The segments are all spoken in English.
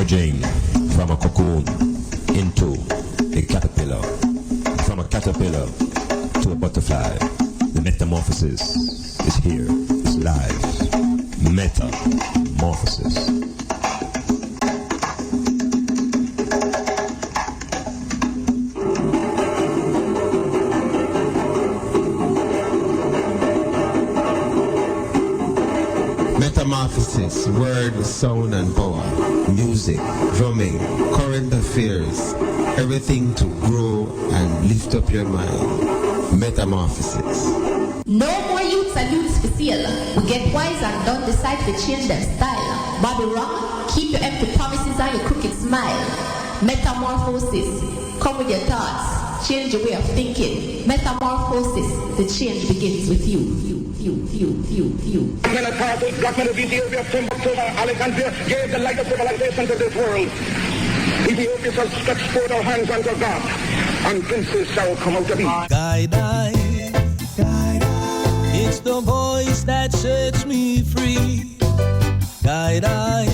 emerging from a cocoon into a caterpillar, from a caterpillar to a butterfly. The metamorphosis is here, it's live. Metamorphosis. Metamorphosis, word, sound and power, music, drumming, current affairs, everything to grow and lift up your mind. Metamorphosis. No more youths and youths for sale. We get wise and don't decide to change their style. Bobby wrong, keep your empty promises and your crooked smile. Metamorphosis, come with your thoughts, change your way of thinking. Metamorphosis, the change begins with you. Black men of Ethiopia, Timbuktu, Alexandria gave the light of civilization to this world. Ethiopia shall stretch forth our hands unto God, and princes shall come out of Egypt. Guide I, it's the voice that sets me free. Guide I.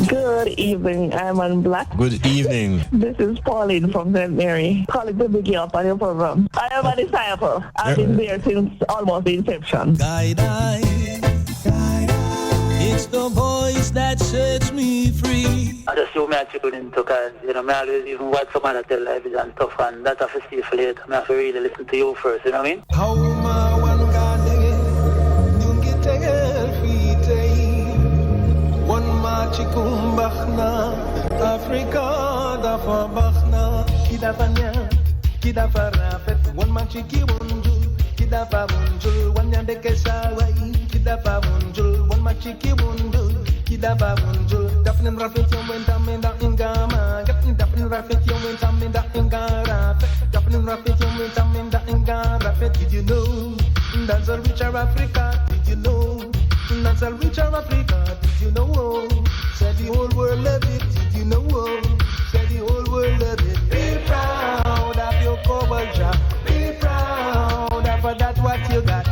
Good evening, Iman Blak. Good evening. This is Pauline from St. Mary. Calling to big you up on your program. I am a disciple. I've been there since almost the inception. Guide I, it's the voice that sets me free. I just you me tune into because, me always even watch some other tell life and stuff, and that's a see for later. I have to really listen to you first, you know what I mean? How ma one One machikum bakhna, Africa da fa bakhna, kida fanya, kida fa rafet, one machiki bunjul, kida fa bunjul, one yande kesawai, kida fa bunjul, one machiki bunjul, kida fa bunjul, dafnin rafet yom wentamenda ingama, dafnin rafet yom wentamenda ingara, dafnin rafet yom wentamenda ingara. Did you know that's a richer Africa? Did you know? That's a richer Africa, did you know? Said the whole world love it, did you know? Said the whole world love it. Be proud of your culture, be proud of that what you got.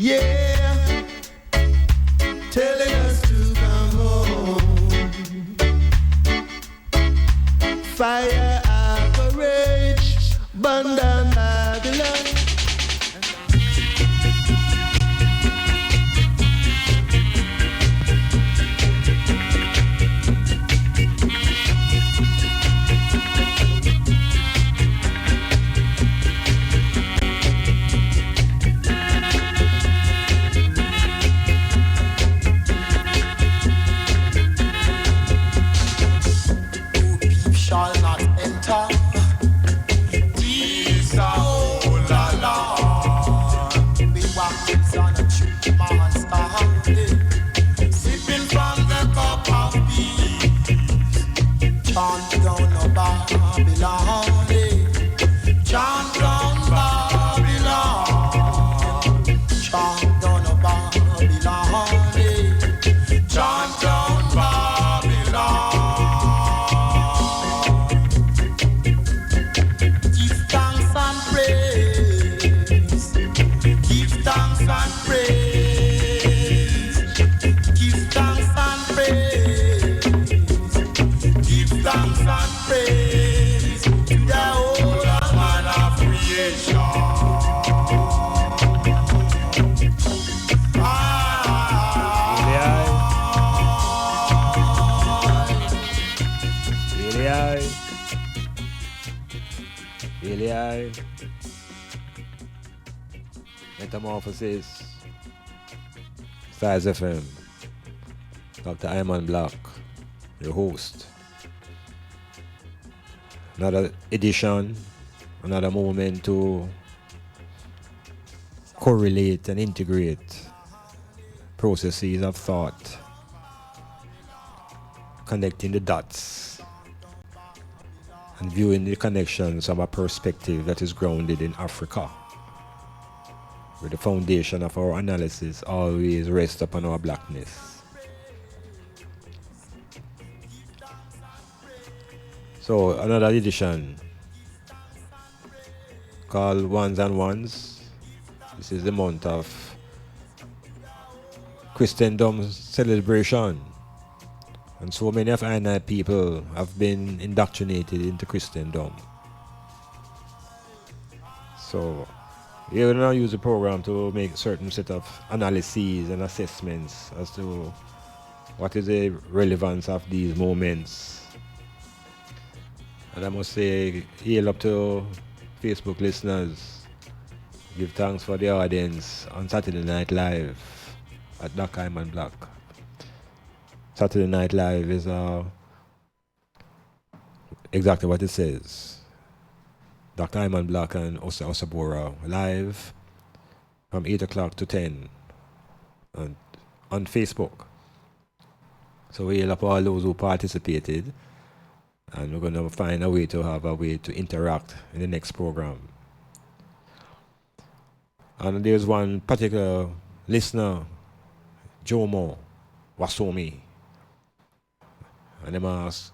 Yeah, telling us to come home. Fire operates, burn down Babylon. Shall not enter. These are la la. We walk on a tree, monster. Sipping from the cup of peace. Chant down a Babylon. Chant down Babylon. Chant down a Babylon. Chant down Babylon. Praise to the whole man of creation. Really, Metamorphosis, Stars FM, Dr. Iman Blak, your host. Another edition, another moment to correlate and integrate processes of thought, connecting the dots and viewing the connections from a perspective that is grounded in Africa, where the foundation of our analysis always rests upon our blackness. So another edition called Ones and Ones. This is the month of Christendom celebration. And so many of our people have been indoctrinated into Christendom. So we will now use the program to make certain set of analyses and assessments as to what is the relevance of these moments. And I must say, hail up to Facebook listeners. Give thanks for the audience on Saturday Night Live at Dr. Iman Blak. Saturday Night Live is exactly what it says. Dr. Iman Blak and Osa Osabora live from 8 o'clock to 10 on Facebook. So we hail up all those who participated. And we're going to find a way to interact in the next program. And there's one particular listener, Jomo Wasomi. And I'm asked,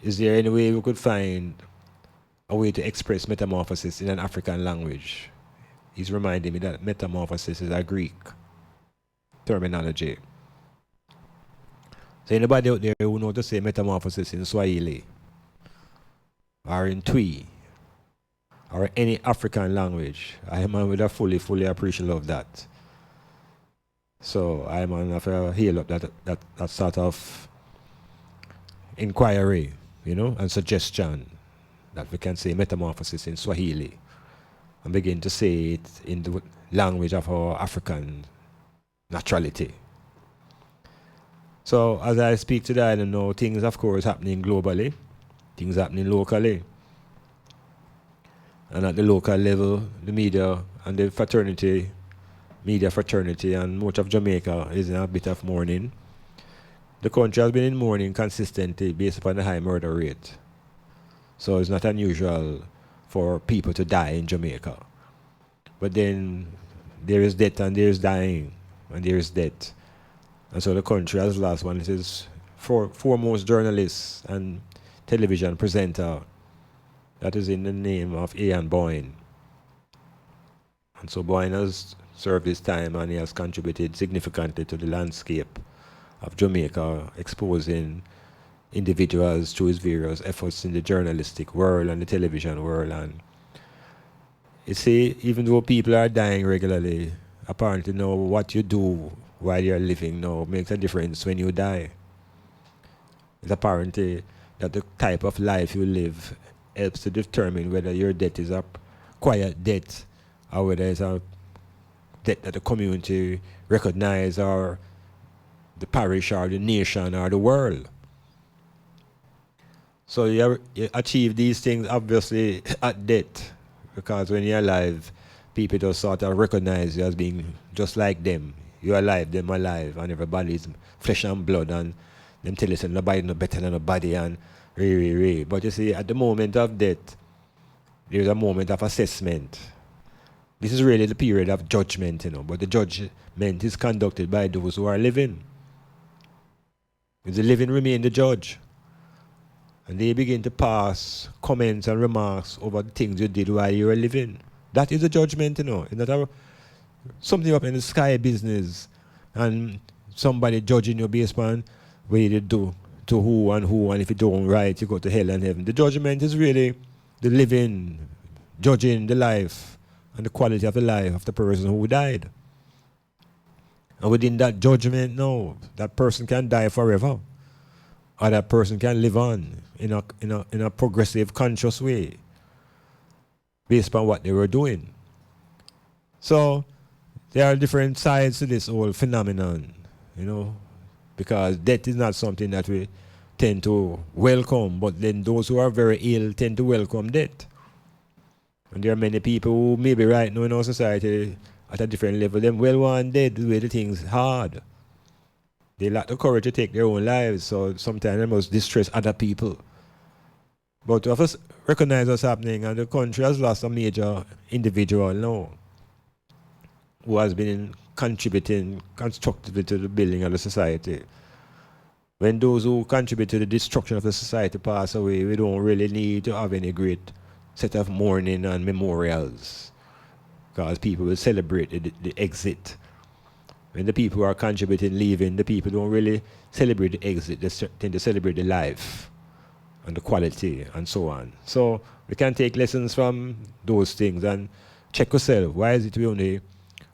is there any way we could find a way to express metamorphosis in an African language? He's reminding me that metamorphosis is a Greek terminology. So anybody out there who knows to say metamorphosis in Swahili or in Twi or any African language, I am with a fully appreciative of that. So I am on a hail up that sort of inquiry, and suggestion that we can say metamorphosis in Swahili and begin to say it in the language of our African naturality. So as I speak today, I don't know, things of course happening globally, things happening locally. And at the local level, the media and the media fraternity and much of Jamaica is in a bit of mourning. The country has been in mourning consistently based upon the high murder rate. So it's not unusual for people to die in Jamaica. But then there is death and there is dying and there is death. And so the country has lost one of its foremost journalists and television presenter that is in the name of Ian Boyne. And so Boyne has served his time and he has contributed significantly to the landscape of Jamaica, exposing individuals through his various efforts in the journalistic world and the television world. And you see, even though people are dying regularly, apparently now what you do while you're living now makes a difference when you die. It's apparently that the type of life you live helps to determine whether your death is a quiet death or whether it's a death that the community recognize, or the parish or the nation or the world. So you achieve these things obviously at death, because when you're alive, people just sort of recognize you as being just like them. You're alive, them alive, and everybody's flesh and blood, and them tell you say nobody no better than nobody, and re. But you see, at the moment of death, there's a moment of assessment. This is really the period of judgment, but the judgment is conducted by those who are living. If the living remain the judge, and they begin to pass comments and remarks over the things you did while you were living. That is a judgment, It's not something up in the sky business and somebody judging you based on what you do to who, and if you don't right, you go to hell and heaven. The judgment is really the living, judging the life and the quality of the life of the person who died. And within that judgment, no, that person can die forever, or that person can live on in a progressive, conscious way based on what they were doing. So there are different sides to this whole phenomenon, because death is not something that we tend to welcome, but then those who are very ill tend to welcome death. And there are many people who maybe right now in our society at a different level, them well want dead the way the things hard. They lack the courage to take their own lives, so sometimes they must distress other people. But to us recognize what's happening, and the country has lost a major individual now who has been contributing constructively to the building of the society. When those who contribute to the destruction of the society pass away, we don't really need to have any great set of mourning and memorials, because people will celebrate the exit. When the people who are contributing leaving, the people don't really celebrate the exit, they tend to celebrate the life and the quality and so on. So we can take lessons from those things and check yourself. Why is it we only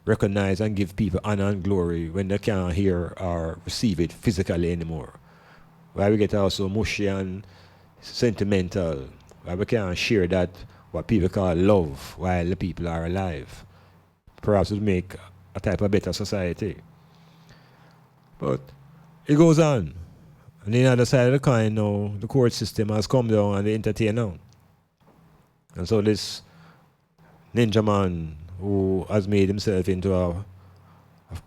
recognize and give people honor and glory when they can't hear or receive it physically anymore? Why we get also mushy and sentimental? Why we can't share that, what people call love, while the people are alive? Perhaps it would make a type of better society. But it goes on. And the other side of the coin now, the court system has come down and they entertain now. And so this ninja man who has made himself into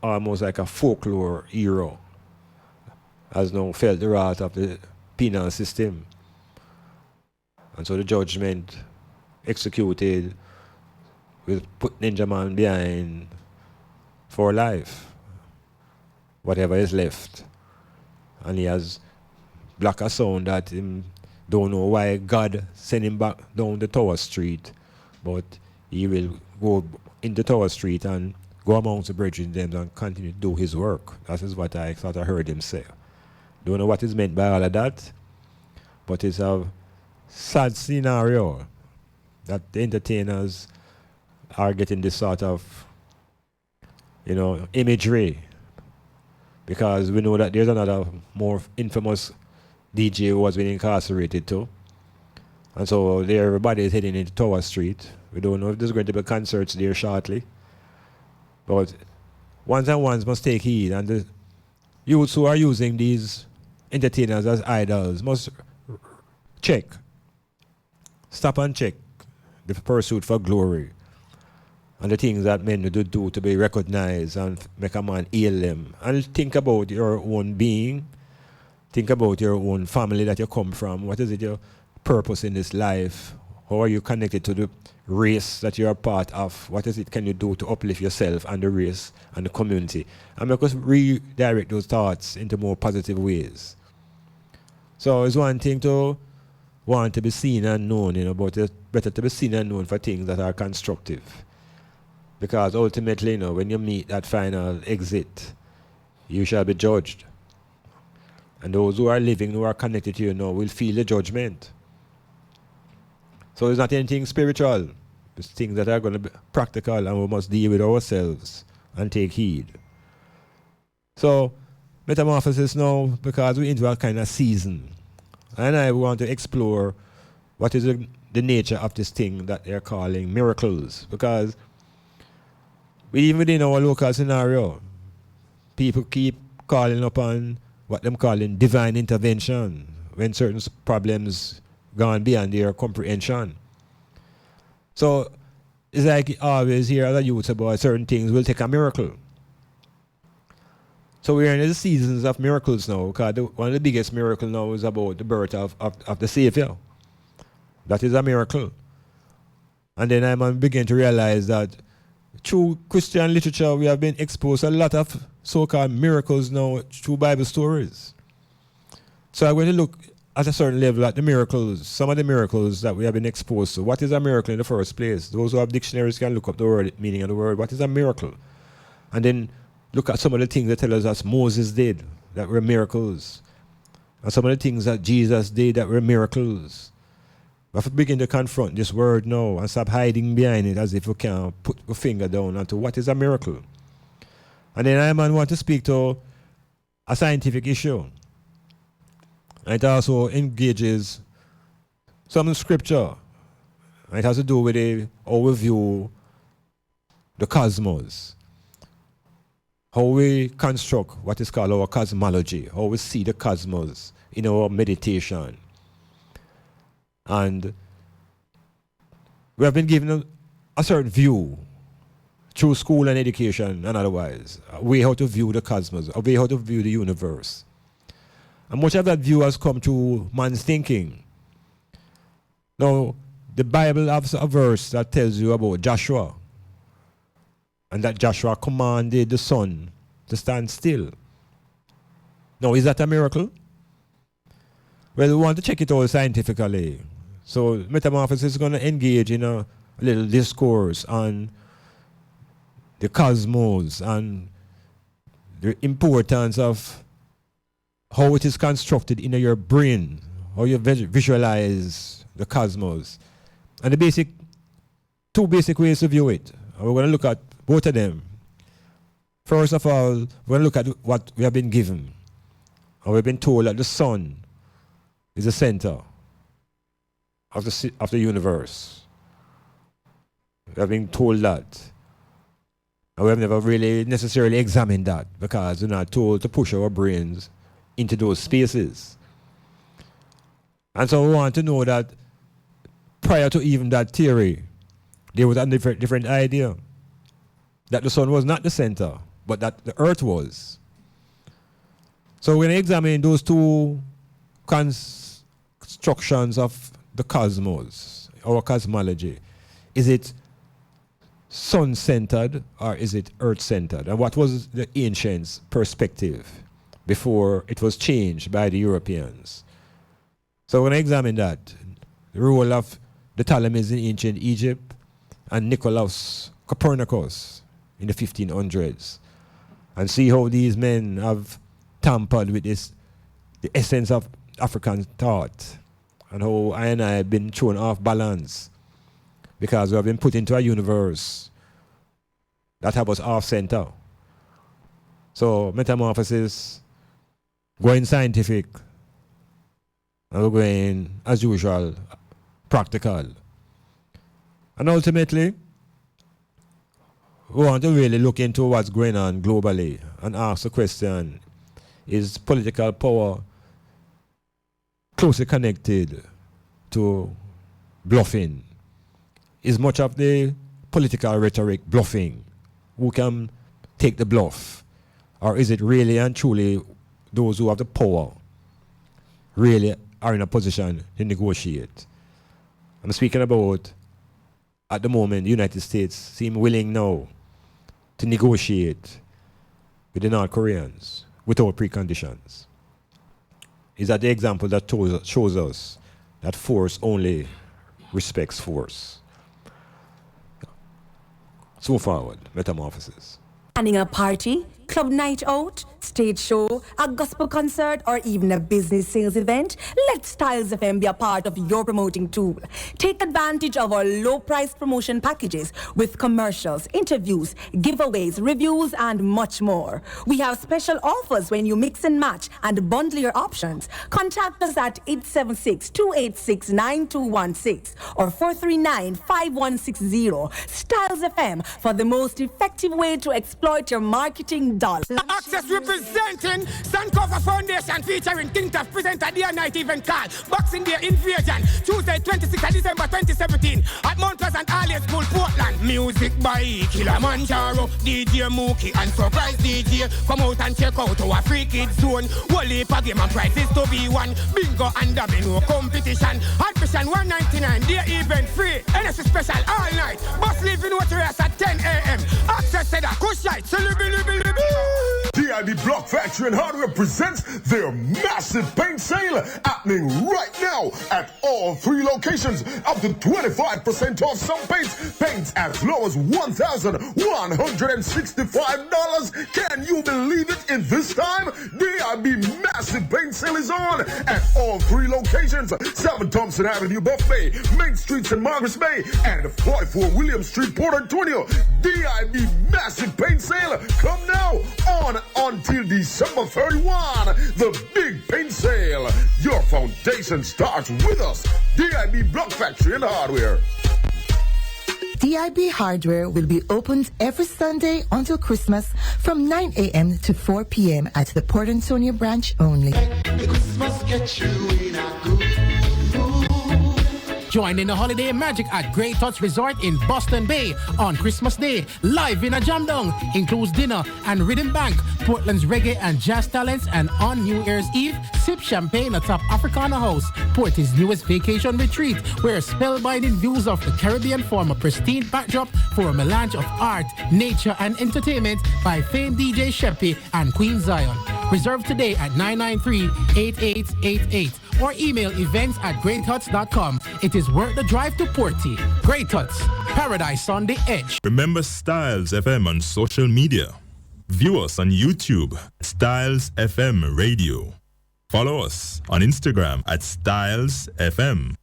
almost like a folklore hero has now felt the wrath of the penal system. And so the judgment executed will put Ninja Man behind for life, whatever is left. And he has black a sound that him don't know why God sent him back down the Tower Street, but he will go into Tower Street and go amongst the brethren them and continue to do his work. That is what I sort of heard him say. Don't know what is meant by all of that, but it's a sad scenario that the entertainers are getting this sort of, imagery, because we know that there's another more infamous DJ who has been incarcerated too. And so everybody is heading into Tower Street. We don't know if there's going to be concerts there shortly. But ones and ones must take heed, and the youths who are using these entertainers as idols must check. Stop and check the pursuit for glory and the things that men do to be recognized and make a man hail them. And think about your own being. Think about your own family that you come from. What is it your purpose in this life? How are you connected to the race that you are part of? What is it can you do to uplift yourself and the race and the community? And make us redirect those thoughts into more positive ways. So it's one thing to want to be seen and known, but it's better to be seen and known for things that are constructive. Because ultimately, when you meet that final exit, you shall be judged. And those who are living, who are connected to you will feel the judgment. So it's not anything spiritual. It's things that are going to be practical, and we must deal with ourselves and take heed. So, metamorphosis now, because we're into a kind of season. And I want to explore what is the nature of this thing that they're calling miracles. Because even within our local scenario, people keep calling upon what them calling divine intervention when certain problems gone beyond their comprehension. So it's like always hear other youths about certain things will take a miracle. So we're in the seasons of miracles now, because one of the biggest miracles now is about the birth of the Savior. That is a miracle. And then I begin to realize that through Christian literature, we have been exposed to a lot of so-called miracles now through Bible stories. So I'm going to look at a certain level at the miracles, some of the miracles that we have been exposed to. What is a miracle in the first place? Those who have dictionaries can look up the word, meaning of the word. What is a miracle? And then look at some of the things that tell us that Moses did that were miracles. And some of the things that Jesus did that were miracles. We have to begin to confront this word now and stop hiding behind it as if we can put a finger down onto what is a miracle. And then I want to speak to a scientific issue. And it also engages some scripture. And it has to do with how we view the cosmos. How we construct what is called our cosmology. How we see the cosmos in our meditation. And we have been given a certain view through school and education and otherwise, a way how to view the cosmos, a way how to view the universe. And much of that view has come through man's thinking. Now, the Bible has a verse that tells you about Joshua, and that Joshua commanded the sun to stand still. Now, is that a miracle? Well, we want to check it out scientifically. So Metamorphosis is going to engage in a little discourse on the cosmos and the importance of how it is constructed in your brain, how you visualize the cosmos. And the two basic ways to view it. And we're going to look at both of them. First of all, we're going to look at what we have been given. And we've been told that the sun is the center of the universe. We have been told that. And we have never really necessarily examined that because we're not told to push our brains into those spaces. And so we want to know that prior to even that theory, there was a different idea. That the sun was not the center, but that the earth was. So we're going to examine those two constructions of the cosmos, our cosmology. Is it sun-centered or is it earth-centered? And what was the ancients' perspective before it was changed by the Europeans? So we're going to examine that. The role of the Ptolemies in ancient Egypt and Nicolaus Copernicus in the 1500s. And see how these men have tampered with the essence of African thought. And how I and I have been thrown off balance because we have been put into a universe that have us off center. So Metamorphosis, going scientific, and we're going, as usual, practical. And ultimately, we want to really look into what's going on globally and ask the question, is political power closely connected to bluffing? Is much of the political rhetoric bluffing? Who can take the bluff? Or is it really and truly those who have the power really are in a position to negotiate? I'm speaking about, at the moment, the United States seem willing now to negotiate with the North Koreans without preconditions. Is that the example that shows us that force only respects force? So forward, Metamorphosis. Planning a party, club night out, stage show, a gospel concert, or even a business sales event? Let Styles FM be a part of your promoting tool. Take advantage of our low-price promotion packages with commercials, interviews, giveaways, reviews, and much more. We have special offers when you mix and match and bundle your options. Contact us at 876-286-9216 or 439-5160. Styles FM for the most effective way to exploit your marketing dollars. Access representing Suncover Foundation featuring Think Tough presenter day and night event called Boxing Day Invasion, Tuesday 26th of December 2017 at Mount Pleasant Alliance School, Portland. Music by Kilimanjaro, DJ Mookie and surprise DJ. Come out and check out our free kids zone. Wally per game and prizes to be won. Bingo and domino competition. Admission $199, day event free. NS special all night. Bus leaving water at 10 a.m. Access to the Kush Light. DIB Block Factory and Hardware presents their massive paint sale happening right now at all 3 locations. Up to 25% off some paints. Paints as low as $1,165. Can you believe it? In this time, DIB massive paint sale is on at all 3 locations. 7 Thompson Avenue, Buff Bay, Main Street, St. Margaret's Bay, and 44 William Street, Port Antonio. DIB massive paint sale. Come now on until December 31. The big paint sale. Your foundation starts with us. DIB Block Factory and Hardware. DIB Hardware will be opened every Sunday until Christmas from 9 a.m. to 4 p.m. at the Port Antonio branch only. Christmas get you in a good. Join in the holiday magic at Great Touch Resort in Boston Bay on Christmas Day. Live in a jam down. Includes dinner and rhythm bank, Portland's reggae and jazz talents, and on New Year's Eve, sip champagne atop Africana House, Port's newest vacation retreat, where spellbinding views of the Caribbean form a pristine backdrop for a melange of art, nature, and entertainment by famed DJ Sheppy and Queen Zion. Reserve today at 993-8888 or email events@greathuts.com. It is worth the drive to Porty. Great Huts, paradise on the edge. Remember Styles FM on social media. View us on YouTube, Styles FM Radio. Follow us on Instagram at Styles FM.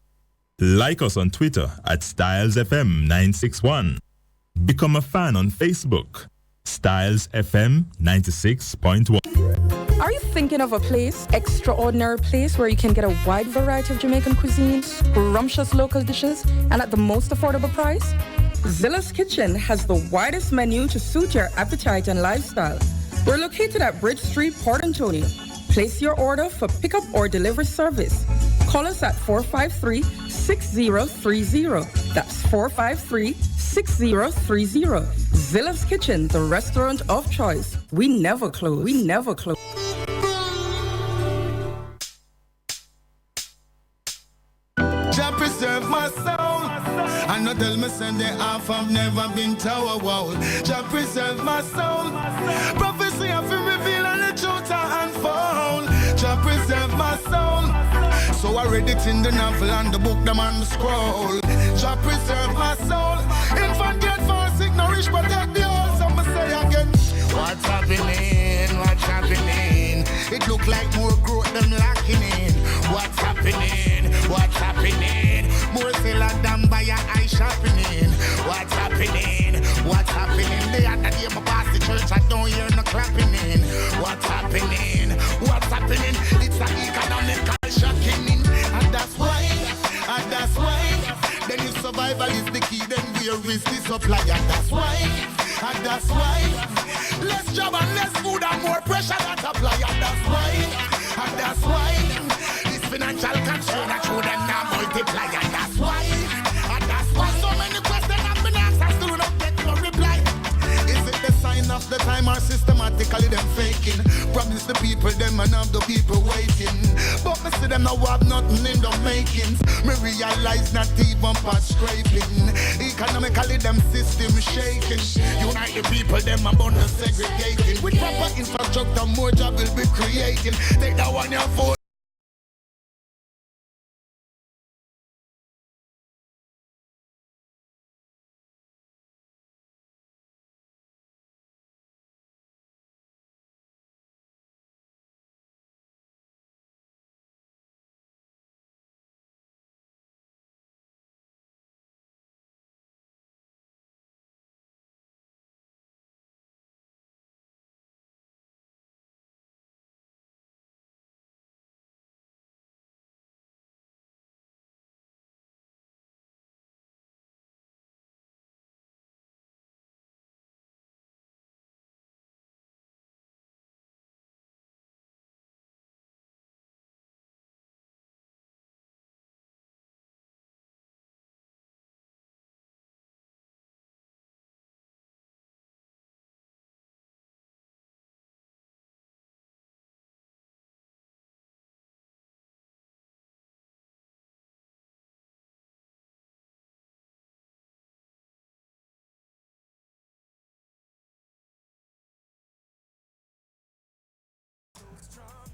Like us on Twitter at Styles FM 961. Become a fan on Facebook, Styles FM 96.1. Are you thinking of a place, extraordinary place where you can get a wide variety of Jamaican cuisine, scrumptious local dishes, and at the most affordable price? Zilla's Kitchen has the widest menu to suit your appetite and lifestyle. We're located at Bridge Street, Port Antonio. Place your order for pickup or delivery service. Call us at 453-6030. That's 453-6030. Zilla's Kitchen, the restaurant of choice. We never close. We never close. Jah preserve my soul. And not tell me Sunday half I've never been tower wall. Jah preserve my soul. Prophecy of him reveal and the truth I unfold. Jah preserve my soul. So I read it in the novel and the book, them on the scroll. Jah preserve my soul. Infant get for sick, nourish, protect the whole. Some say again, what's happening? What's happening? It look like more growth them lacking in. What's happening? What's happening? More seller than by your eye sharpening. What's happening? What's happening? They are the day my pass the church, I don't hear no clapping in. What's happening? What's happening? It's an economical shocking. And that's why, then if survival is the key, then where is the supply? And that's why, less job and less food and more pressure that apply. And that's why, this financial constraint that show them now multiply. And that's why, so many questions have been asked, I still don't get no reply. Is it the sign of the time or systematically them faking? Promise the people them and have the people waiting. But me see them now have nothing in the makings. Me realize not even part scraping. Economically them system shaking. Unite the people them abundant segregating. With proper infrastructure more job will be creating. Take that one your phone.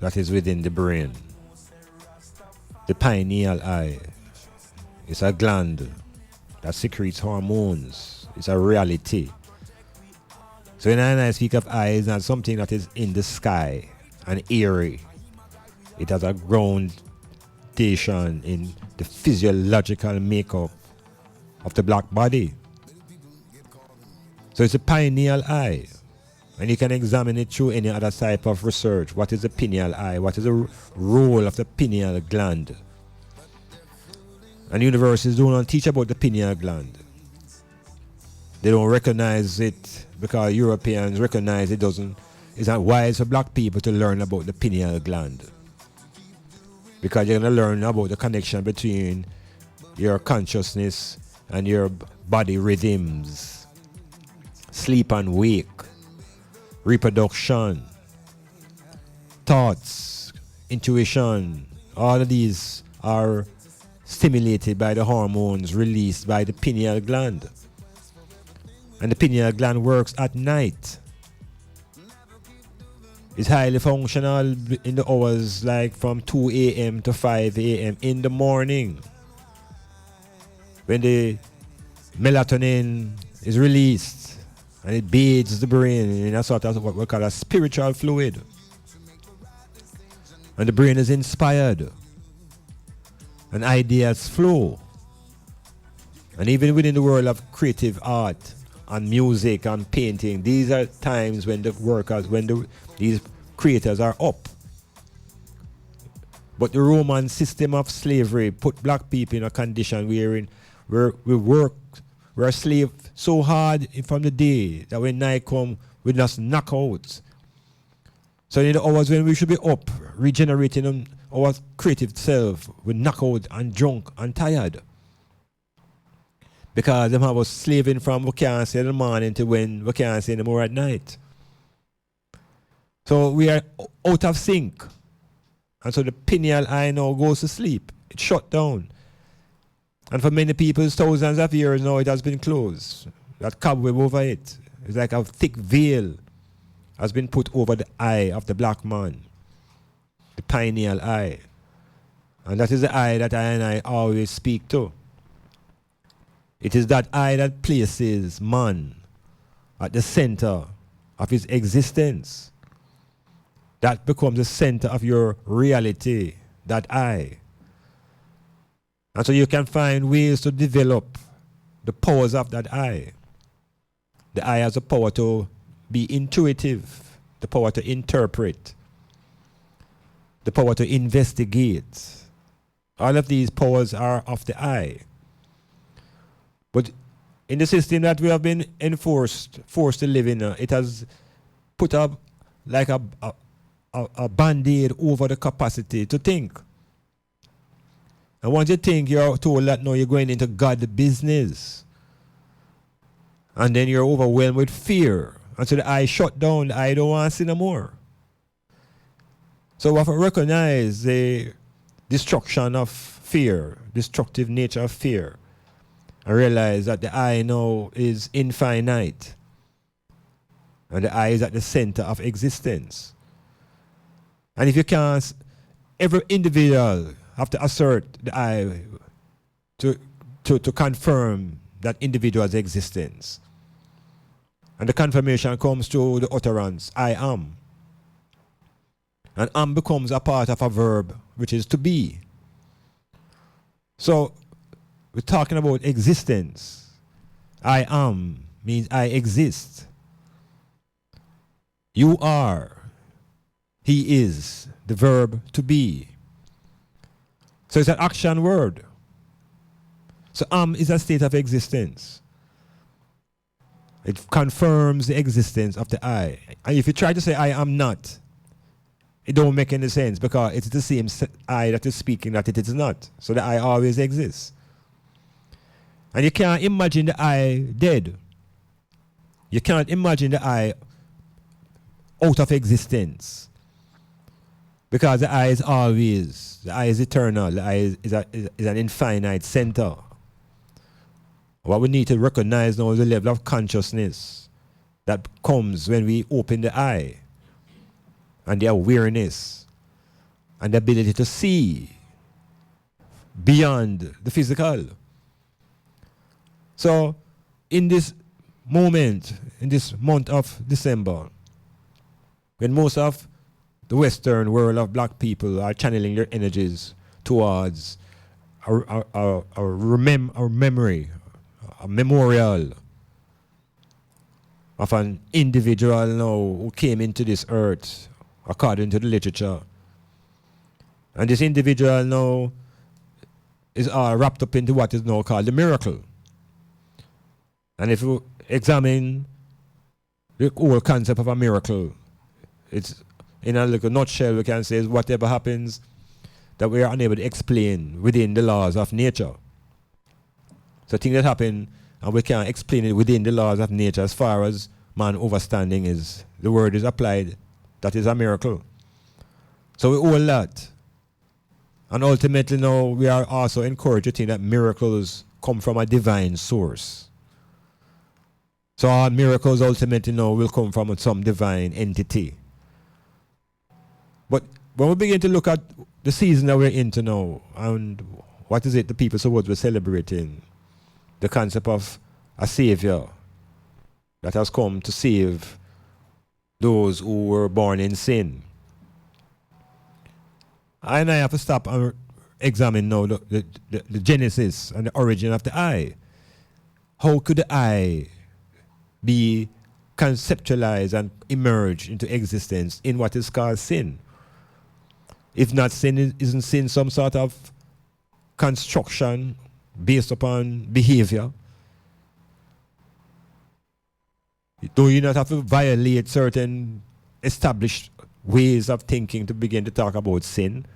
that is within the brain. The pineal eye is a gland that secretes hormones. It's a reality. So when I speak of eye, it's not something that is in the sky and airy. It has a groundation in the physiological makeup of the black body. So it's a pineal eye. And you can examine it through any other type of research. What is the pineal eye? What is the role of the pineal gland? And universities do not teach about the pineal gland. They don't recognize it because Europeans recognize it's not wise for black people to learn about the pineal gland. Because you're going to learn about the connection between your consciousness and your body rhythms, sleep and wake, reproduction, thoughts, intuition. All of these are stimulated by the hormones released by the pineal gland. And the pineal gland works at night. It's highly functional in the hours like from 2 a.m. to 5 a.m. in the morning, when the melatonin is released and it bathes the brain in a sort of what we call a spiritual fluid. And the brain is inspired and ideas flow. And even within the world of creative art and music and painting, these are times when the workers, these creators are up. But the Roman system of slavery put black people in a condition wherein we're a slave so hard from the day that when night come, we just knock out. So in the hours when we should be up, regenerating our creative self, we knock out and drunk and tired. Because them have us slaving from we can't see in the morning to when we can't see anymore at night. So we are out of sync. And so the pineal eye now goes to sleep. It's shut down. And for many people, thousands of years now, it has been closed. That cobweb over it. It's like a thick veil has been put over the eye of the black man. The pineal eye. And that is the eye that I always speak to. It is that eye that places man at the center of his existence. That becomes the center of your reality, that eye. And so you can find ways to develop the powers of that eye. The eye has the power to be intuitive, the power to interpret, the power to investigate. All of these powers are of the eye. But in the system that we have been forced to live in, it has put up like a band-aid over the capacity to think. And once you think, you're told that now you're going into God's business. And then you're overwhelmed with fear. And so the eye shut down, the eye don't want to see no more. So we have to recognize the destruction of fear, destructive nature of fear. I realize that the eye now is infinite. And the eye is at the center of existence. And if you can't, every individual have to assert the eye to confirm that individual's existence. And the confirmation comes through the utterance, I am. And am becomes a part of a verb, which is to be. So, we're talking about existence. I am means I exist. You are. He is. The verb to be. So it's an action word. So am is a state of existence. It confirms the existence of the I. And if you try to say I am not, it don't make any sense because it's the same I that is speaking that it is not. So the I always exists. And you can't imagine the I dead. You can't imagine the I out of existence. Because the I is always, the I is eternal, the I is an infinite center. What we need to recognize now is the level of consciousness that comes when we open the eye and the awareness and the ability to see beyond the physical. So, in this moment, in this month of December, when most of the Western world of black people are channeling their energies towards our memory, a memorial of an individual now who came into this earth according to the literature. And this individual now is wrapped up into what is now called the miracle. And if you examine the whole concept of a miracle, it's in a little nutshell we can say is whatever happens that we are unable to explain within the laws of nature. So things that happen and we can't explain it within the laws of nature as far as man understanding is, the word is applied, that is a miracle. So we owe that. And ultimately now we are also encouraged to think that miracles come from a divine source. So our miracles ultimately now will come from some divine entity. But when we begin to look at the season that we're into now, and what is it the people supposed to be celebrating? The concept of a savior that has come to save those who were born in sin. And I have to stop and examine now the genesis and the origin of the I. How could the I be conceptualized and emerge into existence in what is called sin? If not sin, isn't sin some sort of construction based upon behavior? Do you not have to violate certain established ways of thinking to begin to talk about sin?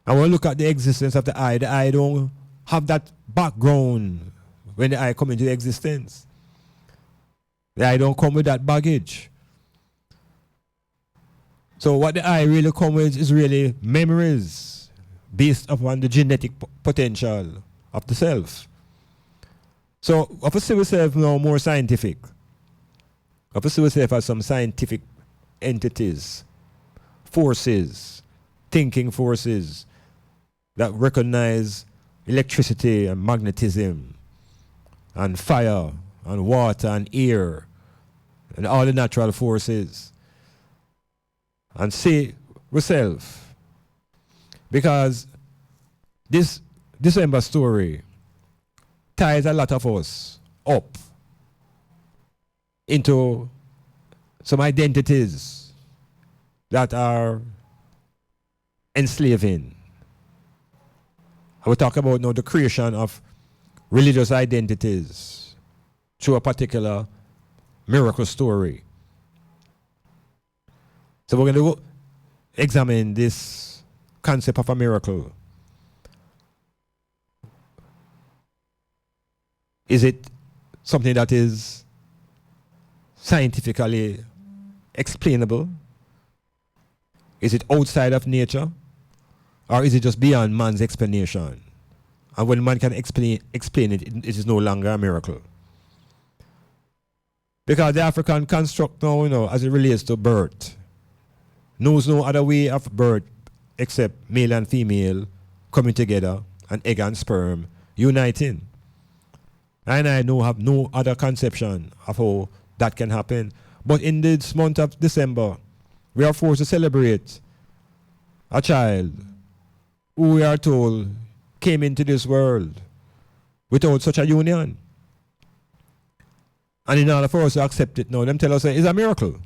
And when we look at the existence of the I don't have that background when the I come into existence. The I don't come with that baggage. So what the I really come with is really memories based upon the genetic potential of the self. So if we see ourselves now more scientific, if we see ourselves as some scientific entities, forces, thinking forces that recognize electricity and magnetism and fire and water and air and all the natural forces, and see ourselves, because this December story ties a lot of us up into some identities that are enslaving. I will talk about now the creation of religious identities through a particular miracle story. So we're going to examine this concept of a miracle. Is it something that is scientifically explainable? Is it outside of nature? Or is it just beyond man's explanation? And when man can explain it, it is no longer a miracle. Because the African construct now, as it relates to birth, knows no other way of birth except male and female coming together and egg and sperm uniting. And I have no other conception of how that can happen. But in this month of December, we are forced to celebrate a child who we are told came into this world without such a union. And in order for us to accept it now, them tell us it's a miracle.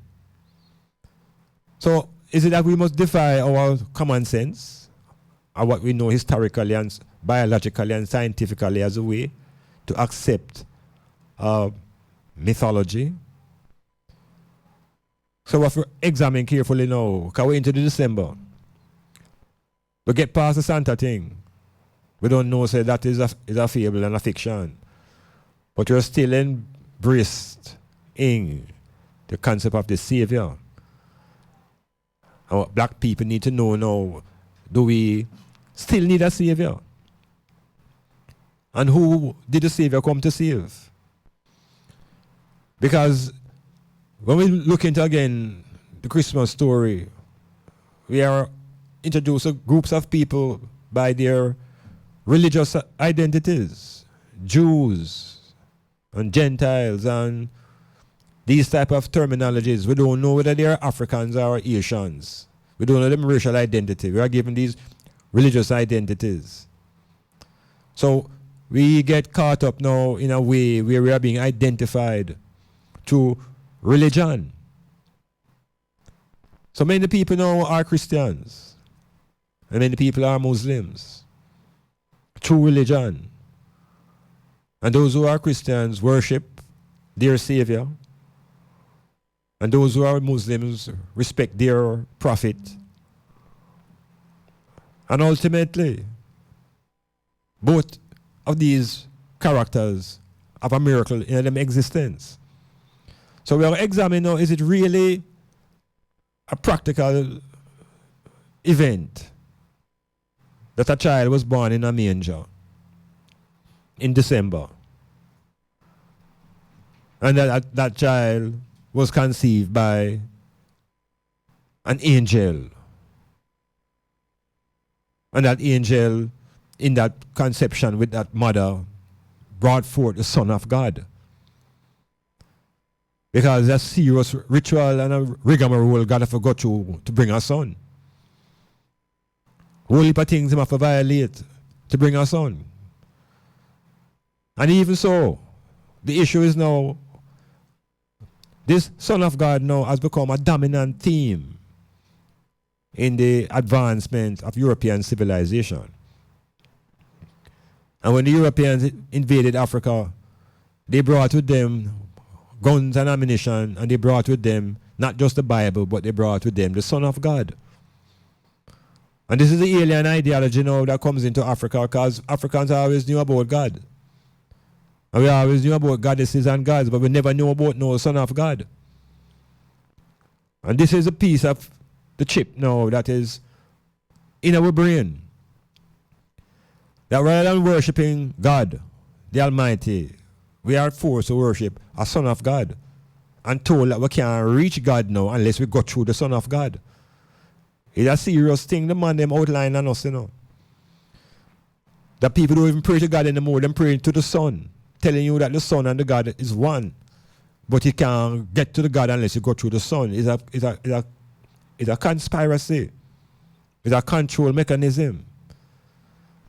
So is it that we must defy our common sense or what we know historically and biologically and scientifically as a way to accept mythology? So if we examine carefully now, because we're into the December, we get past the Santa thing. We don't know, say that is a fable and a fiction. But we're still embraced in the concept of the Savior. And what black people need to know now, do we still need a Savior? And who did the Savior come to save? Because when we look into again the Christmas story, we are introduce groups of people by their religious identities, Jews and Gentiles and these type of terminologies. We don't know whether they are Africans or Asians. We don't know them racial identity. We are given these religious identities. So we get caught up now in a way where we are being identified through religion. So many people now are Christians and many people are Muslims through religion. And those who are Christians worship their Savior, and those who are Muslims respect their prophet. And ultimately, both of these characters have a miracle in their existence. So we are examining now, is it really a practical event that a child was born in a manger in December, and that child was conceived by an angel, and that angel in that conception with that mother brought forth the Son of God? Because a serious ritual and a rigmarole God have to go through to bring a son. Whole heap of things him have to violate to bring a son. And even so, the issue is now, this Son of God now has become a dominant theme in the advancement of European civilization. And when the Europeans invaded Africa, they brought with them guns and ammunition, and they brought with them not just the Bible, but they brought with them the Son of God. And this is the alien ideology now that comes into Africa, because Africans always knew about God. And we always knew about goddesses and gods, but we never knew about no Son of God. And this is a piece of the chip now that is in our brain. That rather than worshipping God, the Almighty, we are forced to worship a Son of God, and told that we can't reach God now unless we go through the Son of God. It's a serious thing the man them outline on us, you know. That people don't even pray to God anymore, them praying to the Son, telling you that the Son and the God is one. But you can't get to the God unless you go through the Son. It's a conspiracy. It's a control mechanism.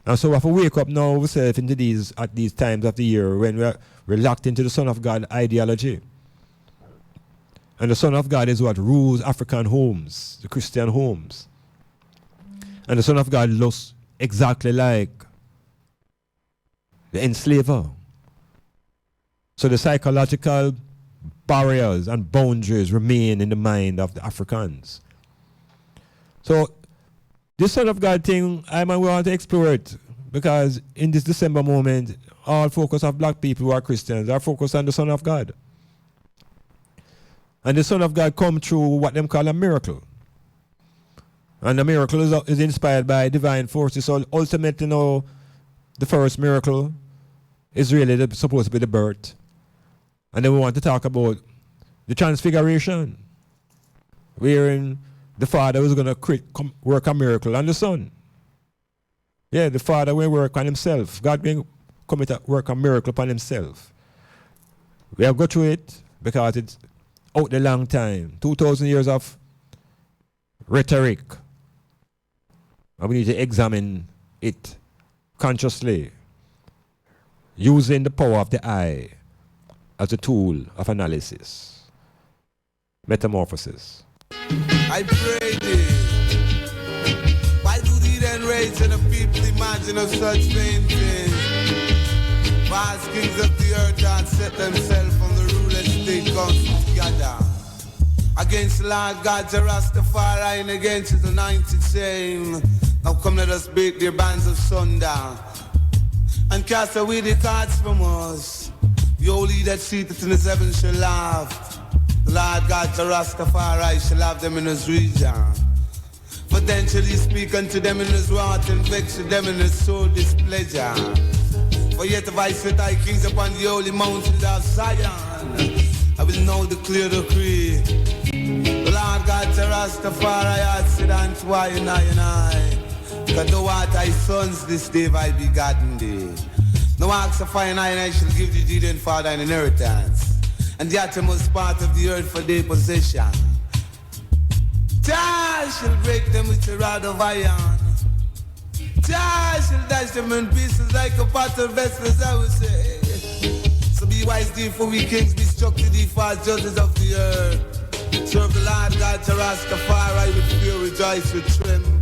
And so we have to wake up now ourselves at these times of the year when we're locked into the Son of God ideology. And the Son of God is what rules African homes, the Christian homes. And the Son of God looks exactly like the enslaver. So the psychological barriers and boundaries remain in the mind of the Africans. So this Son of God thing, I might want to explore it, because in this December moment, all focus of black people who are Christians are focused on the Son of God. And the Son of God come through what them call a miracle. And the miracle is inspired by divine forces. So ultimately now, the first miracle is really supposed to be the birth. And then we want to talk about the transfiguration, wherein the Father was going to work a miracle on the Son. Yeah, the Father will work on himself. God will commit to work a miracle upon himself. We have got through it because it's out a long time. 2,000 years of rhetoric. And we need to examine it consciously, using the power of the eye as a tool of analysis. Metamorphosis. I pray thee, why do thee then rage and the people imagine of such vain things? Vast kings of the earth that set themselves on the ruler's state council together against the Lord God, the Rastafari, and against his anointed, saying, now come let us break their bands of sunder and cast away the cards from us. The holy that seated in his heaven shall laugh. The Lord God, the Rastafari, shall have them in his region. But then shall he speak unto them in his wrath and vex them in his soul displeasure. For yet if I set thy kings upon the holy mountains of Zion, I will now declare the decree. The Lord God, the Rastafari accident why and I. Cause the what thy sons this day I begotten thee. No ask of fine I shall give thee deed and father an inheritance. And the uttermost part of the earth for their possession. Jah shall break them with a rod of iron. Jah shall dash them in pieces like a pot of vessels, I would say. So be wise, dear, for we kings be struck to thee fast judges of the earth. Serve the Lord God to Rastafari with fear, rejoice, with tremble.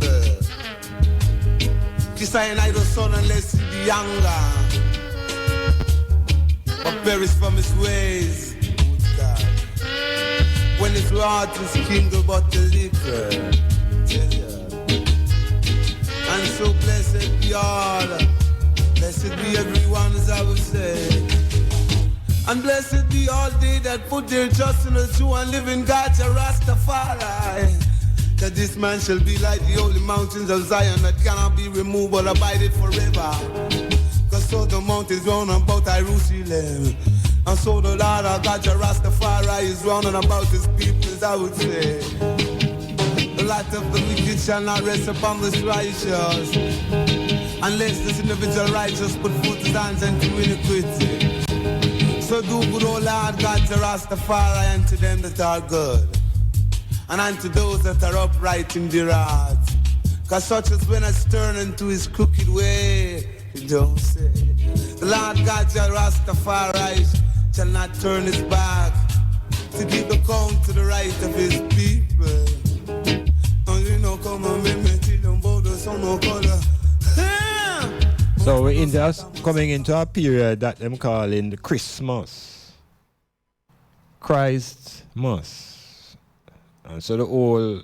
Kiss I and I the son unless he be younger. But perish from his ways, God. When his wrath is kindled but the liquor. Tell ya. And so blessed be all. Blessed be everyone, as I would say. And blessed be all they that put their trust in the true and living God, to Rastafari. That this man shall be like the holy mountains of Zion that cannot be removed but abided forever. Cause so the mountains round about Jerusalem. And so the Lord our God, to Rastafari, is round about his people, as I would say. The light of the wicked shall not rest upon this righteous, unless this individual righteous put forth his hands and do iniquity. So do good, O Lord God, to Rastafari, and to them that are good, and unto those that are upright in their hearts. Cause such as when us turn into his crooked way, you don't say. The Lord God, to Rastafari, shall not turn his back to give the count to the right of his people. So we're coming into a period that them calling the Christmas. Christmas. And so the whole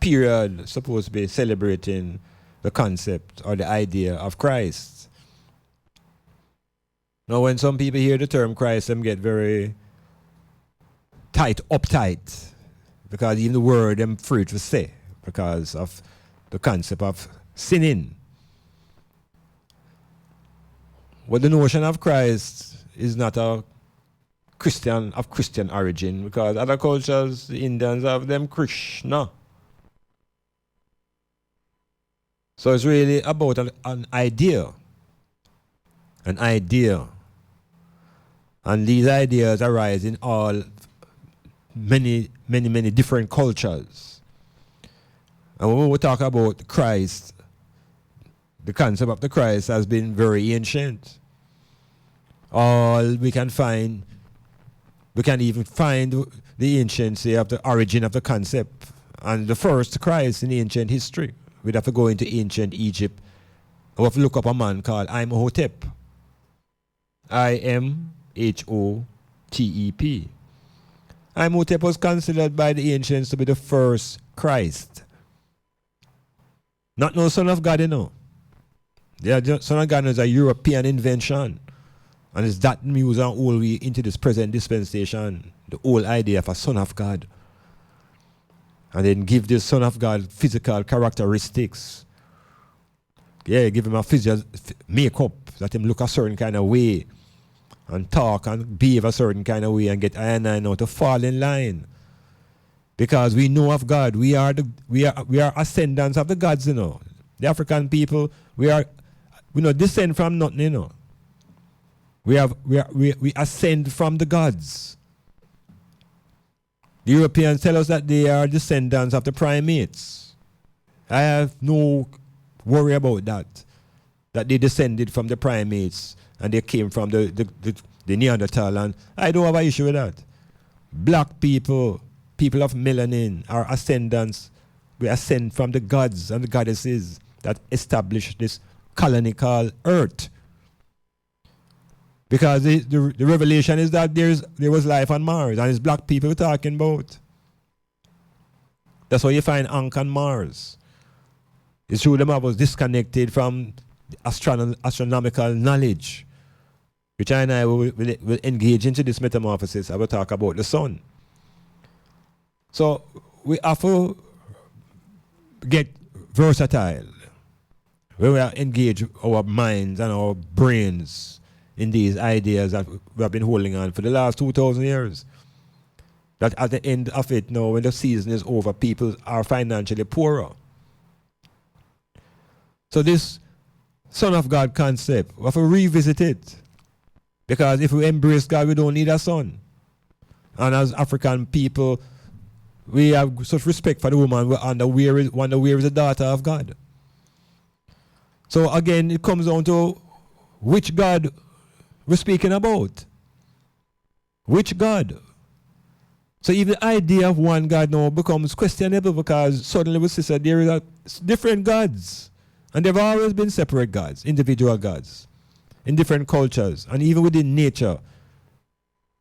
period is supposed to be celebrating the concept or the idea of Christ. Now when some people hear the term Christ, them get very uptight. Because even the word them free to say. Because of the concept of sinning. Well, the notion of Christ is not a Christian origin, because other cultures, the Indians have them Krishna. So it's really about an idea. An idea. And these ideas arise in many different cultures. And when we talk about Christ, the concept of the Christ has been very ancient. All we can even find the anciency of the origin of the concept. And the first Christ in ancient history. We'd have to go into ancient Egypt. We have to look up a man called Imhotep. I-M-H-O-T-E-P. Imhotep was considered by the ancients to be the first Christ. Not no son of God, you know. The son of God is a European invention. And it's that moves on all the way into this present dispensation. The whole idea of a son of God. And then give this son of God physical characteristics. Yeah, give him a physical makeup, let him look a certain kind of way. And talk and behave a certain kind of way and get I now to fall in line. Because we know of God. We are ascendants of the gods, you know. The African people, we descend from nothing, you know. We ascend from the gods. The Europeans tell us that they are descendants of the primates. I have no worry about that. That they descended from the primates and they came from the Neanderthal, and I don't have an issue with that. Black people, people of melanin, are ascendants. We ascend from the gods and the goddesses that established this colony called Earth. Because the revelation is that there was life on Mars, and it's black people we're talking about. That's why you find Ankh on Mars. It's true them was disconnected from astronomical knowledge, which I and I will engage into this metamorphosis. I will talk about the sun. So we have to get versatile. When we engage our minds and our brains in these ideas that we have been holding on for the last 2,000 years. that at the end of it now, when the season is over, people are financially poorer. So this Son of God concept, we have to revisit it. Because if we embrace God, we don't need a son. And as African people, we have such respect for the woman where is the daughter of God. So again, it comes down to which God we're speaking about. Which God? So even the idea of one God now becomes questionable because suddenly we see that there are different gods. And there have always been separate gods, individual gods, in different cultures, and even within nature.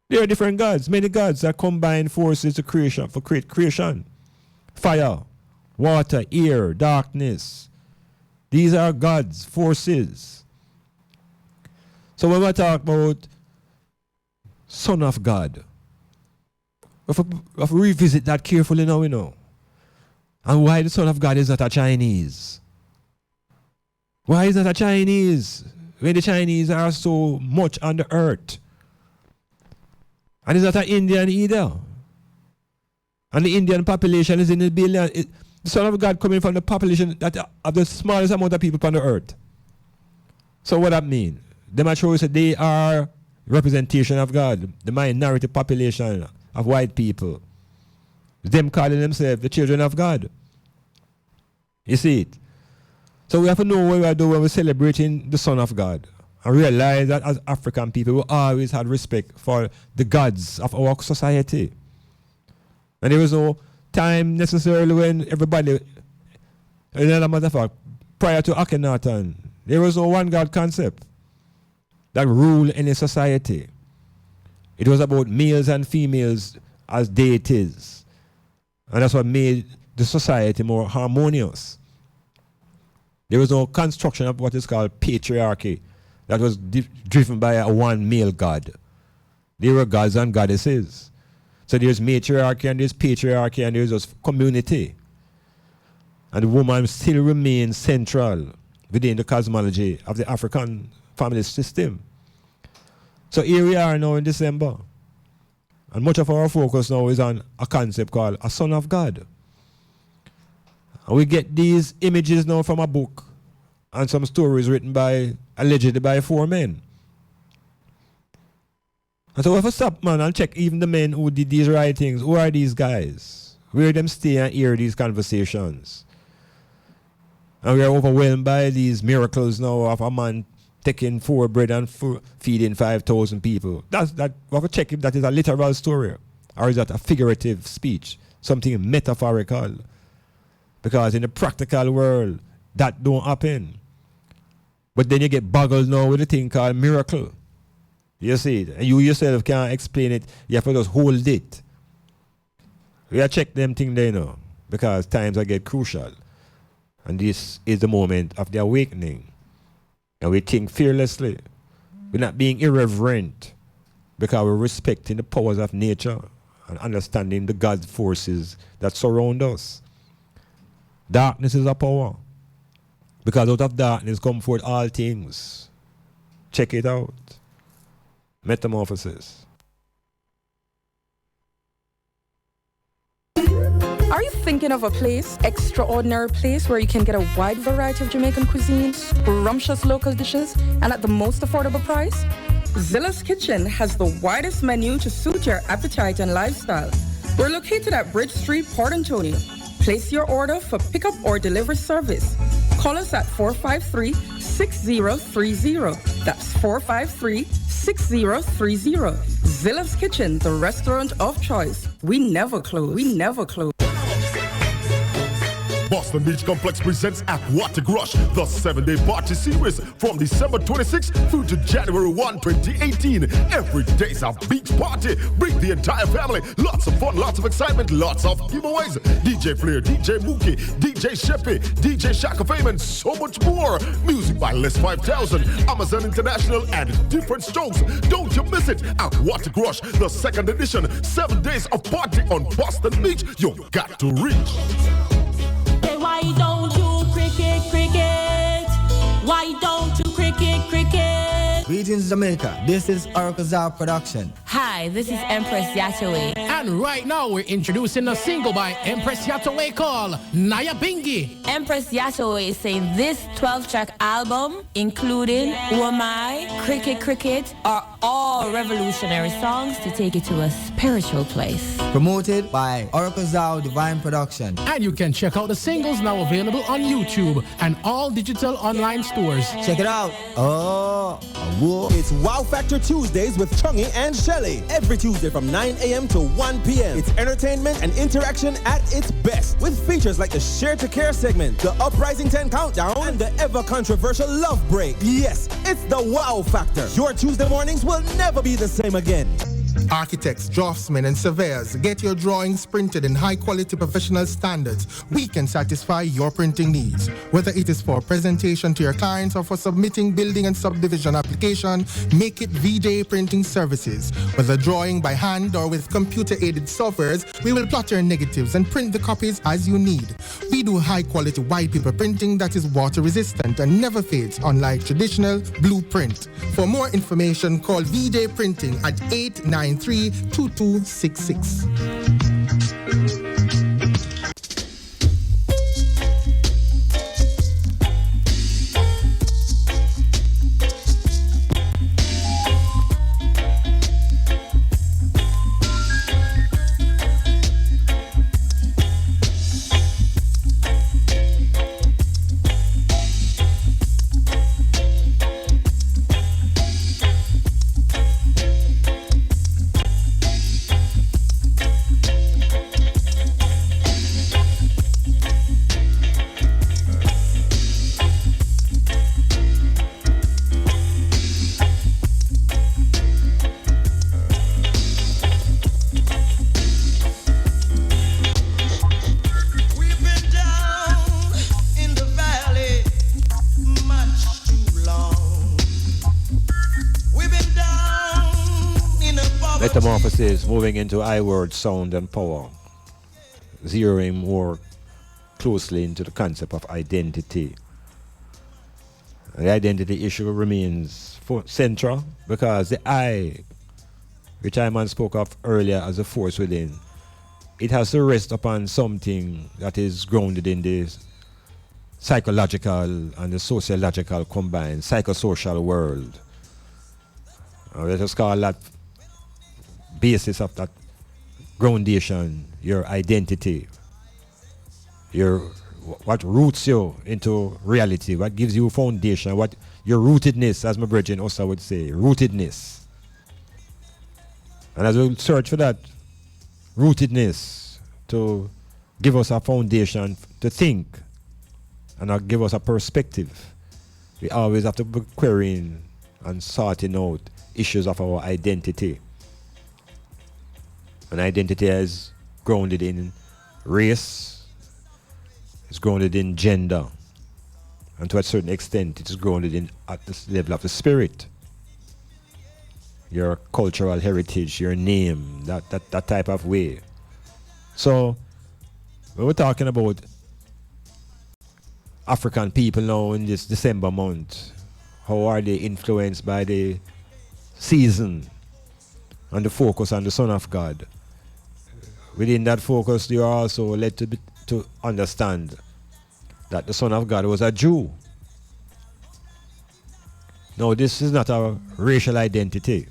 There are different gods, many gods that combine forces to create creation. Fire, water, air, darkness. These are gods, forces. So when we talk about Son of God, we have to revisit that carefully now, we know. And why the Son of God is not a Chinese. Why is not a Chinese when the Chinese are so much on the earth? And it's not an Indian either. And the Indian population is in the billion. The Son of God coming from the population that of the smallest amount of people on the earth. So what that mean? They might show us that they are representation of God, the minority population of white people. Them calling themselves the children of God. You see it? So we have to know what we are doing when we're celebrating the Son of God. And realize that as African people, we always had respect for the gods of our society. And there was no time necessarily when everybody, another matter of fact, prior to Akhenaten, there was no one God concept that ruled any society. It was about males and females as deities. And that's what made the society more harmonious. There was no construction of what is called patriarchy that was driven by a one male god. There were gods and goddesses. So there's matriarchy and there's patriarchy and there's just community. And the woman still remains central within the cosmology of the African family system. So here we are now in December. And much of our focus now is on a concept called a Son of God. And we get these images now from a book and some stories written allegedly by 4 men. And so we have to stop, man, and check even the men who did these writings. Who are these guys? Where them stay and hear these conversations? And we are overwhelmed by these miracles now of a man taking 4 bread and feeding 5,000 people. We have to check if that is a literal story or is that a figurative speech, something metaphorical. Because in the practical world, that don't happen. But then you get boggled now with a thing called miracle. You see it. And you yourself can't explain it. You have to just hold it. We have to check them things there now. Because times are get crucial. And this is the moment of the awakening. And we think fearlessly. We're not being irreverent. Because we're respecting the powers of nature. And understanding the God's forces that surround us. Darkness is a power. Because out of darkness come forth all things. Check it out. Metamorphosis. Are you thinking of a place, extraordinary place where you can get a wide variety of Jamaican cuisine, scrumptious local dishes, and at the most affordable price? Zilla's Kitchen has the widest menu to suit your appetite and lifestyle. We're located at Bridge Street, Port Antonio. Place your order for pickup or delivery service. Call us at 453-6030. That's 453-6030. Zilla's Kitchen, the restaurant of choice. We never close. We never close. Boston Beach Complex presents Aquatic Rush, the 7-day party series from December 26th through to January 1, 2018. Every day's a beach party. Bring the entire family. Lots of fun, lots of excitement, lots of giveaways. DJ Flair, DJ Mookie, DJ Sheppy, DJ Shaka Fame, and so much more. Music by Les 5000, Amazon International, and different strokes. Don't you miss it. Aquatic Rush, the 2nd edition. 7 days of party on Boston Beach. You've got to reach. Why don't you cricket? Why don't you cricket? Greetings, Jamaica. This is Oracle Zar Production. Hi, this is Empress Yataway. And right now we're introducing a single by Empress Yataway called Naya Bingi. Empress Yataway is saying this 12-track album, including Who Am I, Cricket, are all revolutionary songs to take you to a spiritual place. Promoted by Oracle Zar Divine Production. And you can check out the singles now available on YouTube and all digital online stores. Check it out. Oh, whoa. It's Wow Factor Tuesdays with Chungy and Shelly. Every Tuesday from 9 a.m. to 1 p.m. It's entertainment and interaction at its best. With features like the Share to Care segment, the Uprising 10 Countdown, and the ever controversial Love Break. Yes, it's the Wow Factor. Your Tuesday mornings will never be the same again. Architects, draftsmen, and surveyors, get your drawings printed in high-quality professional standards. We can satisfy your printing needs. Whether it is for presentation to your clients or for submitting building and subdivision application, make it VJ Printing Services. Whether drawing by hand or with computer-aided softwares, we will plot your negatives and print the copies as you need. We do high-quality white paper printing that is water-resistant and never fades, unlike traditional blueprint. For more information, call VJ Printing at 893-2266. Metamorphosis, moving into I-word, sound and power, zeroing more closely into the concept of identity. The identity issue remains central because the I, which Iman spoke of earlier as a force within, it has to rest upon something that is grounded in the psychological and the sociological combined, psychosocial world. Let us call that basis of that groundation, your identity, what roots you into reality, what gives you foundation, what your rootedness, as my brethren Osa would say, rootedness. And as we search for that rootedness to give us a foundation to think and give us a perspective, we always have to be querying and sorting out issues of our identity. And identity is grounded in race, it's grounded in gender, and to a certain extent it is grounded in at the level of the spirit. Your cultural heritage, your name, that type of way. So when we're talking about African people now in this December month, how are they influenced by the season and the focus on the Son of God? Within that focus, you are also led to understand that the Son of God was a Jew. Now, this is not a racial identity.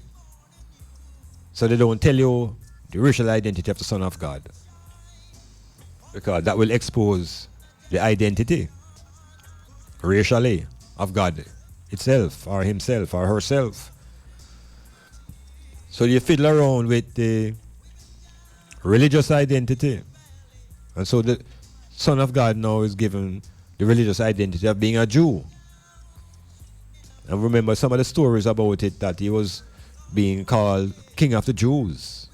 So they don't tell you the racial identity of the Son of God, because that will expose the identity racially of God itself, or himself, or herself. So you fiddle around with the religious identity. And so the Son of God now is given the religious identity of being a Jew. And remember some of the stories about it, that he was being called King of the Jews.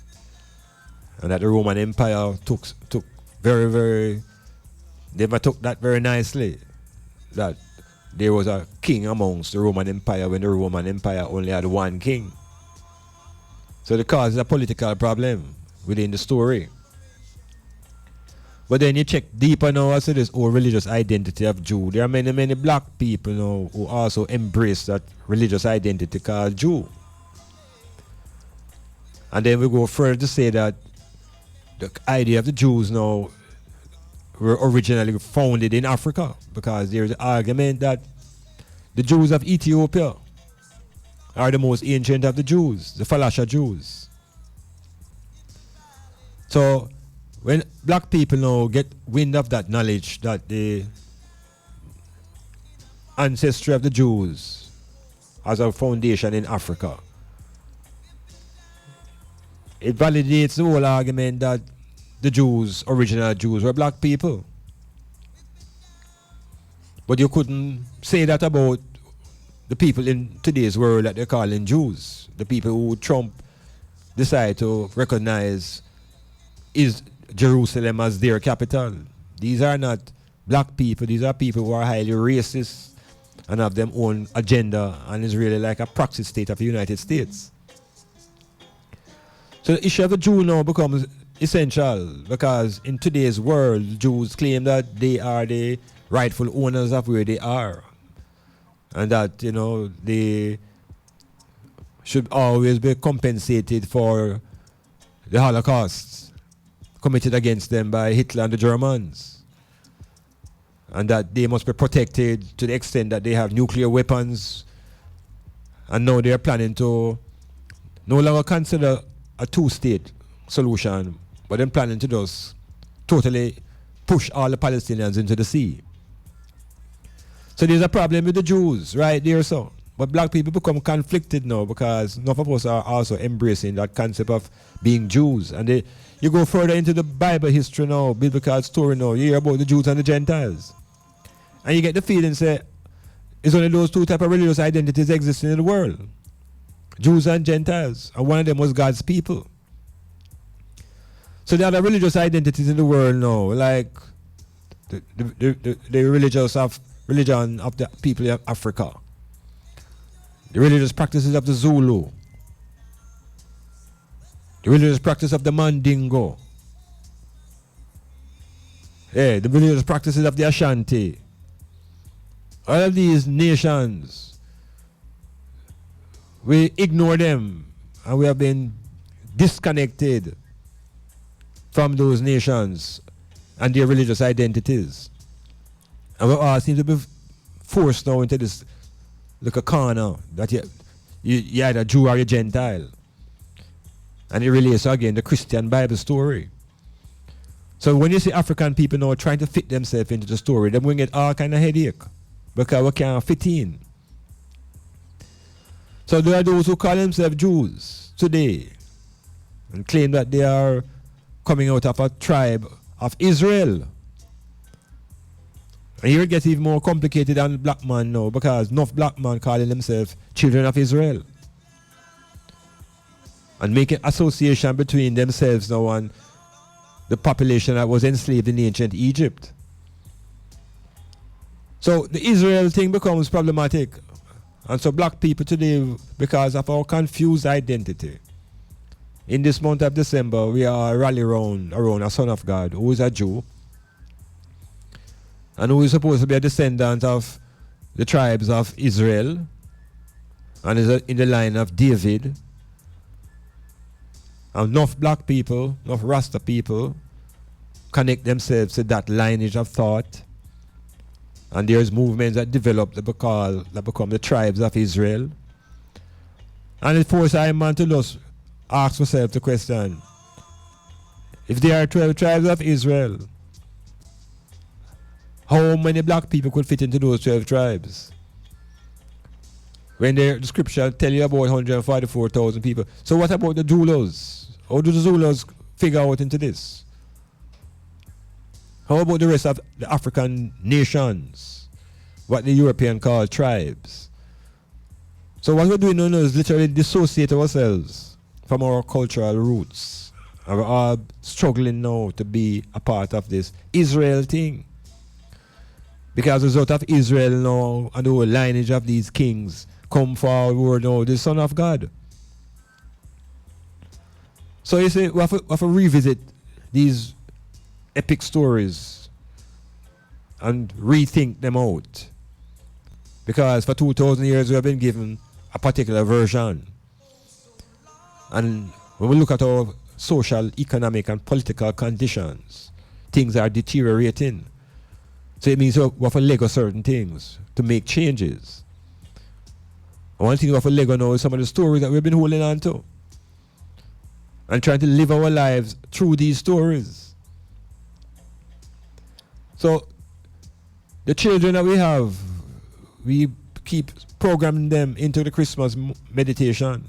And that the Roman Empire took they took that very nicely. That there was a king amongst the Roman Empire when the Roman Empire only had one king. So it causes a political problem within the story. But then you check deeper now as to this whole religious identity of Jew. There are many black people now who also embrace that religious identity called Jew. And then we go further to say that the idea of the Jews now were originally founded in Africa, because there's an argument that the Jews of Ethiopia are the most ancient of the Jews, the Falasha Jews. So when black people now get wind of that knowledge that the ancestry of the Jews has a foundation in Africa, it validates the whole argument that the Jews, original Jews, were black people. But you couldn't say that about the people in today's world that they're calling Jews. The people who Trump decide to recognize is Jerusalem as their capital. These are not black people. These are people who are highly racist and have their own agenda, and is really like a proxy state of the United States. So the issue of the Jew now becomes essential, because in today's world, Jews claim that they are the rightful owners of where they are, and that, you know, they should always be compensated for the Holocaust committed against them by Hitler and the Germans, and that they must be protected to the extent that they have nuclear weapons. And now they are planning to no longer consider a two-state solution, but then planning to just totally push all the Palestinians into the sea. So there's a problem with the Jews right there. So, but black people become conflicted now, because none of us are also embracing that concept of being Jews. And you go further into the Bible history now, biblical story now, you hear about the Jews and the Gentiles, and you get the feeling say it's only those two type of religious identities existing in the world, Jews and Gentiles, and one of them was God's people. So there are religious identities in the world now, like the religion of the people of Africa, the religious practices of the Zulu, the religious practice of the Mandingo, the religious practices of the Ashanti. All of these nations, we ignore them, and we have been disconnected from those nations and their religious identities. And we all seem to be forced now into this little corner that you're either Jew or you're Gentile. And it relates again the Christian Bible story. So when you see African people now trying to fit themselves into the story, they bring it all kind of headache, because we can't fit in. So there are those who call themselves Jews today and claim that they are coming out of a tribe of Israel. And here it gets even more complicated than black man now, because enough black man calling themselves children of Israel and making association between themselves now and the population that was enslaved in ancient Egypt. So the Israel thing becomes problematic. And so black people today, because of our confused identity, in this month of December, we are rally around a son of God who is a Jew and who is supposed to be a descendant of the tribes of Israel and is in the line of David. And enough black people, enough Rasta people connect themselves to that lineage of thought. And there's movements that develop that become the tribes of Israel. And it forces Iman to just ask yourself the question, if there are 12 tribes of Israel, how many black people could fit into those 12 tribes? When the scripture tell you about 144,000 people. So what about the Zulus? How do the Zulus figure out into this? How about the rest of the African nations? What the European call tribes? So what we're doing now is literally dissociate ourselves from our cultural roots. And we're all struggling now to be a part of this Israel thing. Because the result of Israel now and the whole lineage of these kings come forward now, the Son of God. So you see, we have to revisit these epic stories and rethink them out. Because for 2,000 years we have been given a particular version. And when we look at our social, economic and political conditions, things are deteriorating. So it means we have to Lego certain things to make changes. And one thing we have to Lego now is some of the stories that we've been holding on to. And trying to live our lives through these stories. So the children that we have, we keep programming them into the Christmas meditation.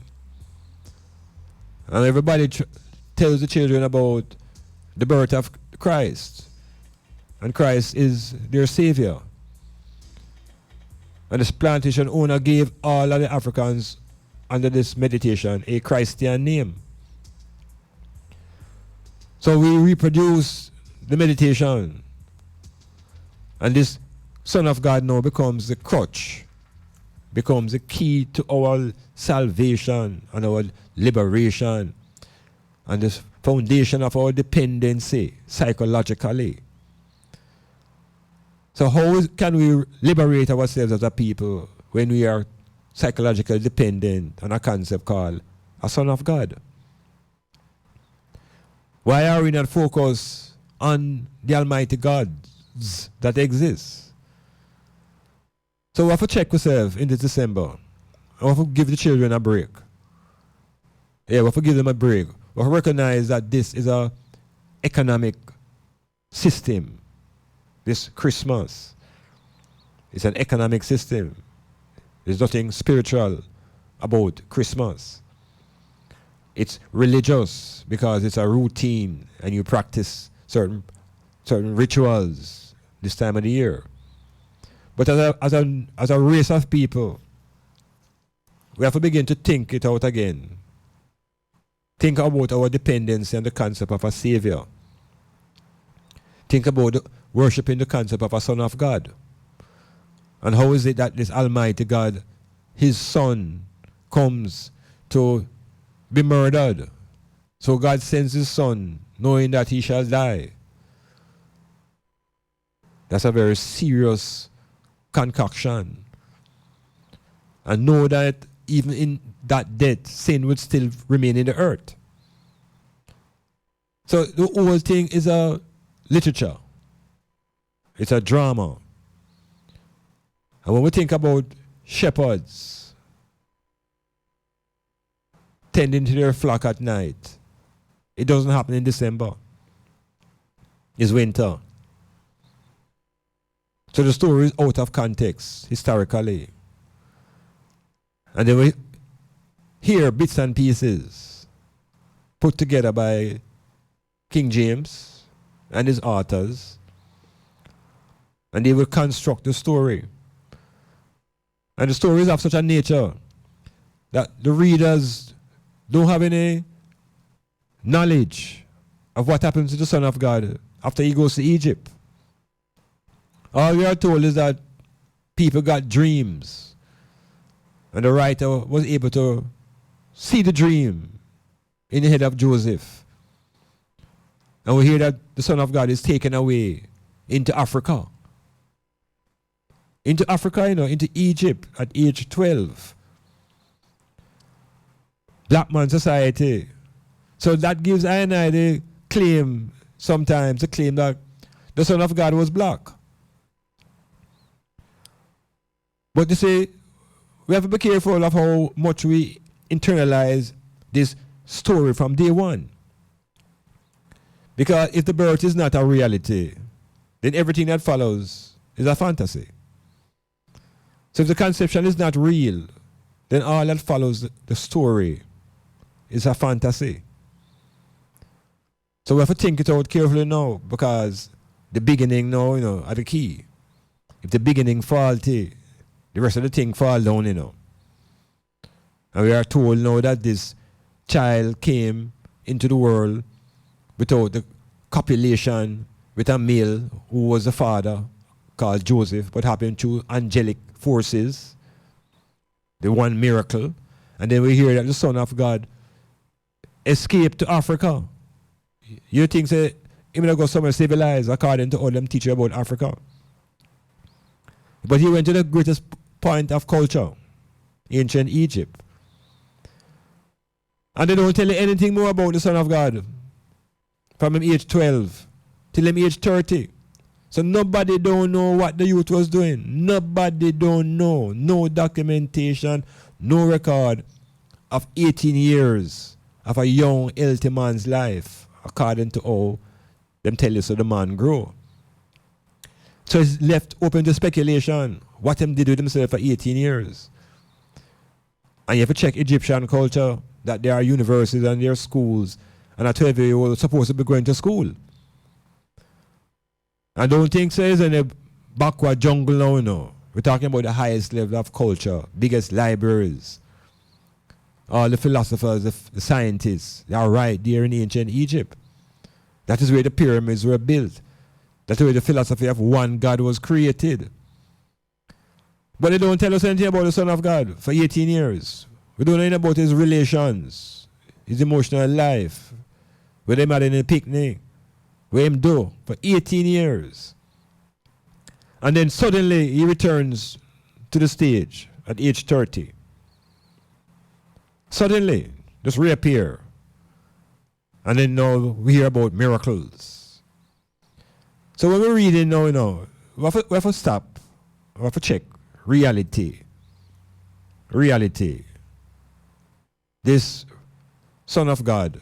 And everybody tells the children about the birth of Christ. And Christ is their savior. And this plantation owner gave all of the Africans under this meditation a Christian name. So we reproduce the meditation. And this Son of God now becomes the crutch, becomes the key to our salvation and our liberation and the foundation of our dependency psychologically. So how can we liberate ourselves as a people when we are psychologically dependent on a concept called a Son of God? Why are we not focused on the Almighty gods that exist? So we have to check ourselves in this December. We have to give the children a break. Yeah, we have to give them a break. We have to recognize that this is an economic system. This Christmas is an economic system. There's nothing spiritual about Christmas. It's religious because it's a routine and you practice certain rituals this time of the year. But as a race of people, we have to begin to think it out again. Think about our dependency and the concept of a savior. Think about worshiping the concept of a Son of God. And how is it that this Almighty God, his Son, comes to be murdered? So God sends his Son, knowing that he shall die. That's a very serious concoction. And know that even in that death, sin would still remain in the earth. So the whole thing is a literature. It's a drama. And when we think about shepherds tending to their flock at night, it doesn't happen in December. It's winter. So the story is out of context, historically. And then we hear bits and pieces put together by King James and his authors. And they will construct the story. And the story is of such a nature that the readers don't have any knowledge of what happens to the Son of God after he goes to Egypt. All we are told is that people got dreams. And the writer was able to see the dream in the head of Joseph. And we hear that the Son of God is taken away into Africa. Into Africa, into Egypt at age 12. Black man society. So that gives I and I the claim, sometimes the claim that the Son of God was black. But you see, we have to be careful of how much we internalize this story from day one. Because if the birth is not a reality, then everything that follows is a fantasy. So if the conception is not real, then all that follows the story is a fantasy. So we have to think it out carefully now, because the beginning now, are the key. If the beginning faulty, the rest of the thing fall down, And we are told now that this child came into the world without the copulation with a male who was the father, called Joseph, but happened through angelic forces, the one miracle. And then we hear that the Son of God escaped to Africa. You think say He may not go somewhere civilized according to all them teach you about Africa. But he went to the greatest point of culture, ancient Egypt. And they don't tell you anything more about the Son of God from him age 12 till him age 30. So nobody don't know what the youth was doing. Nobody don't know. No documentation, no record of 18 years of a young, healthy man's life, according to how them tell you so the man grow. So it's left open to speculation what him did with himself for 18 years. And you have to check Egyptian culture, that there are universities and there are schools, and a 12-year-old is supposed to be going to school. I don't think so it's in a backward jungle now, no. We're talking about the highest level of culture, biggest libraries. All the philosophers, the scientists, they are right there in ancient Egypt. That is where the pyramids were built. That's where the philosophy of one God was created. But they don't tell us anything about the Son of God for 18 years. We don't know anything about his relations, his emotional life, where they met in a picnic, where him do for 18 years. And then suddenly he returns to the stage at age 30. Suddenly, just reappear. And then now we hear about miracles. So when we're reading now, we have to stop. We have to check reality. Reality. This Son of God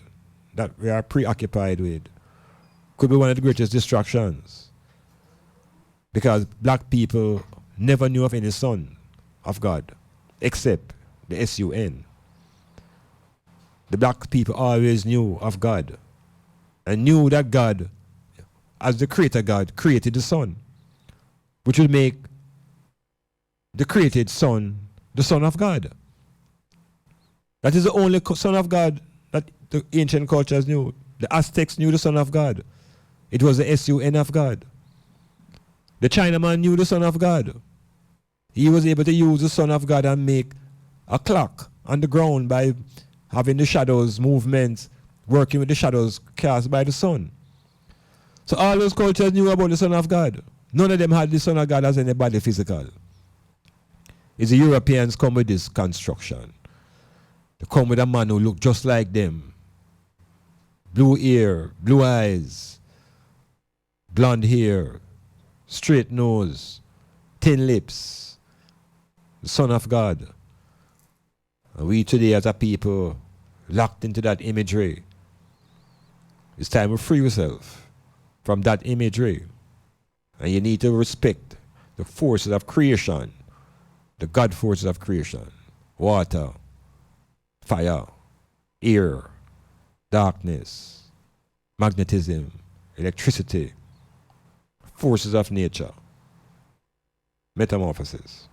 that we are preoccupied with could be one of the greatest distractions. Because black people never knew of any Son of God except the S-U-N. The black people always knew of God and knew that God, as the creator God, created the Son, which would make the created Son the Son of God. That is the only Son of God that the ancient cultures knew. The Aztecs knew the Son of God. It was the S-U-N of God. The Chinaman knew the Son of God. He was able to use the Son of God and make a clock on the ground by having the shadows movements, working with the shadows cast by the sun. So all those cultures knew about the Son of God. None of them had the Son of God as anybody physical. It's the Europeans come with this construction. They come with a man who looked just like them. Blue ear, blue eyes, blonde hair, straight nose, thin lips. The Son of God. And we today as a people locked into that imagery. It's time to free yourself from that imagery. And you need to respect the forces of creation, the God forces of creation. Water, fire, air, darkness, magnetism, electricity, forces of nature. Metamorphosis.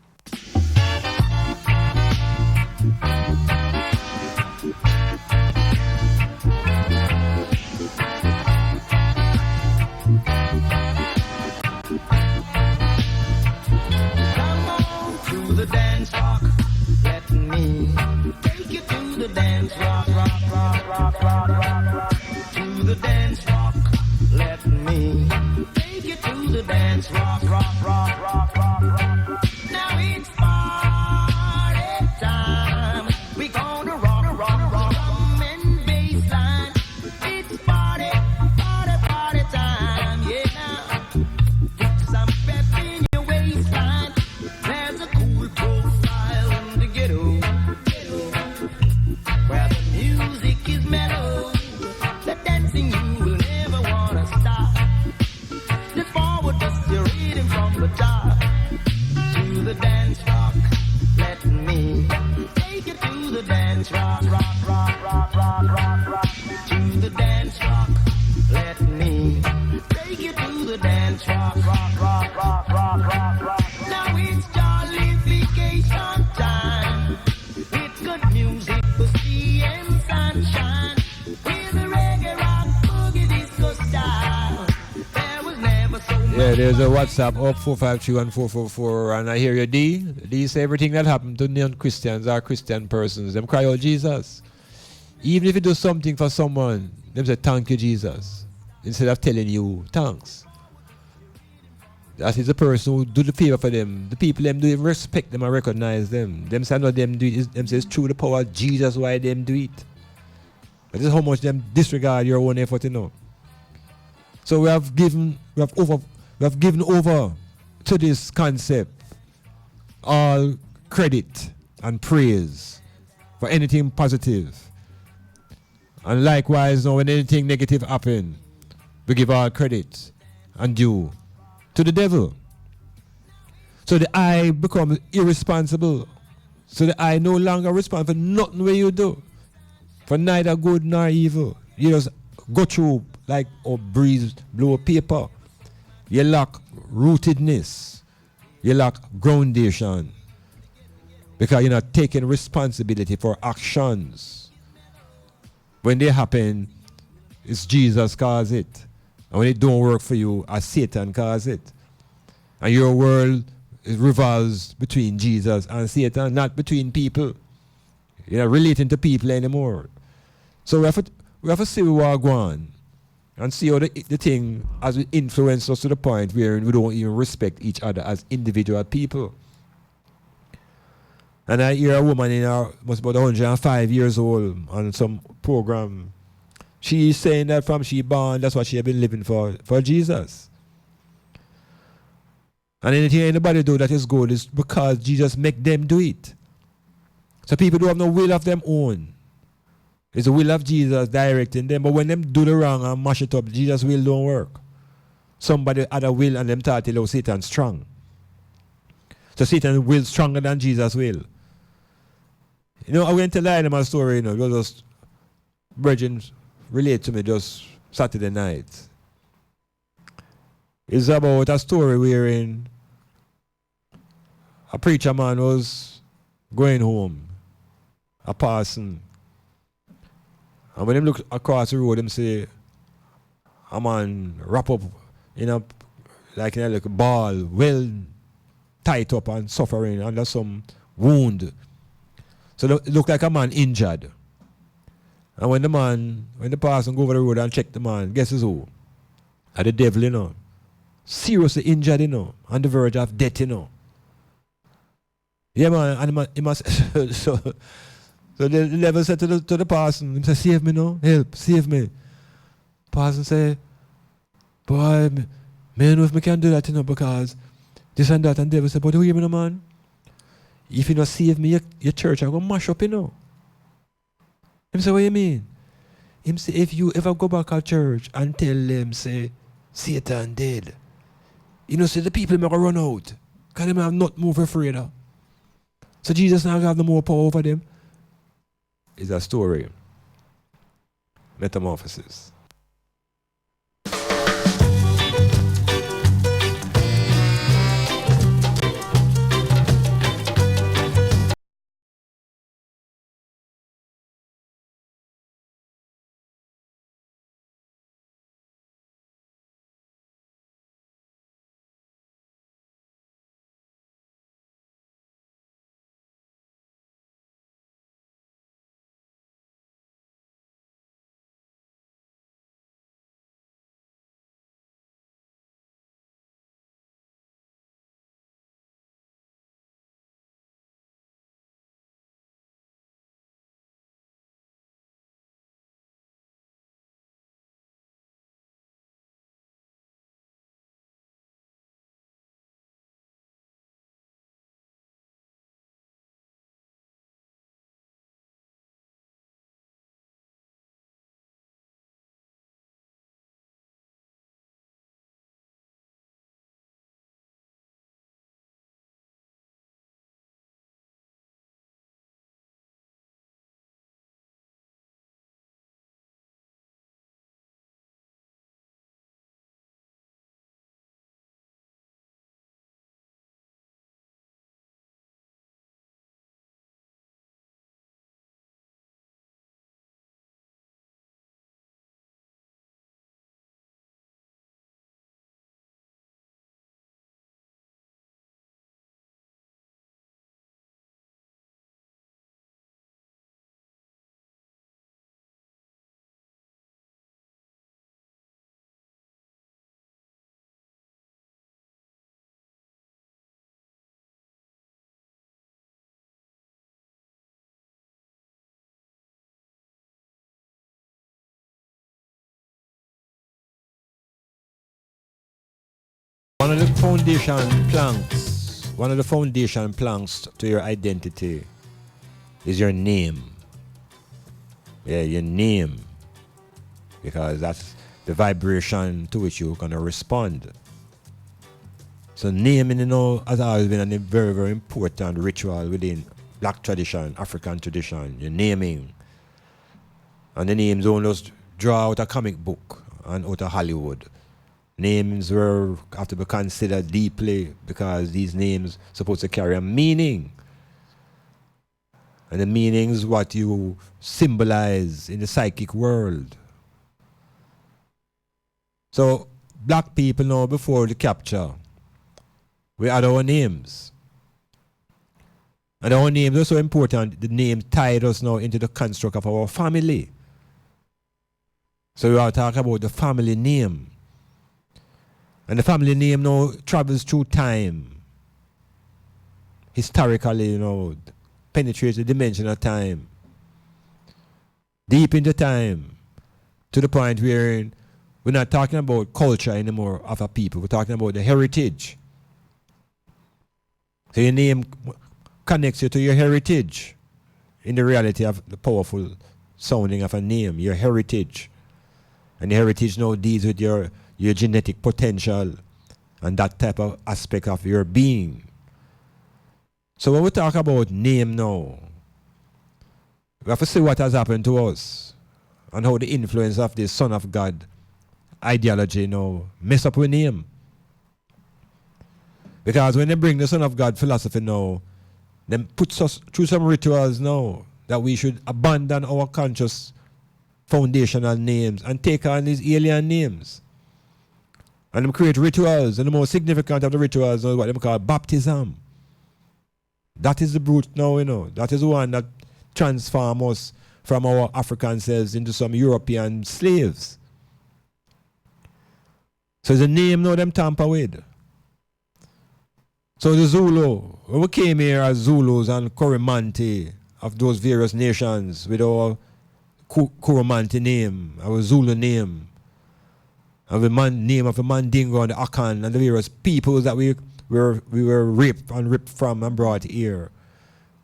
The dance rock, let me take you to the dance rock, rock. To the dance rock, let me take you to the dance rock, rock. Now it's party time. We gonna rock, drum and bass line. It's party time, yeah. Now get some pep in your waistline. There's a cool profile in the ghetto, where the music is mellow. The dancing you will never wanna stop. Just forward, just your rhythm from the top to the dance rock. Let me take you to the dance rock, rock. To the dance rock. Let me take you to the dance rock, rock. Now it's jollification time with good music for sea and sunshine. With a reggae rock boogie disco style. There was never so much. Yeah, there's a WhatsApp up 4531444, and I hear you, D. D say everything that happened to non-Christians or Christian persons, them cry out Jesus. Even if you do something for someone, them say thank you, Jesus. instead of telling you thanks. That is the person who do the favor for them. The people them do respect them and recognize them. Them say no them do it. Them say it's through the power of Jesus why them do it. But this is how much them disregard your own effort, you know. So we have given over to this concept all credit and praise for anything positive. And likewise, now when anything negative happen, we give all credit and due to the devil. So the I become irresponsible. So the I no longer respond for nothing where you do. For neither good nor evil. You just go through like a breeze blow paper. You lack rootedness. You lack groundation. Because you're not taking responsibility for actions. When they happen, it's Jesus cause it. And when it don't work for you, as Satan cause it. And your world revolves between Jesus and Satan, not between people. You're not relating to people anymore. So we have to see where we're going and see how the thing has influenced us to the point where we don't even respect each other as individual people. And I hear a woman in her, must about 105 years old on some program. She's saying that from she born, that's what she has been living for Jesus. And anything anybody do that is good is because Jesus make them do it. So people don't have no will of their own. It's the will of Jesus directing them. But when them do the wrong and mash it up, Jesus' will don't work. Somebody had a will and them thought they love Satan strong. So Satan's will stronger than Jesus' will. You know, I went to lie in my story, you know, it was just Virgin relate to me just Saturday night. It's about a story wherein a preacher man was going home, a person. And when him look across the road, him say, a man wrap up in a like in a little ball, well tight up and suffering under some wound. So it looked like a man injured. And when the person go over the road and check the man, guess who? The devil, you know. Seriously injured, you know, on the verge of death, you know. Yeah, man, and he must so the devil said to the person, he said, save me now, help, save me. Person say, boy, man, if me can do that, you know, because this and that, and devil said, but who you mean, man? If you not save me, your church I'm gonna mash up, you know. Him say, what you mean? Him say, if you ever go back to church and tell them, say, Satan dead, you know, say the people may run out. Because they have not move afraid of. So Jesus now have no more power over them. It's a story. Metamorphosis. One of the foundation planks to your identity is your name. Yeah, your name. Because that's the vibration to which you're going to respond. So naming, has always been a very, very important ritual within Black tradition, African tradition. Your naming. And the names don't just draw out a comic book and out of Hollywood. Names have to be considered deeply because these names are supposed to carry a meaning. And the meaning is what you symbolize in the psychic world. So Black people know before the capture, we had our names. And our names are so important, the name tied us now into the construct of our family. So we are talking about the family name. And the family name now travels through time. Historically, penetrates the dimension of time. Deep into time. To the point where we're not talking about culture anymore of a people. We're talking about the heritage. So your name connects you to your heritage. In the reality of the powerful sounding of a name, your heritage. And the heritage now deals with your genetic potential and that type of aspect of your being. So when we talk about name now, we have to see what has happened to us and how the influence of the Son of God ideology mess up with name. Because when they bring the Son of God philosophy now, they put us through some rituals now that we should abandon our conscious foundational names and take on these alien names. And them create rituals, and the most significant of the rituals is what they call baptism. That is the brute now, That is the one that transforms us from our African selves into some European slaves. So the name now them tamper with. So the Zulu, when we came here as Zulus and Coromantee of those various nations with our Coromantee name, our Zulu name, and the name of the Mandingo and the Akan and the various peoples that we were ripped from and brought here.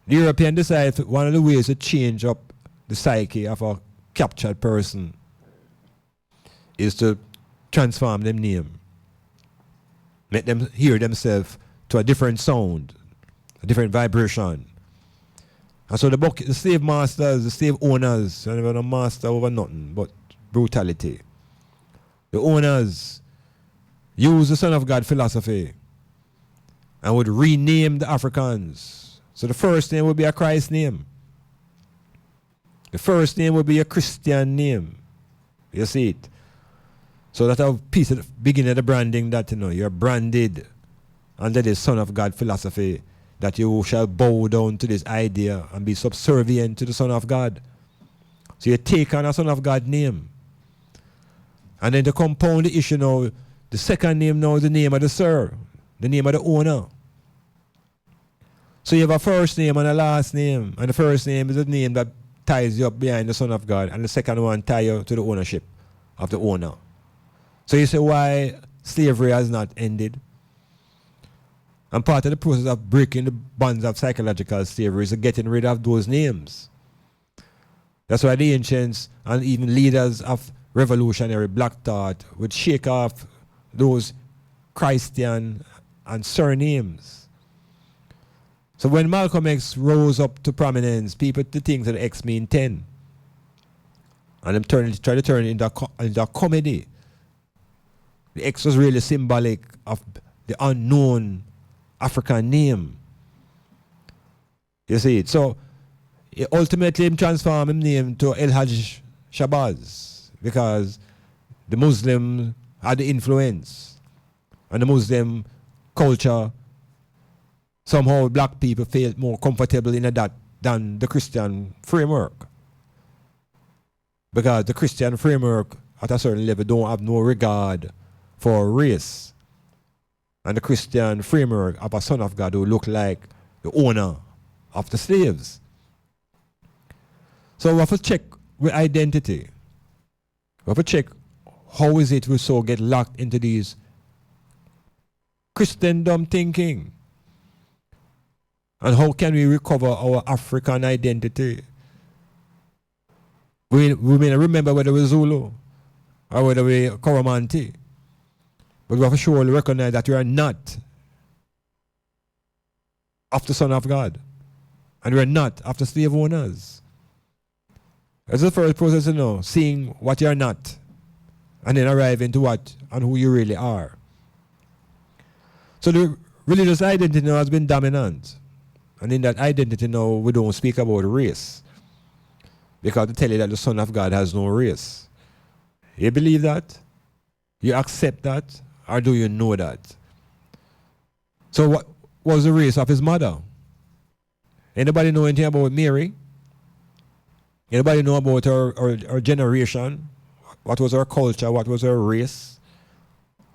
The European decided one of the ways to change up the psyche of a captured person is to transform them name. Make them hear themselves to a different sound, a different vibration. And so the slave masters, the slave owners, and they were no master over nothing but brutality. The owners use the Son of God philosophy and would rename the Africans. So the first name would be a Christ name. The first name would be a Christian name. You see it? So that's a piece of the beginning of the branding that you're branded under the Son of God philosophy, that you shall bow down to this idea and be subservient to the Son of God. So you take on a Son of God name. And then to compound the issue now, the second name now is the name of the sir, the name of the owner. So you have a first name and a last name. And the first name is the name that ties you up behind the Son of God. And the second one ties you to the ownership of the owner. So you say why slavery has not ended. And part of the process of breaking the bonds of psychological slavery is getting rid of those names. That's why the ancients and even leaders of revolutionary black thought would shake off those Christian and surnames. So when Malcolm X rose up to prominence, people think that X mean 10. And them try to turn it into a comedy. The X was really symbolic of the unknown African name. You see it? So ultimately him transformed his name to El Hajj Shabazz because the Muslim had the influence and the Muslim culture, somehow black people felt more comfortable in that than the Christian framework. Because the Christian framework at a certain level don't have no regard for race. And the Christian framework of a Son of God who look like the owner of the slaves. So we have to check with identity. We have to check how is it we so get locked into these Christendom thinking. And how can we recover our African identity? We may not remember whether we're Zulu or whether we're Coromantee. But we have to surely recognize that we are not of the Son of God. And we are not of the slave owners. That's the first process, seeing what you are not. And then arriving to what and who you really are. So the religious identity now has been dominant. And in that identity now, we don't speak about race. Because they tell you that the Son of God has no race. You believe that? You accept that? Or do you know that? So what was the race of his mother? Anybody know anything about Mary? Anybody know about her generation? What was her culture? What was her race?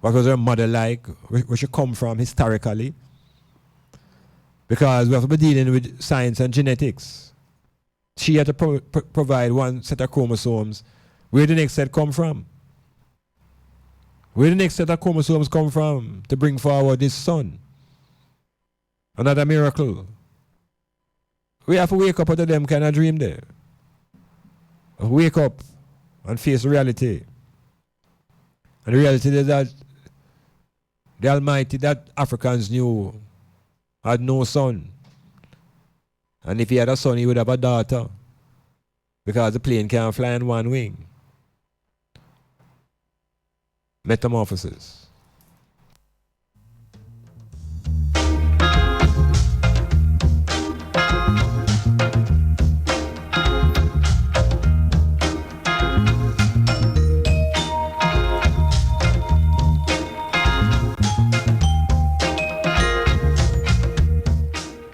What was her mother like? Where she come from historically? Because we have to be dealing with science and genetics. She had to provide one set of chromosomes. Where did the next set come from? Where did the next set of chromosomes come from to bring forward this son? Another miracle. We have to wake up out of them kind of dream there. Wake up and face reality. And the reality is that the Almighty that Africans knew had no son. And if he had a son, he would have a daughter. Because the plane can't fly on one wing. Metamorphosis.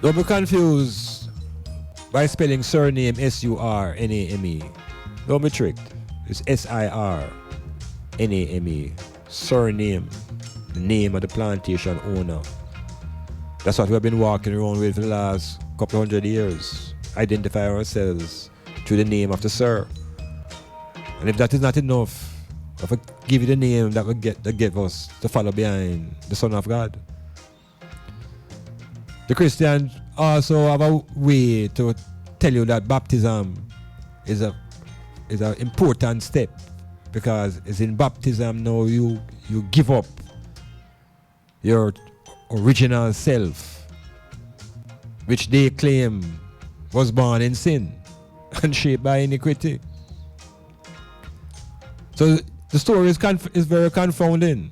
Don't be confused by spelling surname S-U-R-N-A-M-E. Don't be tricked. It's S-I-R-N-A-M-E. Surname. The name of the plantation owner. That's what we've been walking around with for the last couple of 100 years. Identify ourselves through the name of the sir. And if that is not enough, if I give you the name that will get us to follow behind the Son of God. The Christians also have a way to tell you that baptism is an important step, because it's in baptism now you give up your original self, which they claim was born in sin and shaped by iniquity. So the story is very confounding.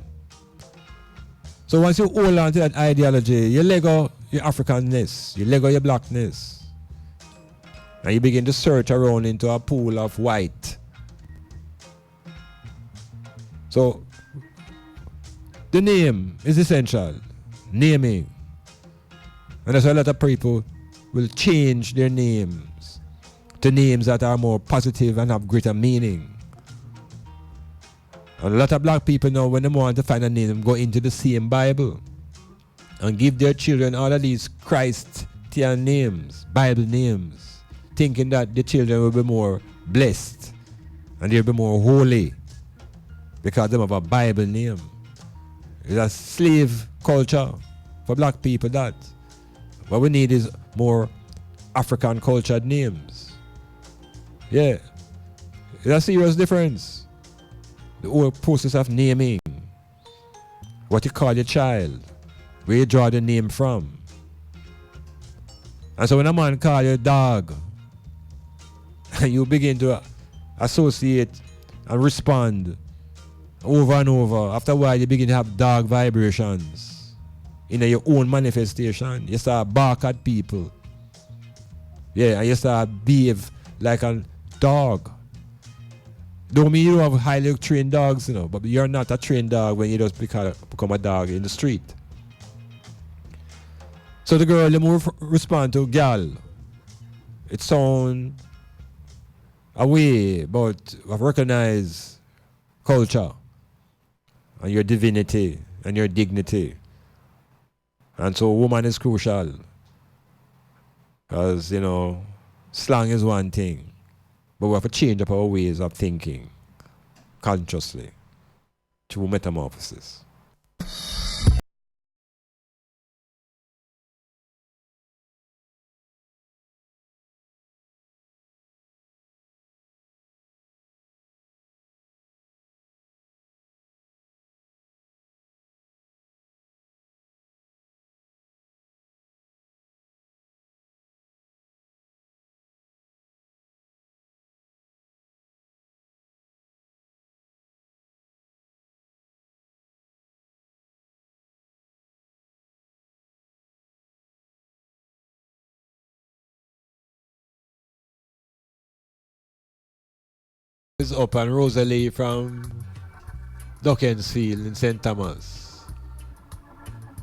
So once you hold on to that ideology, you let go your Africanness, you let go your blackness, and you begin to search around into a pool of white. So the name is essential, naming. And that's why a lot of people will change their names to names that are more positive and have greater meaning. And a lot of black people now, when they want to find a name, go into the same Bible and give their children all of these Christian names, Bible names, thinking that the children will be more blessed and they'll be more holy because they have a Bible name. It's a slave culture for black people, that. What we need is more African cultured names. Yeah. It's a serious difference. The whole process of naming, what you call your child, where you draw the name from. And so when a man call you dog, and you begin to associate and respond over and over, after a while you begin to have dog vibrations in your own manifestation. You start bark at people. Yeah, and you start behave like a dog. Don't mean you don't have highly trained dogs, but you're not a trained dog when you just become a dog in the street. So the girl, the more respond to girl, it sound a way, but recognize culture and your divinity and your dignity. And so woman is crucial. Because, slang is one thing, but we have to change up our ways of thinking consciously through metamorphosis. is up and Rosalie from Duckensfield in St. Thomas.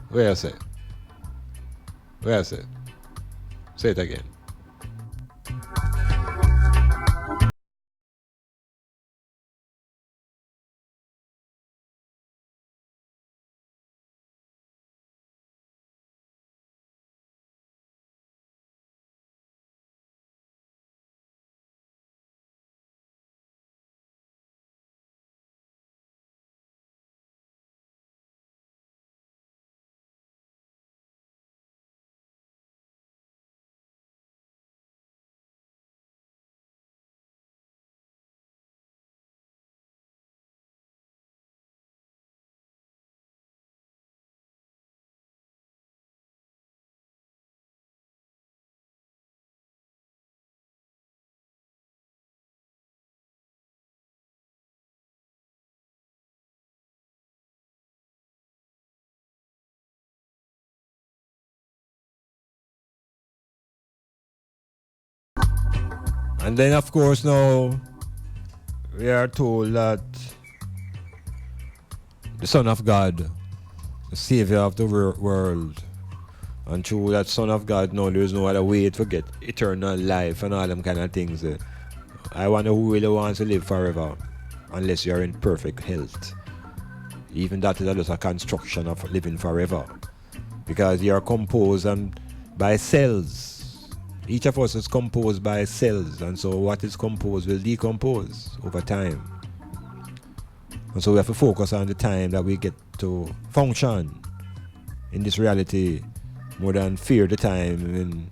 Where is it? Where is it? Say it again. And then, of course, now we are told that the Son of God, the Savior of the world, and through that Son of God, now there is no other way to get eternal life and all them kind of things. I wonder who really wants to live forever, unless you are in perfect health. Even that is just a construction of living forever, because you are composed and by cells. Each of us is composed by cells, and so what is composed will decompose over time. And so we have to focus on the time that we get to function in this reality more than fear the time when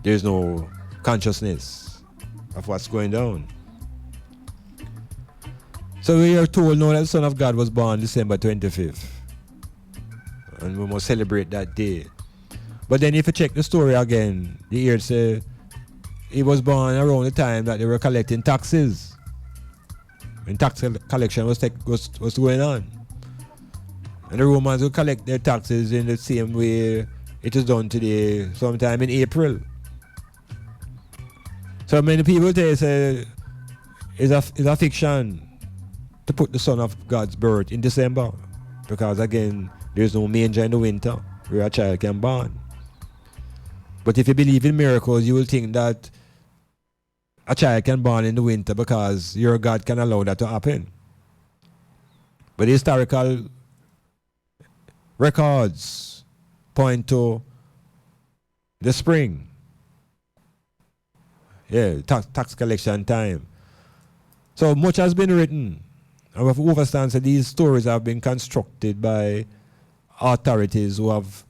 there's no consciousness of what's going down. So we are told now that the Son of God was born December 25th, and we must celebrate that day. But then if you check the story again, the year say he was born around the time that they were collecting taxes. When tax collection was going on. And the Romans would collect their taxes in the same way it is done today, sometime in April. So many people say it's a fiction to put the Son of God's birth in December, because again, there's no manger in the winter where a child can born. But if you believe in miracles, you will think that a child can born in the winter because your God can allow that to happen. But the historical records point to the spring. Yeah, tax collection time. So much has been written. And we have to understand that these stories have been constructed by authorities who have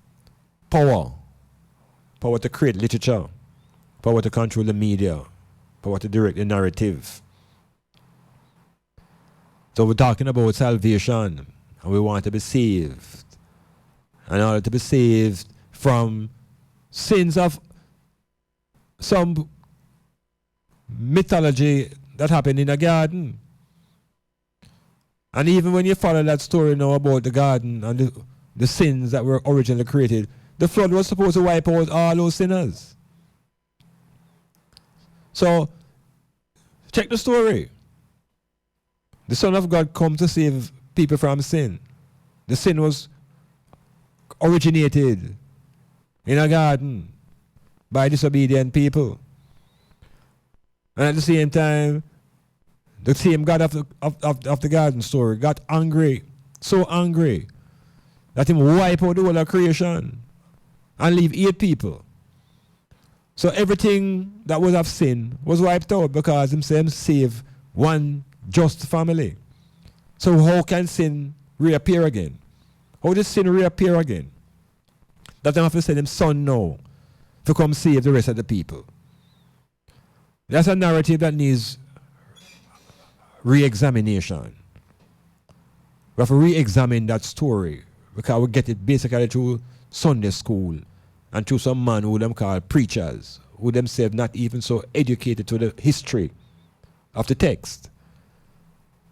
power to create literature, power to control the media, power to direct the narrative. So we're talking about salvation, and we want to be saved. In order to be saved from sins of some mythology that happened in a garden. And even when you follow that story now about the garden and the sins that were originally created, the flood was supposed to wipe out all those sinners. So, check the story. The Son of God come to save people from sin. The sin was originated in a garden by disobedient people. And at the same time, the same God of the garden story got angry, so angry, that him wipe out the whole of creation and leave 8 people. So everything that was of sin was wiped out because himself saved one just family. So how can sin reappear again? How does sin reappear again? That I have to send him son now to come save the rest of the people. That's a narrative that needs re-examination. We have to re-examine that story because we get it basically through Sunday school and through some man who them call preachers, who themselves not even so educated to the history of the text.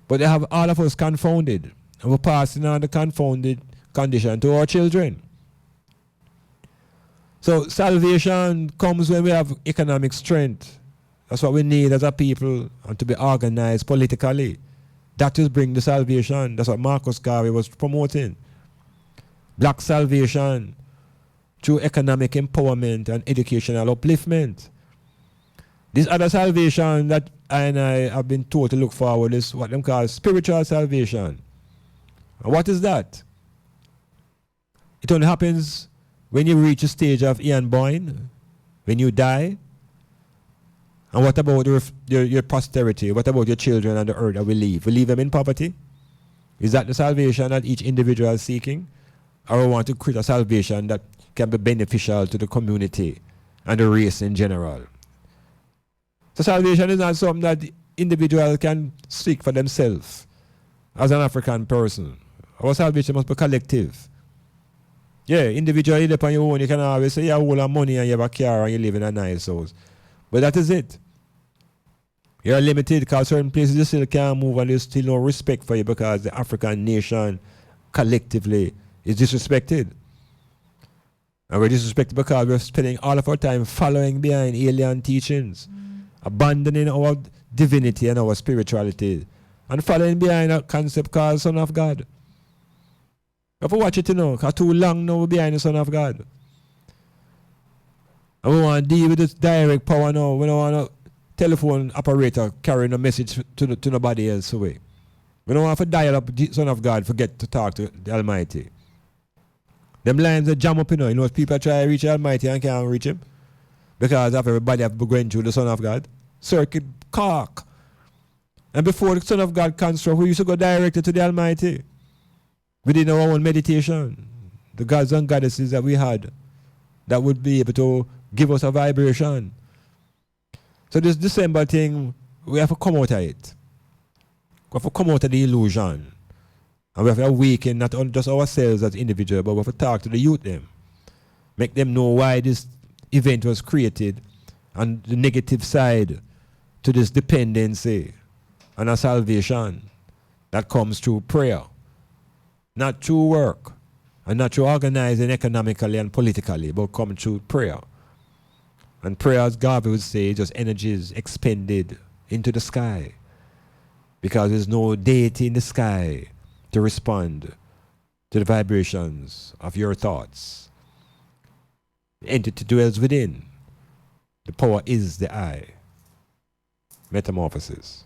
But they have all of us confounded, and we're passing on the confounded condition to our children. So salvation comes when we have economic strength That's what we need as a people, and to be organized politically. That is bring the salvation. That's what Marcus Garvey was promoting. Black salvation through economic empowerment and educational upliftment. This other salvation that I have been taught to look forward is what them call spiritual salvation. And what is that? It only happens when you reach a stage of Ian Boyne, when you die. And what about your posterity? What about your children and the earth that we leave? We leave them in poverty? Is that the salvation that each individual is seeking? Or we want to create a salvation that can be beneficial to the community and the race in general? So salvation is not something that the individual can seek for themselves as an African person. Our salvation must be collective. Yeah, individually upon your own, you can always say you have a whole lot of money and you have a car and you live in a nice house. But that is it. You're limited because certain places you still can't move and there's still no respect for you because the African nation collectively is disrespected. And we're disrespected because we're spending all of our time following behind alien teachings, abandoning our divinity and our spirituality, and following behind a concept called Son of God. You have to watch it, because too long now we're behind the Son of God. And we want to deal with this direct power now. We don't want a telephone operator carrying a message to nobody else away. We don't want to dial up the Son of God, forget to talk to the Almighty. Them lines are jam up, you know, people try to reach the Almighty and can't reach him because of everybody have been going through the Son of God. Circuit cork. And before the Son of God construct, we used to go directly to the Almighty. Within our own meditation, the gods and goddesses that we had that would be able to give us a vibration. So this December thing, we have to come out of it. We have to come out of the illusion. And we have to awaken not only just ourselves as individuals, but we have to talk to the youth them. Make them know why this event was created and the negative side to this dependency and a salvation that comes through prayer. Not through work, and not through organizing economically and politically, but come through prayer. And prayer, as Garvey would say, just energies expended into the sky. Because there's no deity in the sky to respond to the vibrations of your thoughts. The entity dwells within. The power is the I. Metamorphosis.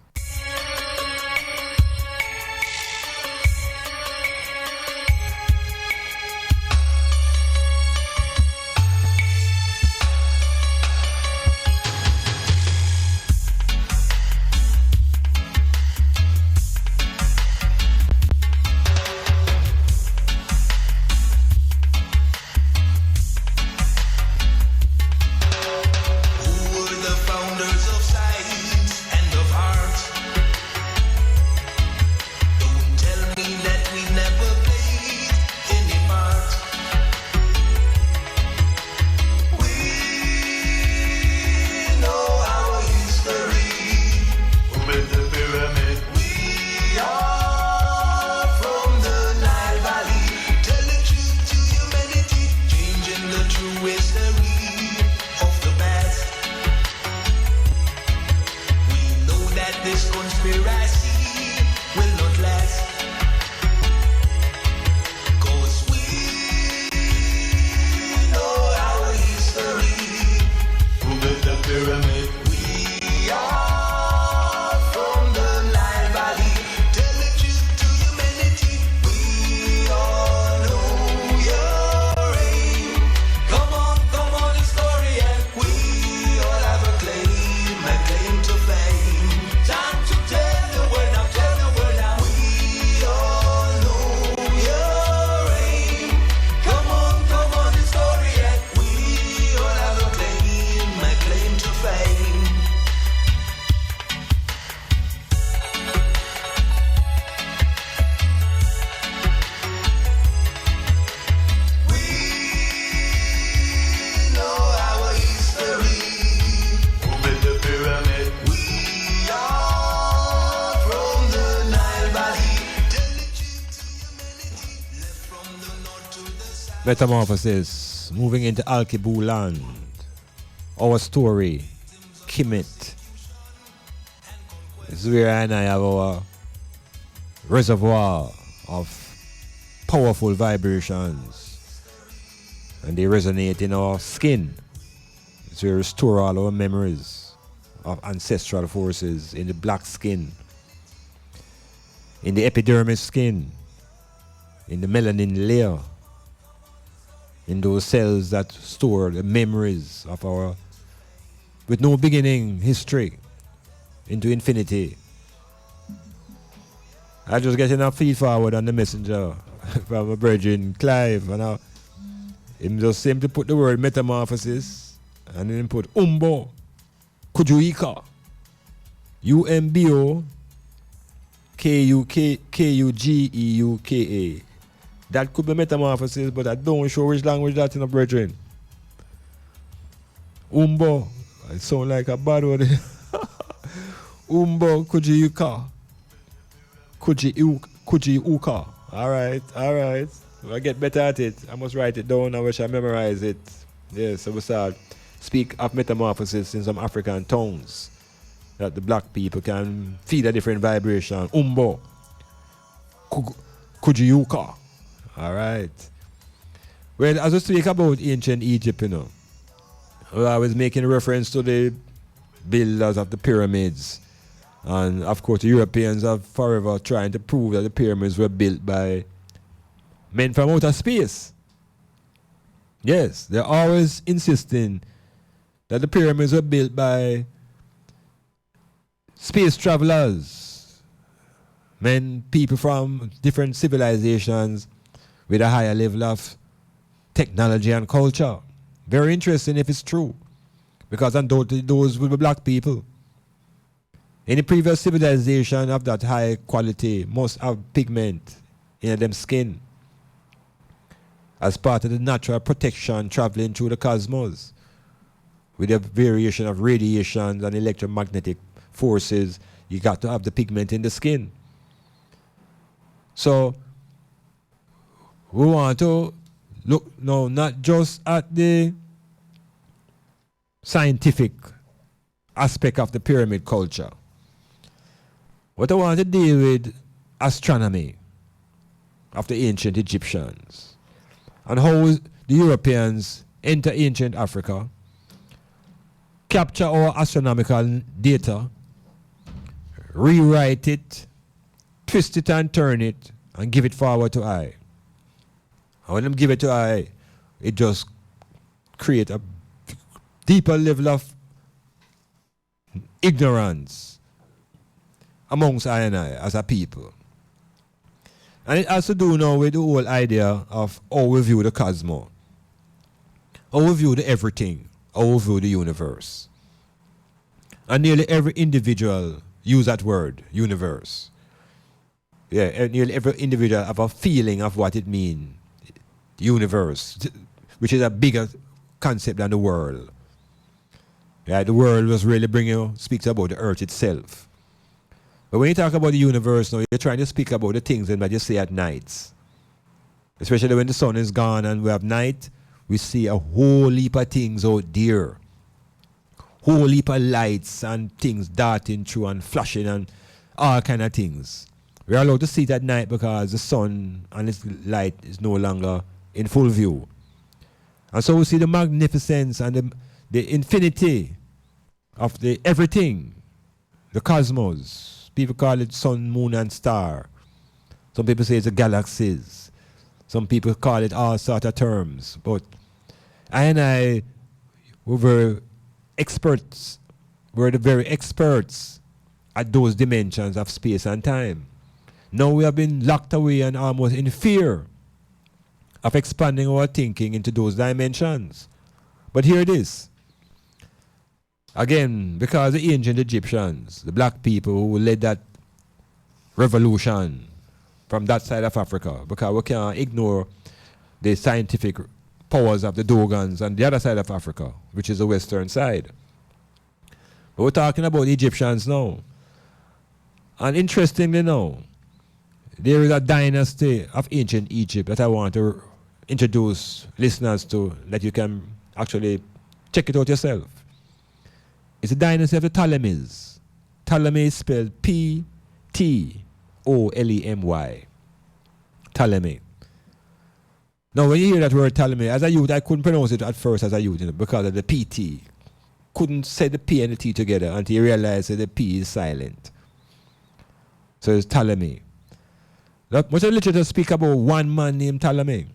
Metamorphosis, moving into Alkibu land. Our story, Kemet, This is where I have our reservoir of powerful vibrations, and they resonate in our skin. It's where we store all our memories of ancestral forces in the black skin, in the epidermis skin, in the melanin layer, in those cells that store the memories of our, with no beginning, history into infinity. I just get enough feed forward on the messenger from my brethren Clive, and him just seem to put the word metamorphosis and then put UMBO, KUGEUKA, UMBO, KUGEUKA. That could be metamorphosis, but I don't sure which language that's in, brethren. UMBO, it sound like a bad word. UMBO, KUGEUKA. KUGEUKA. All right. I get better at it. I must write it down. I wish I memorize it. Yes, so we start speak of metamorphosis in some African tongues that the black people can feel a different vibration. UMBO, KUGEUKA. All right. Well, as we speak about ancient Egypt, I was making reference to the builders of the pyramids. And of course, the Europeans have forever trying to prove that the pyramids were built by men from outer space. Yes, they're always insisting that the pyramids were built by space travelers, people from different civilizations with a higher level of technology and culture. Very interesting if it's true, because undoubtedly those will be black people. Any previous civilization of that high quality must have pigment in them skin as part of the natural protection traveling through the cosmos. With the variation of radiation and electromagnetic forces, you got to have the pigment in the skin. So we want to look now not just at the scientific aspect of the pyramid culture. What I want to deal with astronomy of the ancient Egyptians and how the Europeans enter ancient Africa, capture our astronomical data, rewrite it, twist it and turn it, and give it forward to I. And when them give it to I, it just create a deeper level of ignorance amongst I and I as a people. And it has to do now with the whole idea of how we view the cosmos, how we view the everything, how we view the universe. And nearly every individual use that word, universe. Yeah, nearly every individual have a feeling of what it means, universe, which is a bigger concept than the world. Yeah, the world was really speaks about the earth itself. But when you talk about the universe now, you're trying to speak about the things that you see at nights. Especially when the sun is gone and we have night, we see a whole heap of things out there. Whole heap of lights and things darting through and flashing and all kind of things. We're allowed to see it at night because the sun and its light is no longer in full view. And so we see the magnificence and the infinity of the everything, the cosmos. People call it sun, moon, and star. Some people say it's the galaxies. Some people call it all sorts of terms. But I were experts. We're the very experts at those dimensions of space and time. Now we have been locked away and almost in fear of expanding our thinking into those dimensions. But here it is. Again, because the ancient Egyptians, the black people who led that revolution from that side of Africa, because we can't ignore the scientific powers of the Dogons on the other side of Africa, which is the western side. But we're talking about the Egyptians now. And interestingly now, there is a dynasty of ancient Egypt that I want to introduce listeners to, that you can actually check it out yourself. It's the dynasty of the Ptolemies. Ptolemy is spelled P-T-O-L-E-M-Y. Ptolemy. Now, when you hear that word Ptolemy, as a youth, I couldn't pronounce it at first as a youth, because of the PT. Couldn't say the P and the T together until you realize that the P is silent. So it's Ptolemy. Now, much of literature speak about one man named Ptolemy,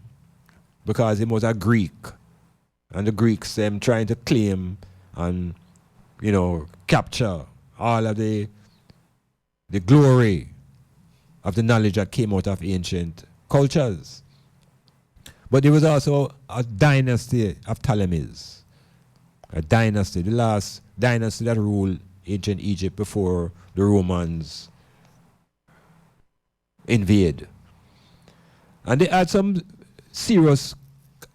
because he was a Greek. And the Greeks, them trying to claim and, capture all of the glory of the knowledge that came out of ancient cultures. But there was also a dynasty of Ptolemies. A dynasty, the last dynasty that ruled ancient Egypt before the Romans invade. And they had some serious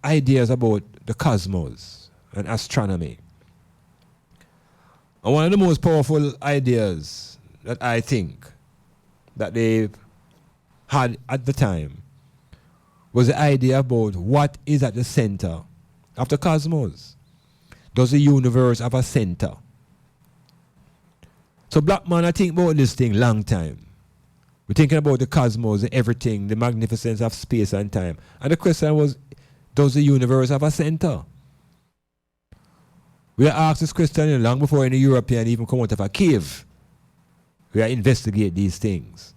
ideas about the cosmos and astronomy. And one of the most powerful ideas that I think that they had at the time was the idea about what is at the center of the cosmos. Does the universe have a center? So black man, I think about this thing long time. We're thinking about the cosmos and everything, the magnificence of space and time. And the question was, does the universe have a center? We asked this question long before any European even come out of a cave. We investigate these things.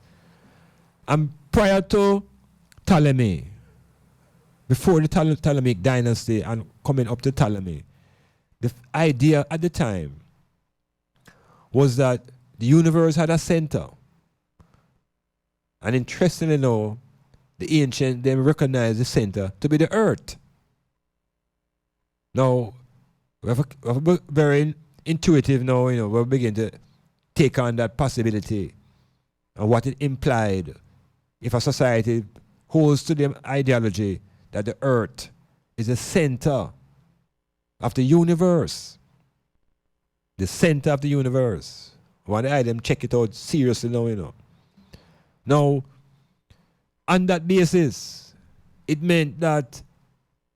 And prior to Ptolemy, before the Ptolemaic dynasty and coming up to Ptolemy, the idea at the time was that the universe had a center. And interestingly now, the ancient them recognized the center to be the earth. Now, we have a very intuitive now, we begin to take on that possibility and what it implied if a society holds to the ideology that the earth is the center of the universe. The center of the universe. One item, check it out seriously now, Now, on that basis, it meant that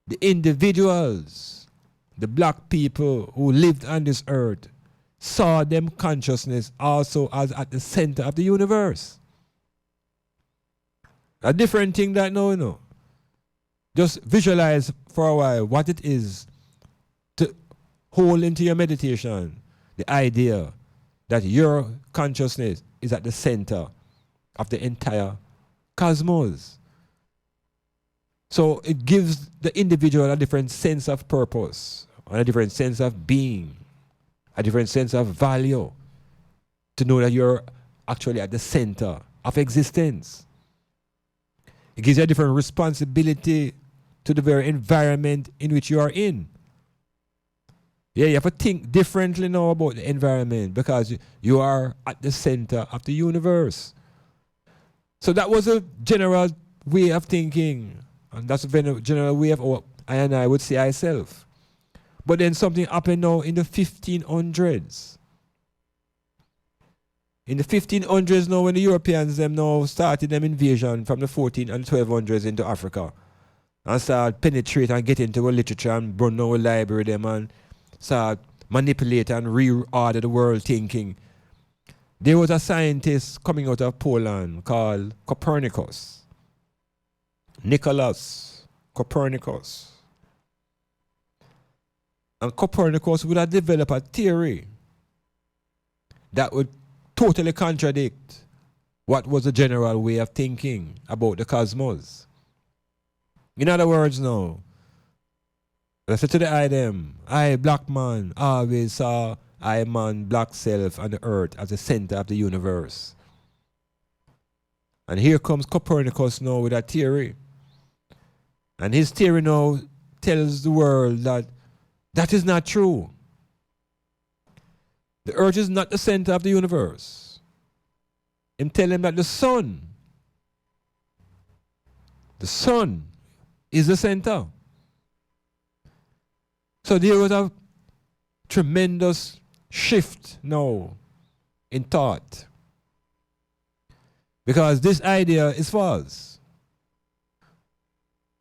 the individuals, the black people who lived on this earth, saw them consciousness also as at the center of the universe. A different thing that now, Just visualize for a while what it is to hold into your meditation the idea that your consciousness is at the center of the entire cosmos. So it gives the individual a different sense of purpose, a different sense of being, a different sense of value, to know that you're actually at the center of existence. It gives you a different responsibility to the very environment in which you are in. Yeah, you have to think differently now about the environment because you are at the center of the universe. So that was a general way of thinking. And that's a general way of what I and I would say ourselves. But then something happened now in the 1500s. In the 1500s now, when the Europeans them now started them invasion from the 14 and 1200s into Africa and start penetrate and get into our literature and run our library them and start manipulate and reorder the world thinking. There was a scientist coming out of Poland called Copernicus. Nicholas Copernicus. And Copernicus would have developed a theory that would totally contradict what was the general way of thinking about the cosmos. In other words now, I said to the item, I, black man, always saw Iman Blak self on the earth as the center of the universe. And here comes Copernicus now with a theory. And his theory now tells the world that that is not true. The earth is not the center of the universe. Him tell him that the sun is the center. So there was a tremendous shift now in thought. Because this idea is false.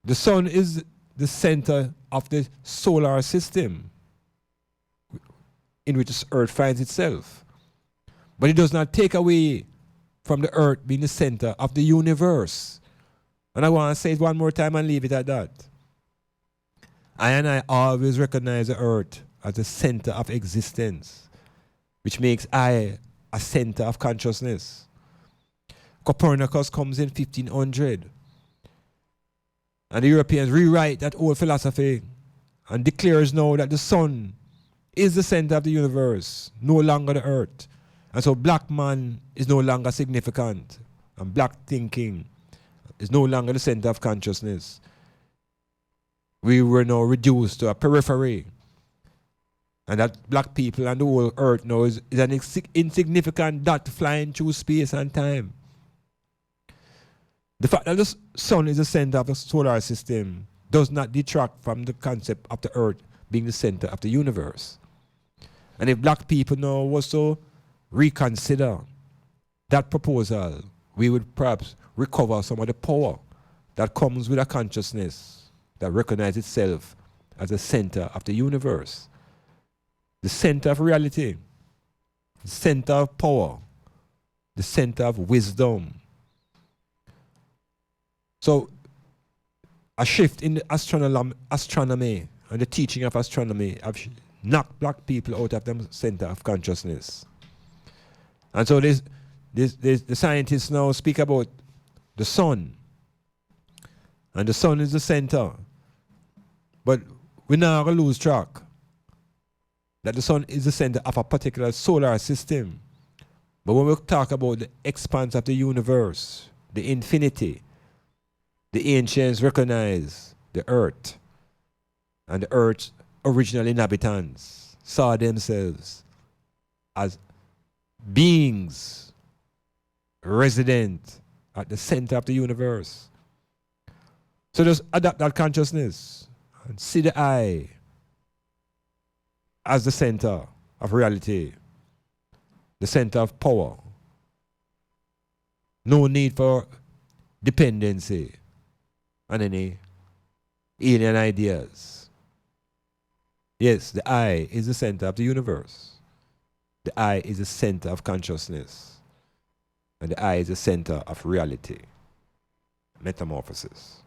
The sun is the center of the solar system in which the earth finds itself. But it does not take away from the earth being the center of the universe. And I want to say it one more time and leave it at that. I always recognize the earth as the center of existence, which makes I a center of consciousness. Copernicus comes in 1500. And the Europeans rewrite that old philosophy and declares now that the sun is the center of the universe, no longer the earth. And so black man is no longer significant. And black thinking is no longer the center of consciousness. We were now reduced to a periphery. And that black people and the whole earth now is an insignificant dot flying through space and time. The fact that the sun is the center of the solar system does not detract from the concept of the earth being the center of the universe. And if black people now was to reconsider that proposal, we would perhaps recover some of the power that comes with a consciousness that recognizes itself as the center of the universe, the center of reality, the center of power, the center of wisdom. So, a shift in the astronomy and the teaching of astronomy have knocked black people out of the center of consciousness. And so the scientists now speak about the sun. And the sun is the center. But we're not going to lose track that the sun is the center of a particular solar system. But when we talk about the expanse of the universe, the infinity, the ancients recognize the earth, and the earth's original inhabitants saw themselves as beings resident at the center of the universe. So just adapt that consciousness and see the I as the center of reality, the center of power. No need for dependency on any alien ideas. Yes, the I is the center of the universe. The I is the center of consciousness. And the I is the center of reality. Metamorphosis.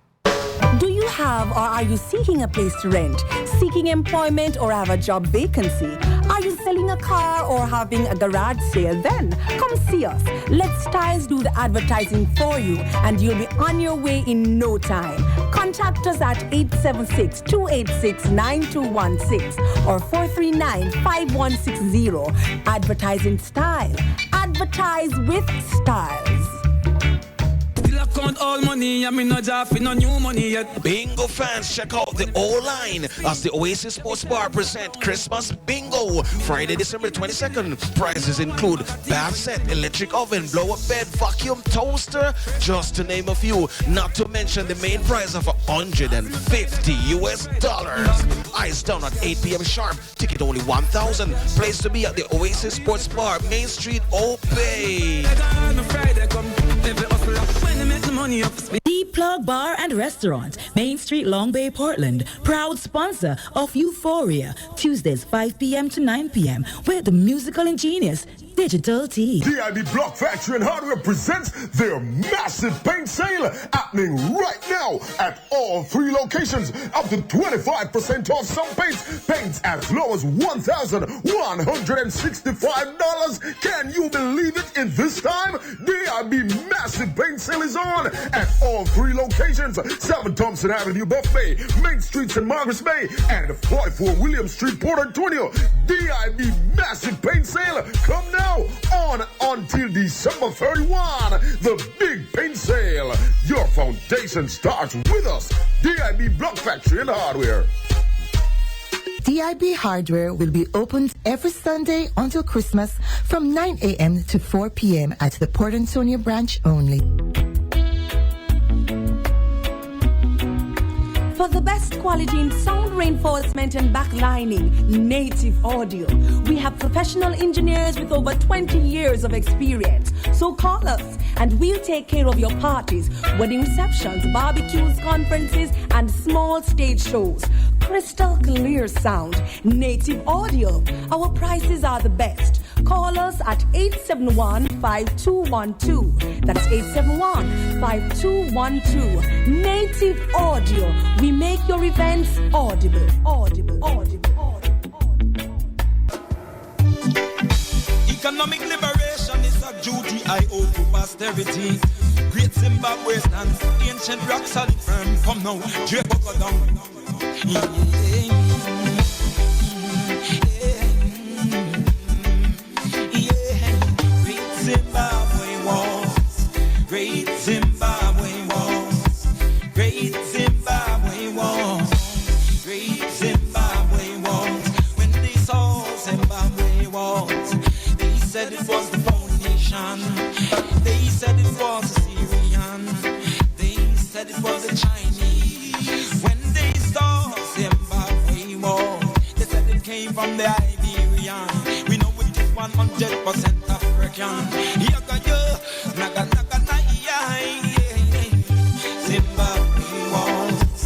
Do you have or are you seeking a place to rent, seeking employment or have a job vacancy? Are you selling a car or having a garage sale? Then come see us. Let Styles do the advertising for you and you'll be on your way in no time. Contact us at 876-286-9216 or 439-5160. Advertising Style. Advertise with Styles. Count all money, I mean no job for no new money yet. Bingo fans, check out the O-Line as the Oasis Sports Bar present Christmas Bingo. Friday, December 22nd. Prizes include bath set, electric oven, blow-up bed, vacuum toaster, just to name a few. Not to mention the main prize of $150 US. Eyes down at 8 p.m. sharp. Ticket only $1,000. Place to be at the Oasis Sports Bar, Main Street, Obey. The Plug Bar and Restaurant, Main Street, Long Bay, Portland. Proud sponsor of Euphoria. Tuesdays 5 p.m. to 9 p.m. with the musical and genius Digital T. DIB Block Factory and Hardware presents their massive paint sale happening right now at all 3 locations. Up to 25% off some paints. Paints as low as $1,165. Can you believe it? In this time, DIB massive paint sale is on at all 3 locations. 7 Thompson Avenue, Buff Bay, Main Street, St. Margaret's Bay, and 44 William Street, Port Antonio. DIB massive paint sale. Come now on until December 31. The big paint sale. Your foundation starts with us. DIB Block Factory and Hardware. DIB Hardware will be opened every Sunday until Christmas from 9 a.m. to 4 p.m. at the Port Antonio branch only. For the best quality in sound reinforcement and backlining, Native Audio. We have professional engineers with over 20 years of experience. So call us and we'll take care of your parties, wedding receptions, barbecues, conferences, and small stage shows. Crystal clear sound, Native Audio. Our prices are the best. Call us at 871-5212. That's 871-5212. Native Audio. We make your events audible. Economic liberation is a duty I owe to posterity. Great Zimbabwe stands, ancient rock solid firm. Come now, Draco go down. Great Zimbabwe walls, great Zimbabwe walls, great Zimbabwe walls, great Zimbabwe walls. When they saw Zimbabwe walls, they said it was the foundation. They said it was the Syrian. They said it was the Chinese. When they saw Zimbabwe wall, they said it came from the Iberian. We know it is 100% African. Naga naga na Zimbabwe walls,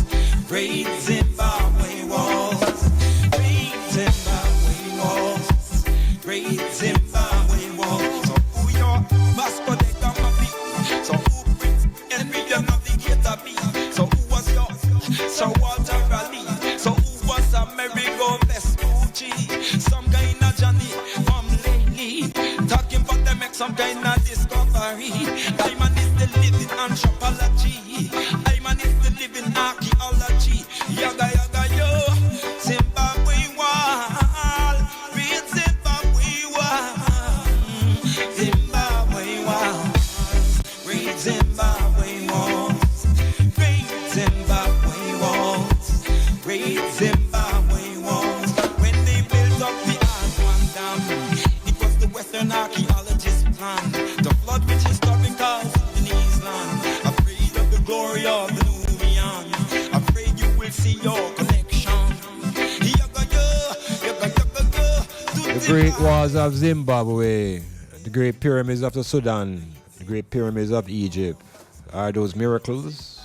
great Zimbabwe walls, great Zimbabwe walls, great Zimbabwe walls. So who your Vasco de Gama be? So who Prince Henry the Navigator be? So who was yours? So Walter Raleigh. So who was Amerigo Vespucci? Some kind of Johnny from Laney. Talking about them make some kind of discovery. Iman is the living anthropology. Iman is the living archaeology. Yaga yaga yo, Zimbabwe wall, great Zimbabwe wall, Zimbabwe wall, great Zimbabwe walls, great Zimbabwe walls, great Zimbabwe walls. When they built up the Aswan Dam, it was the Western archaeologists' plan to flood with historical Sudanese land. Afraid of the glory of the Nubian, afraid you will see your connection. The great wars of Zimbabwe, the great pyramids of the Sudan, the great pyramids of Egypt. Are those miracles?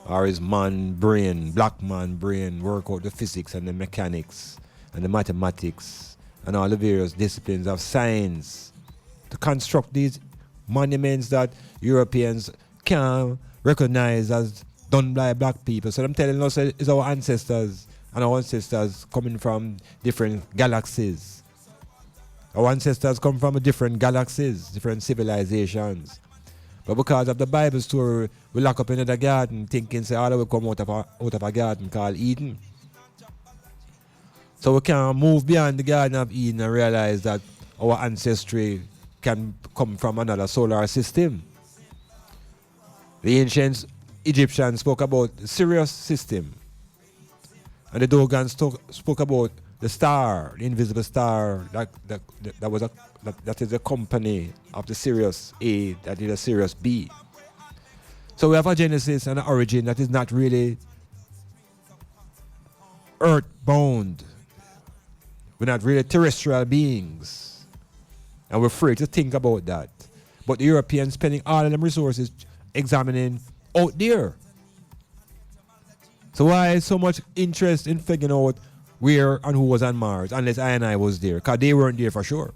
Or is man brain, black man brain, work out the physics and the mechanics and the mathematics and all the various disciplines of science to construct these monuments that Europeans can't recognize as done by black people? So I'm telling us it's our ancestors, and our ancestors coming from different galaxies. Our ancestors come from different galaxies, different civilizations. But because of the Bible story, we lock up in the garden thinking, say, all that will come out of a garden called Eden. So we can move beyond the Garden of Eden and realize that our ancestry can come from another solar system. The ancient Egyptians spoke about the Sirius system. And the Dogons spoke about the star, the invisible star, that is the company of the Sirius A, that is the Sirius B. So we have a genesis and an origin that is not really earth-bound. We're not really terrestrial beings. And we're afraid to think about that. But the Europeans spending all of them resources examining out there. So why is so much interest in figuring out where and who was on Mars, unless I and I was there? Because they weren't there for sure.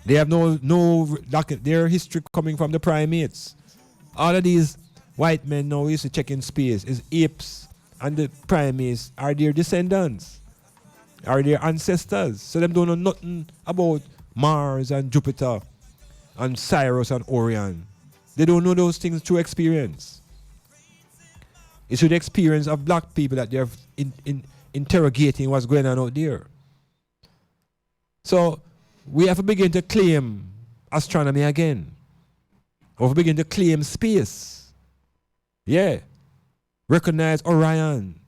They have their history coming from the primates. All of these white men now used to check in space. Is apes and the primates are their descendants, are their ancestors. So them don't know nothing about Mars and Jupiter and Cyrus and Orion. They don't know those things through experience. It's through the experience of black people that they're interrogating what's going on out there. So we have to begin to claim astronomy again. We have to begin to claim space. Yeah. Recognize Orion.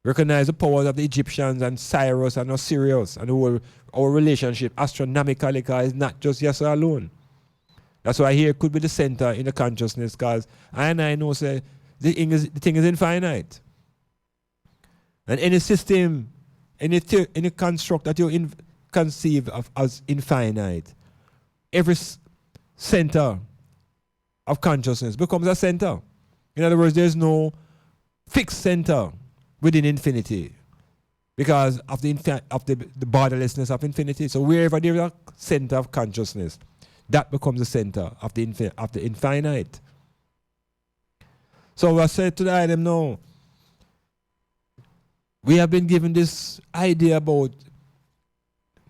Recognize the powers of the Egyptians and Cyrus and Osiris and our relationship astronomically, is not just yes alone. That's why here could be the center in the consciousness, because I know say the thing is infinite. And any system, any construct that you conceive of as infinite, every center of consciousness becomes a center. In other words, there's no fixed center within infinity. because of the borderlessness of infinity. So wherever there is a center of consciousness, that becomes the center of the infinite. So I said to them, no, we have been given this idea about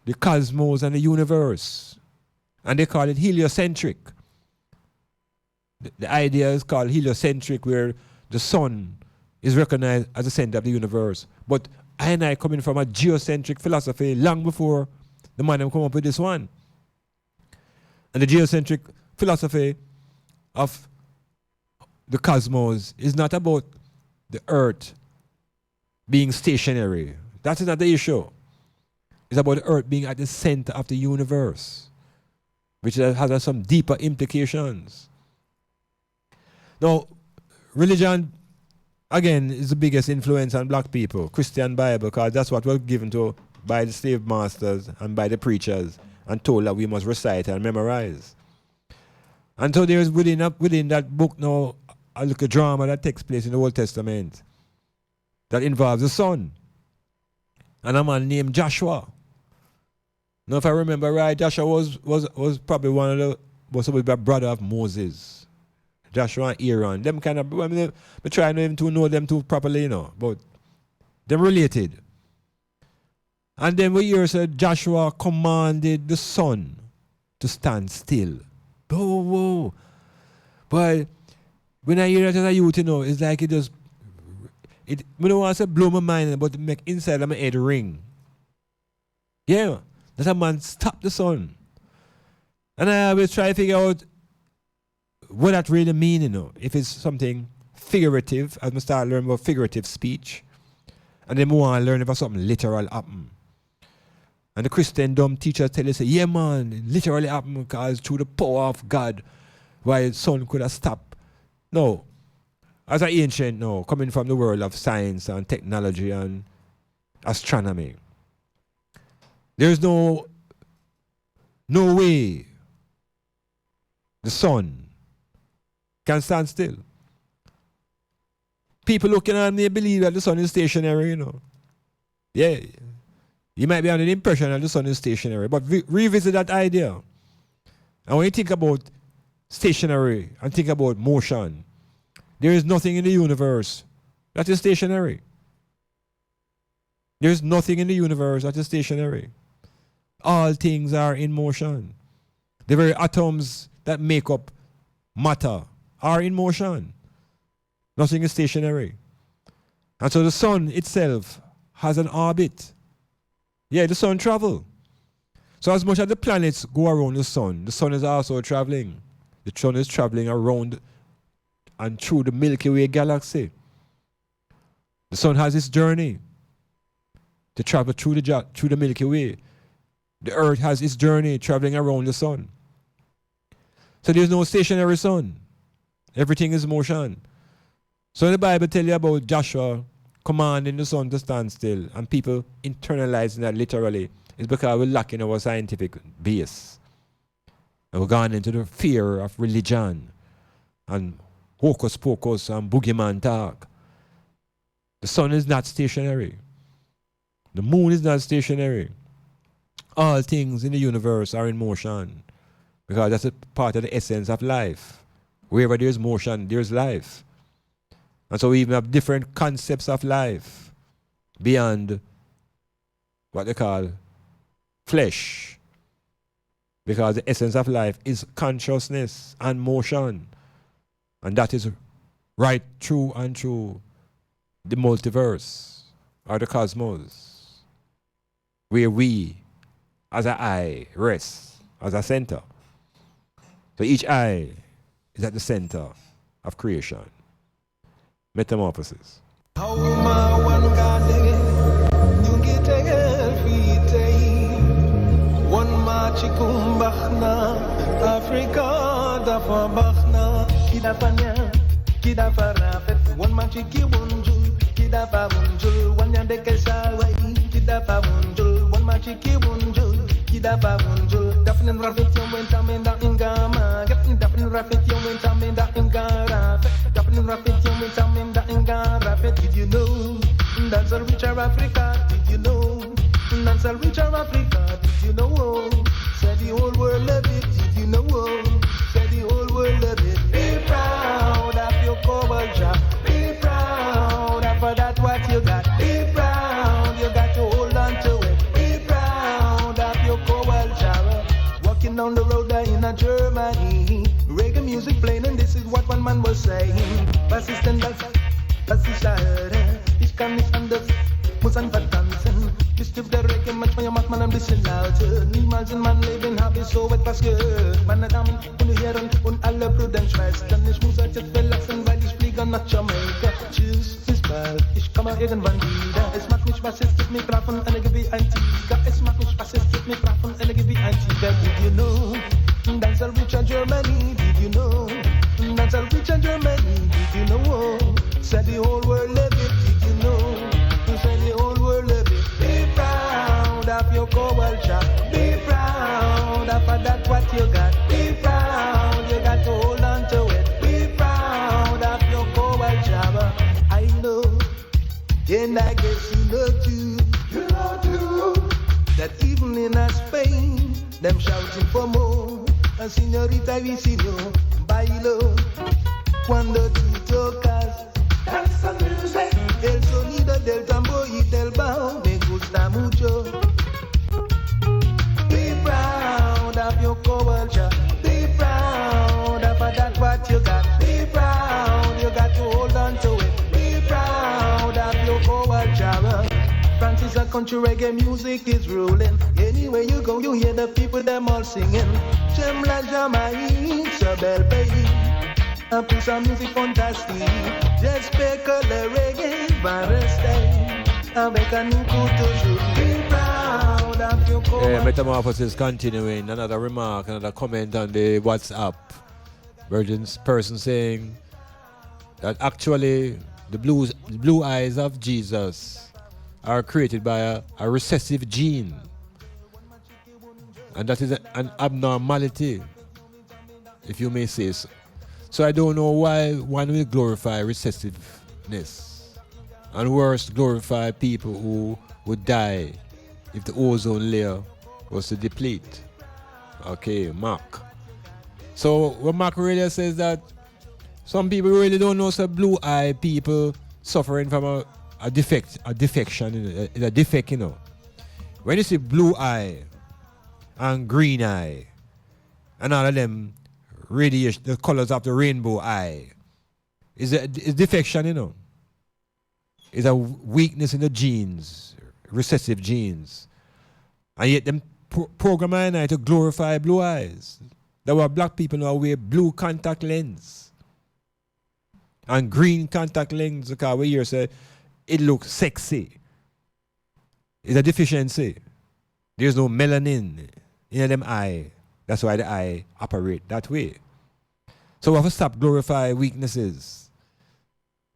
the cosmos and the universe, and they call it heliocentric. The idea is called heliocentric, where the sun is recognized as the center of the universe. But I coming from a geocentric philosophy long before the man come up with this one. And the geocentric philosophy of the cosmos is not about the earth being stationary. That is not the issue. It's about the earth being at the center of the universe, which has some deeper implications. Now, religion, again, is the biggest influence on black people. Christian Bible, because that's what we're given to by the slave masters and by the preachers, and told that we must recite and memorize. And so there is within that book now a little drama that takes place in the Old Testament that involves the son and a man named Joshua. Now, if I remember right, Joshua was probably was supposed to be a brother of Moses. Joshua and Aaron. Them kind of, I try not even to know them too properly, but they're related. And then we hear said Joshua commanded the sun to stand still. Whoa. But when I hear that as a youth, it's like it just, I don't want to say blow my mind, but it make inside of my head ring. Yeah, that a man stopped the sun. And I always try to figure out what that really means, if it's something figurative, as I start learning about figurative speech, and then more I learn about something literal happen. And the Christendom teachers tell you, say, yeah man, it literally happened because through the power of God, why the sun could have stopped. No. As an ancient, coming from the world of science and technology and astronomy, there's no way the sun can stand still. People looking at me believe that the sun is stationary, Yeah. You might be under the impression that the sun is stationary, but revisit that idea. And when you think about stationary and think about motion, there is nothing in the universe that is stationary. There is nothing in the universe that is stationary. All things are in motion. The very atoms that make up matter are in motion. Nothing is stationary. And so the sun itself has an orbit. Yeah, the sun travels. So as much as the planets go around the sun is also traveling. The sun is traveling around and through the Milky Way galaxy. The sun has its journey to travel through the Milky Way. The earth has its journey traveling around the sun. So there's no stationary sun. Everything is motion. So the Bible tells you about Joshua commanding the sun to stand still, and people internalizing that literally is because we're lacking our scientific base. And we're gone into the fear of religion and hocus pocus and boogeyman talk. The sun is not stationary. The moon is not stationary. All things in the universe are in motion because that's a part of the essence of life. Wherever there's motion, there's life. And so we even have different concepts of life beyond what they call flesh. Because the essence of life is consciousness and motion. And that is right through and through the multiverse or the cosmos, where we, as an eye, rest as a center. So each eye is at the center of creation. Metamorphosis. Did you know Dancehall richer Africa, did you know? Dancehall richer Africa, did you know? Said the whole world love it, did you know? Said the whole world love it. Be proud of your culture. Be proud of that what you got. Be proud, you got to hold on to it. Be proud of your culture. Walking down the road there in Germany, reggae music playing, and this is what one man was saying. Persistent das ist schade. Ich kann nicht anders, muss einfach tanzen. Ich gebe der Reggae, manchmal macht man ein bisschen lauter. Niemals in meinem Leben habe ich so etwas gehört. Meine Damen und Herren und alle Brüder und Schwestern, ich muss euch jetzt verlassen, weil ich fliege nach Jamaika. Tschüss, bis bald, ich komme irgendwann wieder. Es macht mich was, es gibt mich brav und einige wie ein Tiger. Es macht mich was, es gibt mich brav und einige wie ein Tiger. Did you know? Dancehall richer Germany, did you know? Dancehall richer Germany, did you know? Said the whole world love it, did you know? Said the whole world love it. Be proud of your culture. Be proud of that what you got. Be proud, you got to hold on to it. Be proud of your culture. I know, and I guess you know too. You know too. That even in Spain, them shouting for more. Señorita Vicino, bailo cuando tú tocas. Danza music. El sonido del tambor y del bajo me gusta mucho. Be proud of your culture. Be proud of that what you got. Be proud, you got to hold on to it. Be proud of your culture. France is a country, reggae music is ruling. Anywhere you go, you hear the people, them all singing. J'aime la Jamaïque, ce bel pays. Un peu sa musique fantastique. J'espère que le reggae va rester avec un nous pour toujours. Be proud of your culture. Yeah, Metamorphosis continuing. Another remark, another comment on the WhatsApp. Virgin's person saying that actually the blue eyes of Jesus are created by a recessive gene, and that is an abnormality, if you may say so. So I don't know why one will glorify recessiveness, and worse, glorify people who would die if the ozone layer was to deplete. Okay, Mark. So what Mark really says that some people really don't know, so blue-eye people suffering from a defection, a defect, you know. When you see blue eye and green eye and all of them radiation, the colors of the rainbow eye, is defection, you know. It's a weakness in the genes, recessive genes. And yet them program to glorify blue eyes. There were black people now wear blue contact lens and green contact lens, because we here say it looks sexy. It's a deficiency. There's no melanin in them eye. That's why the eye operate that way. So we have to stop glorify weaknesses.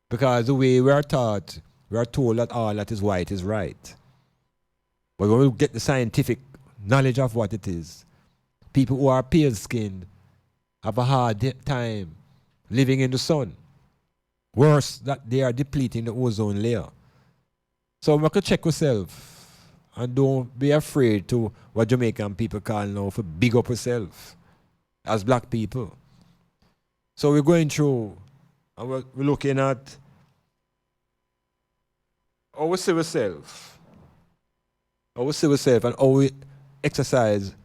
Because the way we are taught, we are told that all that is white is right. But when we get the scientific knowledge of what it is, people who are pale-skinned have a hard time living in the sun. Worse, that they are depleting the ozone layer. So we could check yourself and don't be afraid to what Jamaican people call now for big up yourself as black people. So we're going through and we're looking at how we see ourselves. How we see ourselves and how we exercise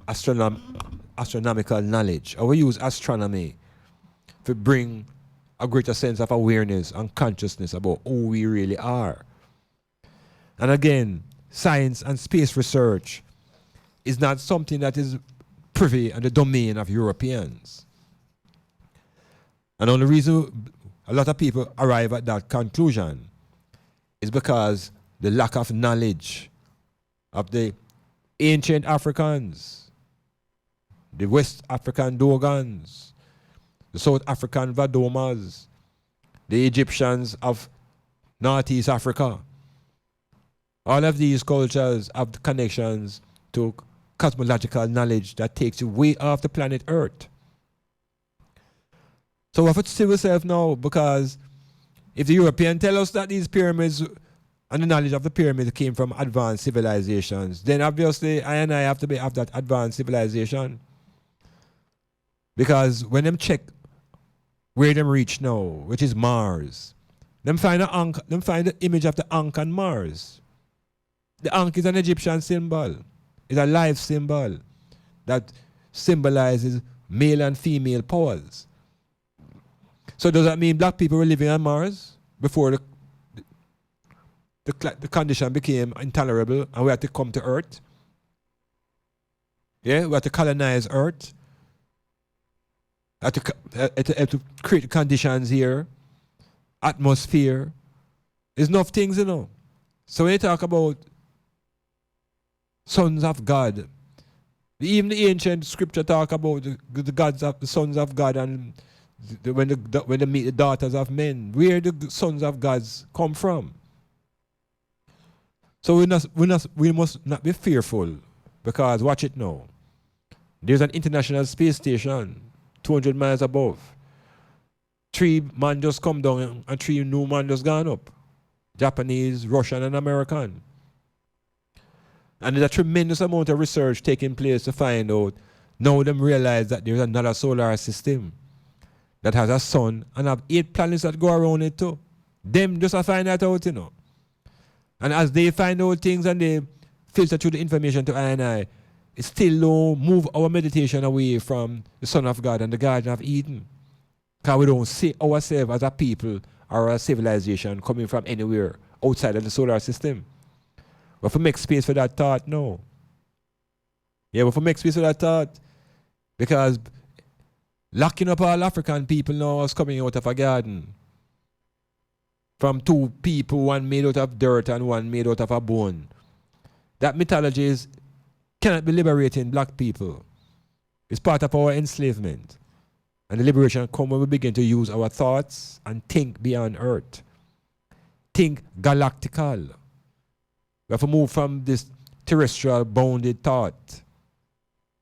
astronomical knowledge. How we use astronomy to bring a greater sense of awareness and consciousness about who we really are. And again, science and space research is not something that is privy and the domain of Europeans. And the only reason a lot of people arrive at that conclusion is because the lack of knowledge of the ancient Africans, the West African Dogons, the South African Vadomas, the Egyptians of Northeast Africa. All of these cultures have connections to cosmological knowledge that takes you way off the planet Earth. So we have to see ourselves now, because if the Europeans tell us that these pyramids and the knowledge of the pyramid came from advanced civilizations, then obviously I and I have to be of that advanced civilization. Because when them check where them reach now, which is Mars, them find the image of the Ankh on Mars. The Ankh is an Egyptian symbol. It's a life symbol that symbolizes male and female powers. So does that mean black people were living on Mars before the condition became intolerable and we had to come to Earth? Yeah, we had to colonize Earth. Had to create conditions here, atmosphere. There's enough things, you know. So when you talk about sons of God, even the ancient scripture talk about the gods of the sons of God, and when they meet the daughters of men, where the sons of gods come from. So we must not be fearful, because watch it now. There's an international space station 200 miles above. 3 men just come down and 3 new men just gone up. Japanese, Russian, and American. And there's a tremendous amount of research taking place to find out. Now them realize that there's another solar system that has a sun and have 8 planets that go around it too. Them just find that out, you know. And as they find out things and they filter through the information to I, it still don't move our meditation away from the Son of God and the Garden of Eden. Because we don't see ourselves as a people or a civilization coming from anywhere outside of the solar system. But if we make space for that thought, no. Yeah, but if we make space for that thought, because locking up all African people now is coming out of a garden. From 2 people, one made out of dirt and one made out of a bone. That mythology cannot be liberating black people. It's part of our enslavement. And the liberation comes when we begin to use our thoughts and think beyond earth. Think galactical. We have to move from this terrestrial bounded thought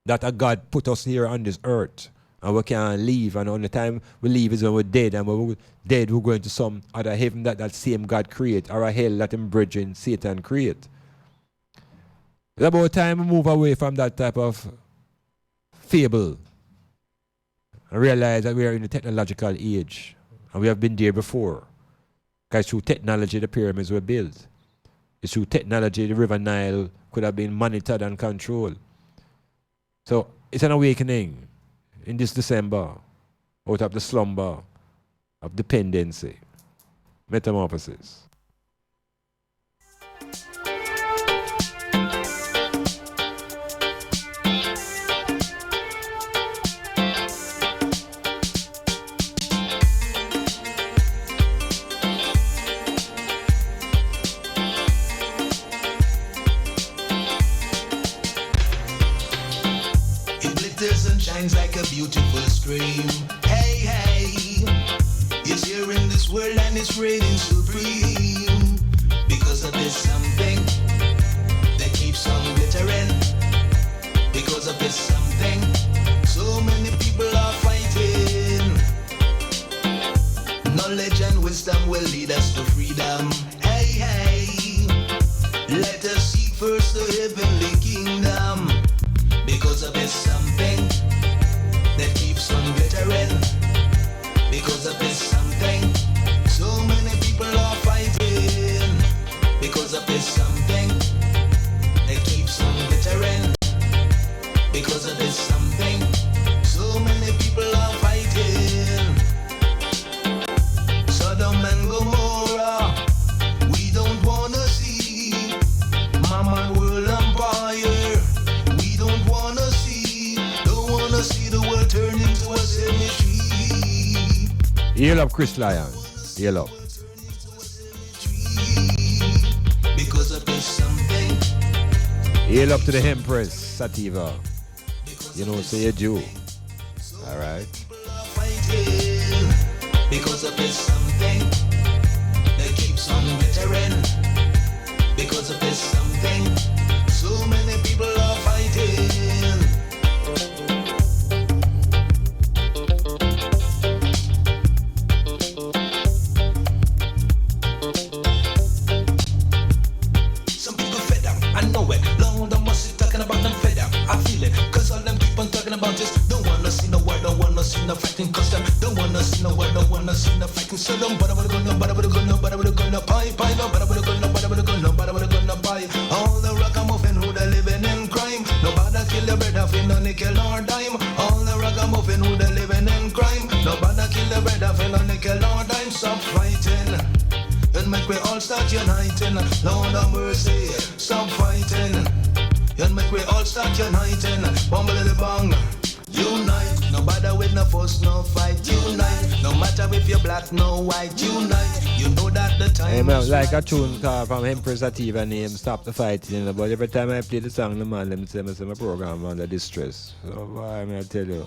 that a God put us here on this earth and we can't leave, and the only time we leave is when we're dead, and when we're dead we're going to some other heaven that same God create, or a hell that him bridging Satan create. It's about time we move away from that type of fable and realize that we are in a technological age, and we have been there before. Because through technology the pyramids were built. It's through technology the River Nile could have been monitored and controlled. So it's an awakening in this December out of the slumber of dependency. Metamorphosis. Shines like a beautiful stream. Hey, hey, it's here in this world and it's reigning supreme. Because of this something that keeps on glittering. Because of this something, so many people are fighting. Knowledge and wisdom will lead us to freedom. Hey, hey, let us seek first the heavenly kingdom. Because of this something that keeps on glittering. Because of this something, so many people are fighting. Because of this something that keeps on glittering. Because of this something, so many people are fighting. Sodom and Gomorrah, we don't wanna see. Mammon world empire, we don't wanna see. Don't wanna see the world turn into a cemetery. Heal up, Chris Lyon. Heal up. Because of this something. Heal up to the Empress, Sativa. You know, say you're Jew. All right. Fighting. Because of this something that keeps on glittering. Because of this something, so many people are fighting. fella nickel, Lord, I'm stop fighting. And make we all start uniting. Lord have mercy, stop fighting. And make we all start uniting. Bumble the bang. Unite, no bother with no fuss, no fight. Unite, no matter if you're black, no white. Unite, you know that the time. Hey, man, like a tune from Empress Sativa name, Stop the Fighting. But every time I play the song, the man, them say my program under distress. So why I tell you.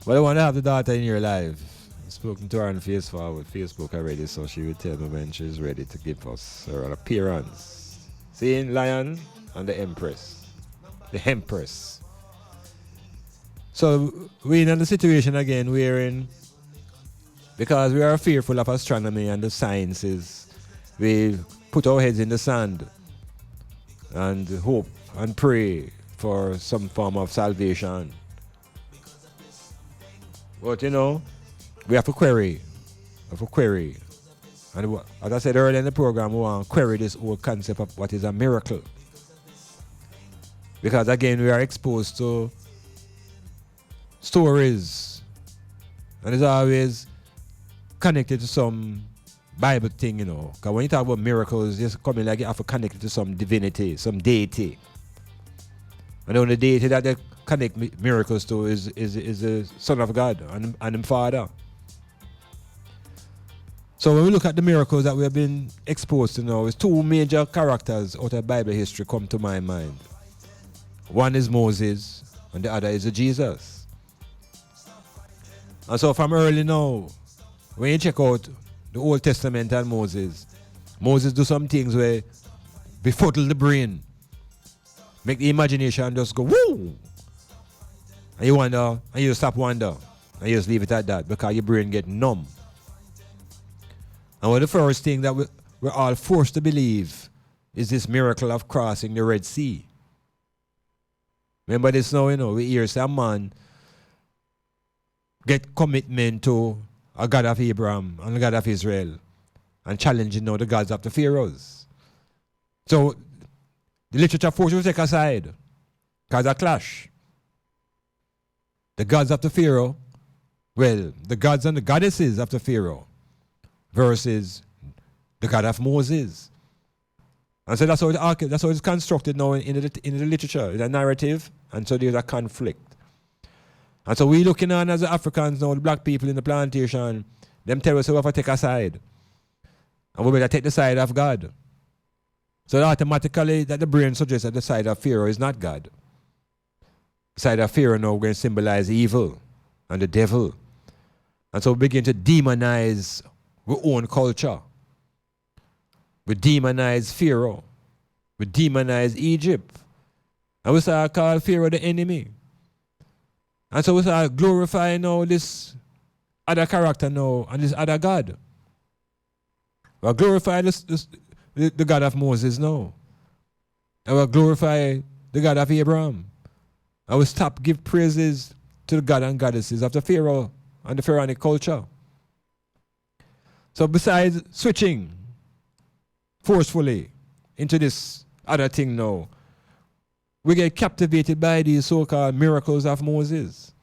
But I want to have the daughter in your life. I've spoken to her on Facebook already, so she will tell me when she's ready to give us her appearance. Seeing Lion and the Empress. The Empress. So we're in the situation again we're in because we are fearful of astronomy and the sciences. We put our heads in the sand and hope and pray for some form of salvation. But you know, we have to query. And as I said earlier in the program, we want to query this whole concept of what is a miracle. Because again, we are exposed to stories, and it's always connected to some Bible thing, you know. Because when you talk about miracles, it's coming like you have to connect it to some divinity, some deity. And the only deity that they connect miracles to is the Son of God and the Father. So when we look at the miracles that we have been exposed to now, it's two major characters out of Bible history come to my mind. One is Moses, and the other is Jesus. And so from early now, when you check out the Old Testament and Moses do some things where befuddle the brain, make the imagination just go woo, and you wonder, and you stop wonder, and you just leave it at that because your brain get numb. And one of the first thing that we're all forced to believe is this miracle of crossing the Red Sea. Remember this now, you know, we hear some man get commitment to a God of Abraham and a God of Israel and challenging now the gods of the pharaohs. So the literature force will take aside because a clash. The gods of the pharaoh, well, the gods and the goddesses of the pharaoh versus the God of Moses. And so that's how it's constructed now in the literature, in the narrative, and so there's a conflict. And so we looking on as the Africans now, the black people in the plantation, them tell us we have to take a side. And we better take the side of God. So automatically that the brain suggests that the side of Pharaoh is not God. The side of Pharaoh now going to symbolize evil and the devil. And so we begin to demonize our own culture. We demonize Pharaoh. We demonize Egypt. And we start call Pharaoh the enemy. And so we start glorifying now this other character now and this other God. We glorify the God of Moses now. And we glorify the God of Abraham. And we stop give praises to the God and goddesses of the Pharaoh and the Pharaonic culture. So besides switching forcefully into this other thing now, we get captivated by these so-called miracles of Moses.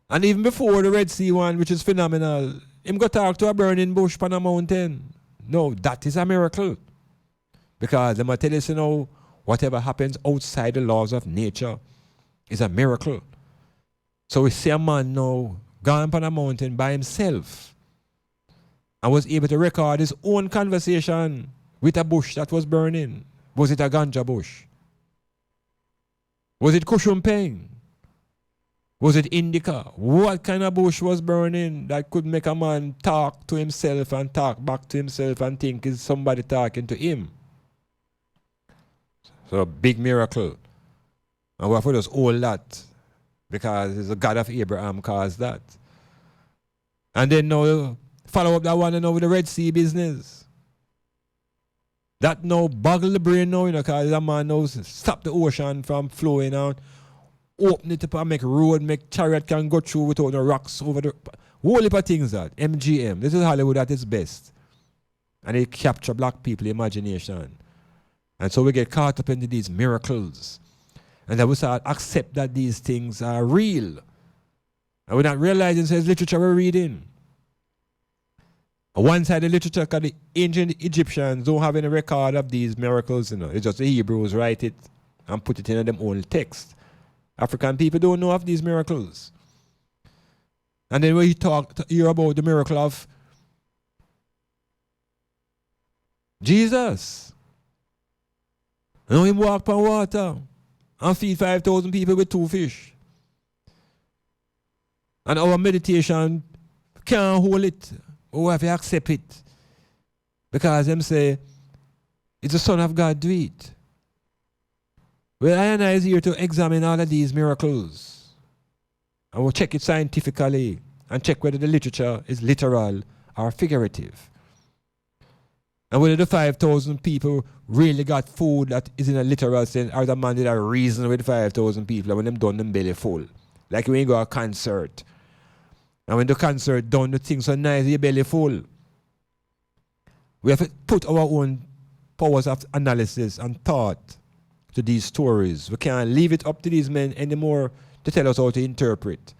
And even before the Red Sea one, which is phenomenal, him go talk to a burning bush on a mountain. No, that is a miracle. Because them tell us, you know, whatever happens outside the laws of nature is a miracle. So we see a man now gone on a mountain by himself and was able to record his own conversation with a bush that was burning. Was it a ganja bush? Was it kushumpeng? Was it indica? What kind of bush was burning that could make a man talk to himself and talk back to himself and think is somebody talking to him? So a big miracle. And we have to just hold that because it's the God of Abraham caused that. And then now follow up that one and now with the Red Sea business. That now boggle the brain now, you know, because that man knows stop the ocean from flowing out, open it up and make road, make chariot can go through without the rocks over the whole heap of things that. MGM. This is Hollywood at its best. And it capture black people imagination. And so we get caught up into these miracles. And then we start accept that these things are real. And we're not realizing so it's literature we're reading. On one side of the literature, because the ancient Egyptians don't have any record of these miracles, It's just the Hebrews write it and put it in them own text. African people don't know of these miracles. And then when you hear about the miracle of Jesus. And him walk on water and feed 5,000 people with 2 fish. And our meditation can't hold it. We have to accept it. Because them say, it's the Son of God do it. Well, I and I is here to examine all of these miracles. And we'll check it scientifically and check whether the literature is literal or figurative. And whether the 5,000 people really got food that is in a literal sense, or the man did a reason with 5,000 people and when them done them belly full. Like when you go to a concert. And when the concert done, the thing so nice, your belly full. We have to put our own powers of analysis and thought to these stories. We can't leave it up to these men anymore to tell us how to interpret.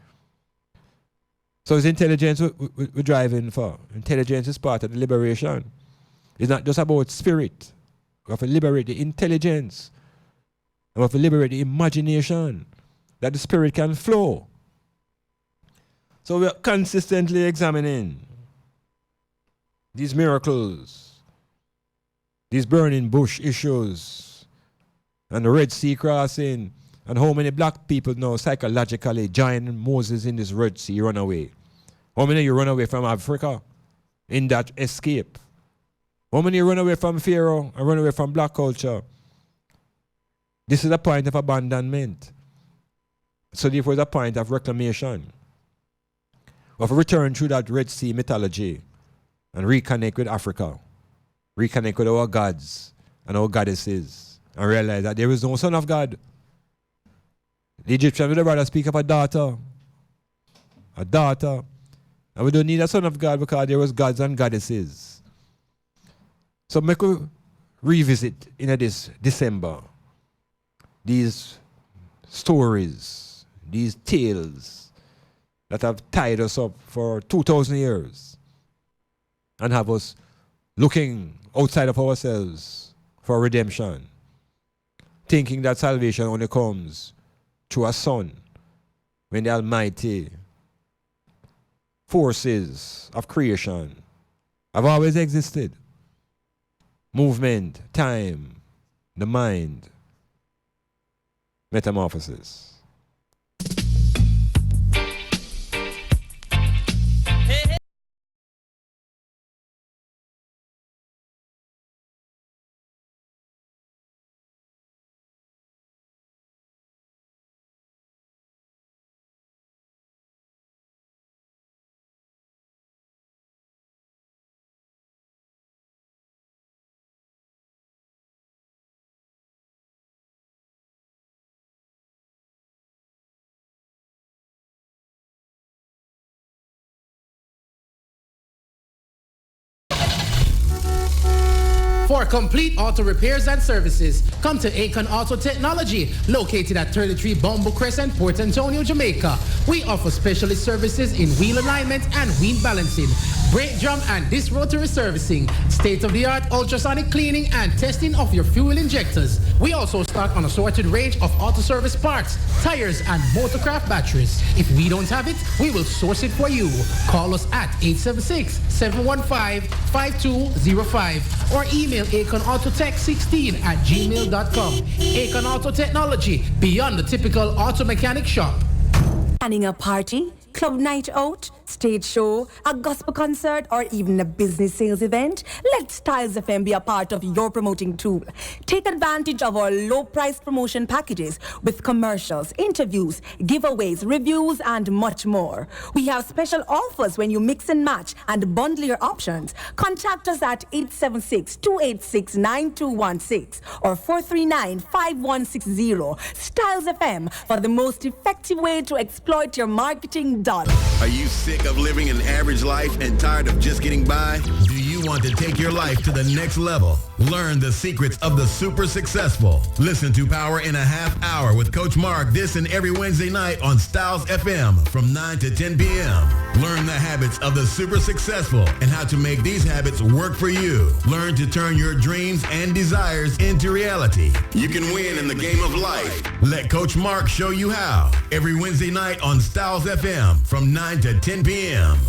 So it's intelligence we're driving for. Intelligence is part of the liberation. It's not just about spirit. We have to liberate the intelligence. And we have to liberate the imagination that the spirit can flow. So we are consistently examining these miracles, these burning bush issues, and the Red Sea crossing, and how many black people now psychologically join Moses in this Red Sea runaway. How many of you run away from Africa in that escape? How many run away from Pharaoh and run away from black culture? This is a point of abandonment. So therefore it's a point of reclamation. Of return through that Red Sea mythology and reconnect with Africa. Reconnect with our gods and our goddesses and realize that there is no son of God. The Egyptians would rather speak of a daughter. A daughter. And we don't need a son of God because there was gods and goddesses. So make we revisit in this December these stories, these tales that have tied us up for 2,000 years and have us looking outside of ourselves for redemption, thinking that salvation only comes through a son when the almighty forces of creation have always existed. Movement, time, the mind, metamorphosis. For complete auto repairs and services, come to Akon Auto Technology, located at 33 Bumble Crescent, Port Antonio, Jamaica. We offer specialist services in wheel alignment and wheel balancing, brake drum and disc rotary servicing, state-of-the-art ultrasonic cleaning and testing of your fuel injectors. We also stock an assorted range of auto service parts, tires, and motorcraft batteries. If we don't have it, we will source it for you. Call us at 876-715-5205 or email AkonAutoTech16@gmail.com. Akon Auto Technology, beyond the typical auto mechanic shop. Planning a party, club night out, stage show, a gospel concert, or even a business sales event? Let Styles FM be a part of your promoting tool. Take advantage of our low-price promotion packages with commercials, interviews, giveaways, reviews, and much more. We have special offers when you mix and match and bundle your options. Contact us at 876-286-9216 or 439-5160. Styles FM, for the most effective way to exploit your marketing dollar. Are you sick of living an average life and tired of just getting by? Do you want to take your life to the next level? Learn the secrets of the super successful. Listen to Power in a Half Hour with Coach Mark this and every Wednesday night on Styles FM from 9 to 10 p.m. Learn the habits of the super successful and how to make these habits work for you. Learn to turn your dreams and desires into reality. You can win in the game of life. Let Coach Mark show you how. Every Wednesday night on Styles FM from 9 to 10 p.m.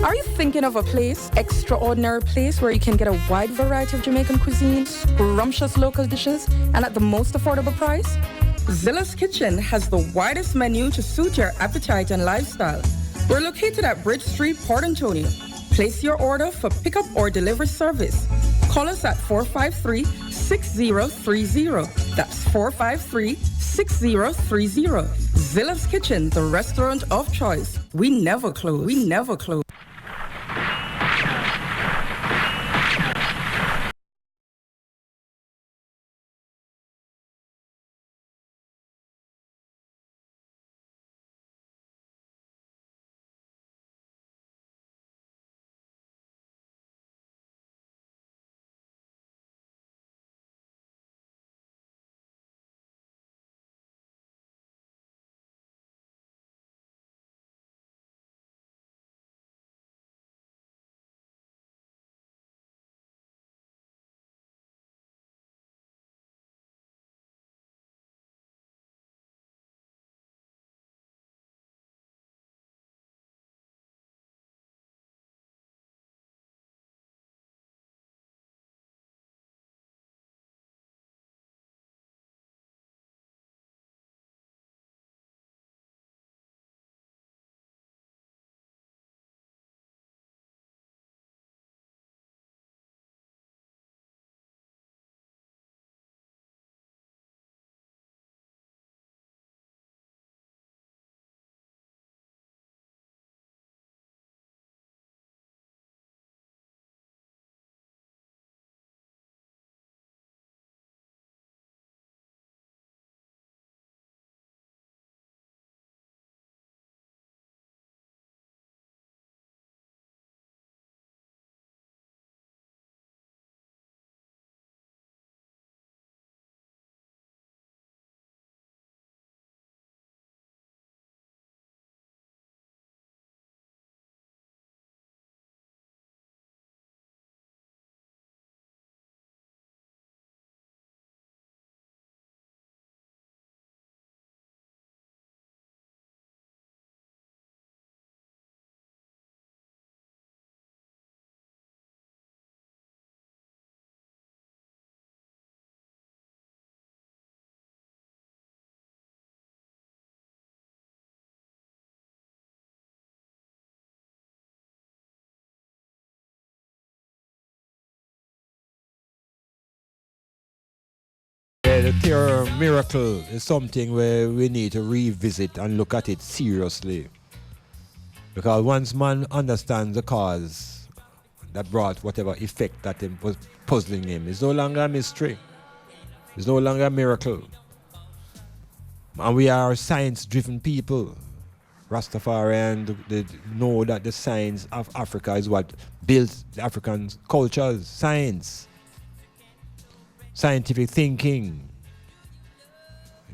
Are you thinking of a place, extraordinary place where you can get a wide variety of Jamaican cuisine, scrumptious local dishes, and at the most affordable price? Zilla's Kitchen has the widest menu to suit your appetite and lifestyle. We're located at Bridge Street, Port Antonio. Place your order for pickup or delivery service. Call us at 453-6030. That's 453-6030. Zilla's Kitchen, the restaurant of choice. We never close. We never close. The terror miracle is something where we need to revisit and look at it seriously. Because once man understands the cause that brought whatever effect that was puzzling him, it's no longer a mystery. It's no longer a miracle. And we are science-driven people. Rastafarian they know that the science of Africa is what builds the African cultures. Science. Scientific thinking.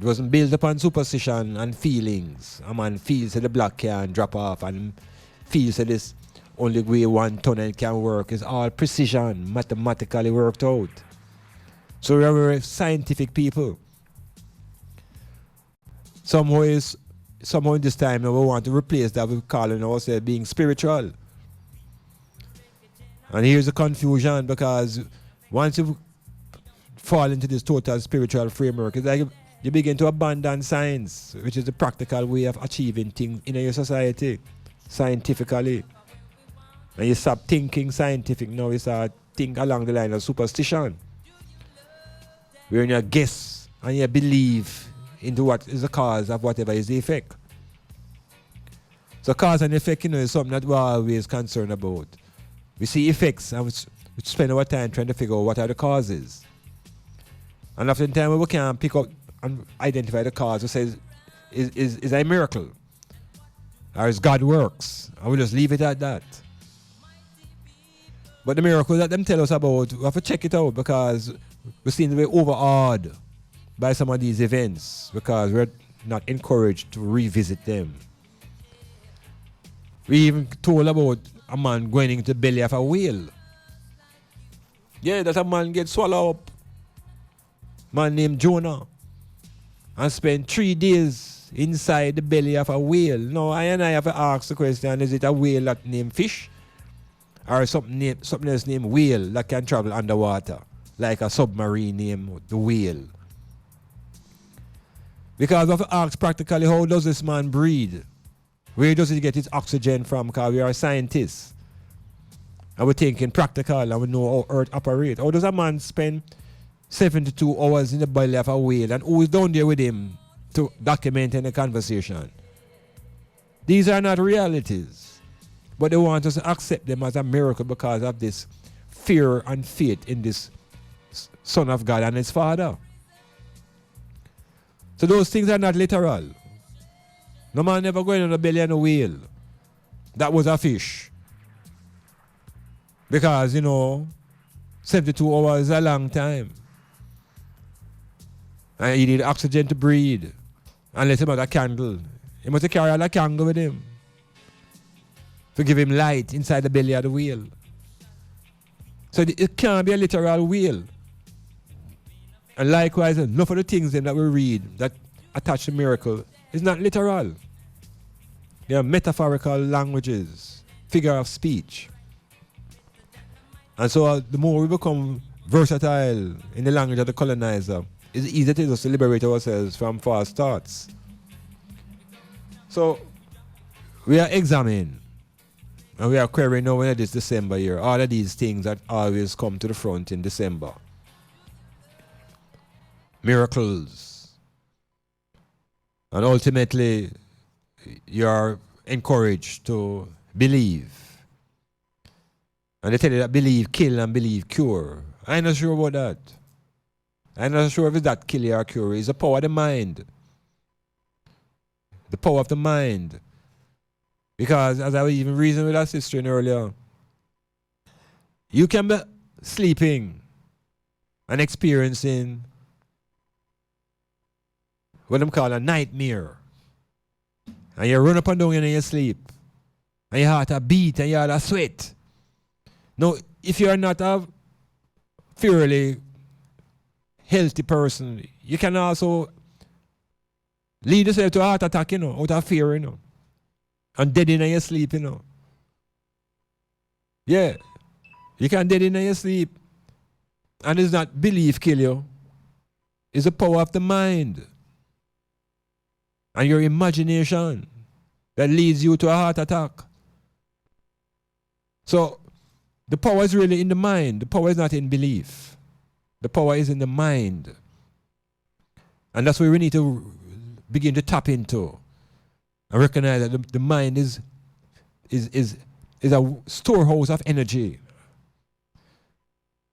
It wasn't built upon superstition and feelings. A man feels that the block can drop off and feels that this only way 1 tunnel can work. It's all precision, mathematically worked out. So we are scientific people. Somehow in this time we want to replace that with calling ourselves being spiritual. And here's the confusion, because once you fall into this total spiritual framework, it's like you begin to abandon science, which is the practical way of achieving things in your society, scientifically. And you stop thinking scientific, now you start thinking along the line of superstition. Where you guess and you believe into what is the cause of whatever is the effect. So cause and effect, is something that we're always concerned about. We see effects and we spend our time trying to figure out what are the causes. And often time we can't pick up and identify the cause, we say, is a miracle? Or is God works? And we just leave it at that. But the miracle that them tell us about, we have to check it out because we seem to be overawed by some of these events because we're not encouraged to revisit them. We even told about a man going into the belly of a whale. Yeah, that a man get swallowed up. Man named Jonah. And spent 3 days inside the belly of a whale. Now, I have to ask the question, is it a whale that named fish? Or something else named whale that can travel underwater? Like a submarine named the whale. Because we have to ask practically, how does this man breathe? Where does he get his oxygen from? Because we are scientists. And we're thinking practical and we know how Earth operates. How does a man spend 72 hours in the belly of a whale and who is down there with him to document any conversation? These are not realities. But they want us to accept them as a miracle because of this fear and faith in this Son of God and his Father. So those things are not literal. No man never going in the belly of a whale. That was a fish. Because, 72 hours is a long time. And he need oxygen to breathe. Unless he have a candle. He must carry a candle with him. To give him light inside the belly of the whale. So it can't be a literal whale. And likewise, enough of the things that we read that attach to miracle is not literal. They are metaphorical languages, figure of speech. And so the more we become versatile in the language of the colonizer, it's easier to just liberate ourselves from false thoughts. So we are examining and we are querying now when it is December here, all of these things that always come to the front in December. Miracles. And ultimately, you are encouraged to believe. And they tell you that believe kill and believe cure. I'm not sure about that. I'm not sure if it's that kill or cure. It's the power of the mind. The power of the mind. Because as I was even reasoning with our sister earlier, you can be sleeping and experiencing what them call a nightmare. And you run up and down in your sleep. And your heart a beat and your heart a sweat. Now, if you are not a fairly healthy person, you can also lead yourself to a heart attack, out of fear, and dead in your sleep, Yeah. You can dead in your sleep. And it's not belief kill you. It's the power of the mind. And your imagination that leads you to a heart attack. So, the power is really in the mind. The power is not in belief. The power is in the mind. And that's where we need to begin to tap into and recognize that the mind is a storehouse of energy.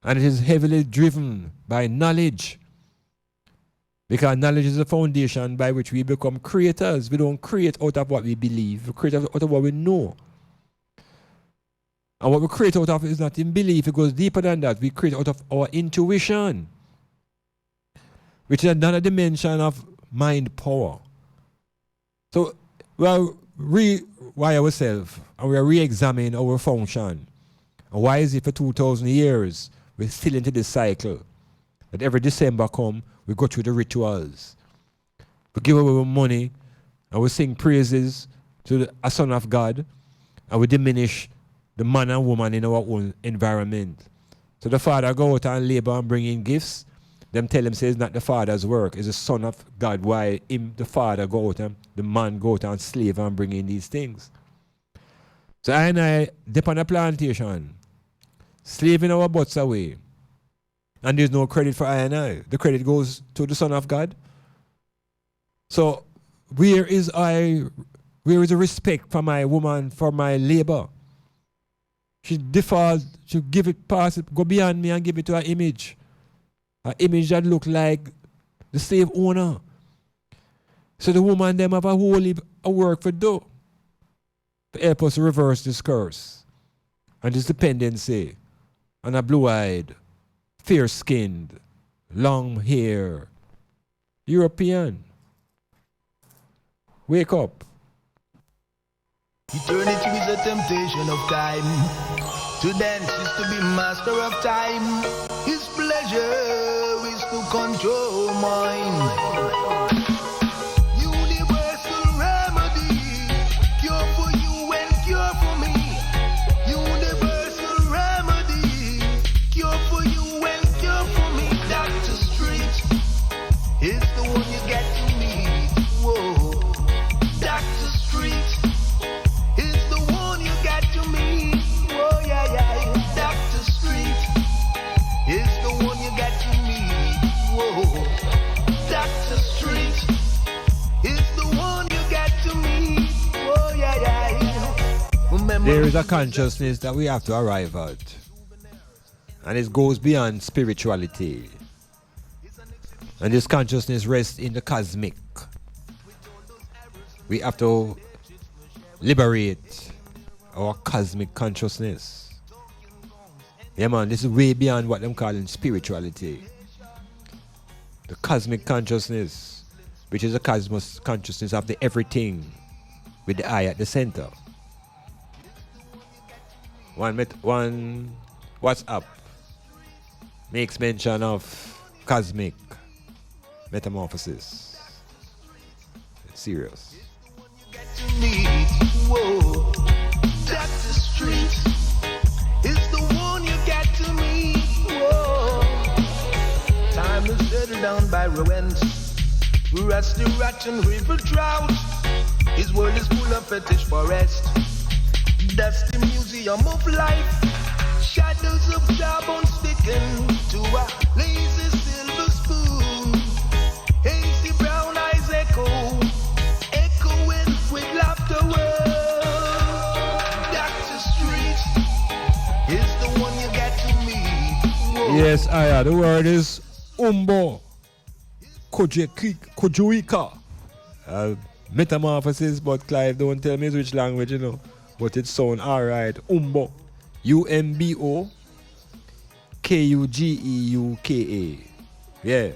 And it is heavily driven by knowledge. Because knowledge is the foundation by which we become creators. We don't create out of what we believe. We create out of what we know. And what we create out of is not in belief. It goes deeper than that. We create out of our intuition, which is another dimension of mind power. So we are rewire ourselves and we are re-examining our function. And why is it for 2,000 years we're still into this cycle? That every December come, we go through the rituals. We give away our money and we sing praises to a son of God and we diminish the man and woman in our own environment. So the father go out and labor and bring in gifts. Them tell him say it's not the father's work, it's the son of God. Why him, the father, go out and the man go out and slave and bring in these things. So I dip on a plantation, slaving our butts away. And there's no credit for I and I. The credit goes to the Son of God. So where is the respect for my woman, for my labor? She default, she give it, pass it, go beyond me and give it to her image. An image that look like the slave owner. So the woman them have a whole heap of work for do. To help us reverse this curse and this dependency and a blue-eyed, fair-skinned, long hair European. Wake up. Eternity is a temptation of time. To dance is to be master of time. His pleasure is to control mind. Universal remedy, cure for you and cure for me. Universal remedy, cure for you and cure for me. Dr. Street is the one you get to meet. Whoa, Dr. Street is the one you got to meet. Oh yeah, yeah. Dr. Street is the one you got to meet. Whoa. Dr. Street is the one you got to meet. Oh yeah, yeah. Remember, There is a consciousness that we have to arrive at. And it goes beyond spirituality. And this consciousness rests in the cosmic. We have to liberate our cosmic consciousness. Yeah, man, this is way beyond what I'm calling spirituality. The cosmic consciousness, which is the cosmos consciousness of the everything, with the I at the center. One WhatsApp makes mention of cosmic metamorphosis. It's serious. meet. Whoa. Dr. Street is the one you got to meet. Whoa. Time is settled down by ruins. Rusty rat and river trout. His world is full of fetish forest. Dusty museum of life. Shadows of jawbone sticking to a lazy silver spoon. Hazy brown eyes echo, echoing with laughter. Dr. Street is the one you got to meet. Whoa. Yes, the word is UMBO. KUGEUKA. Metamorphosis, but Clive don't tell me which language, you know. But it sound alright. UMBO. UMBO. KUGEUKA. Yeah.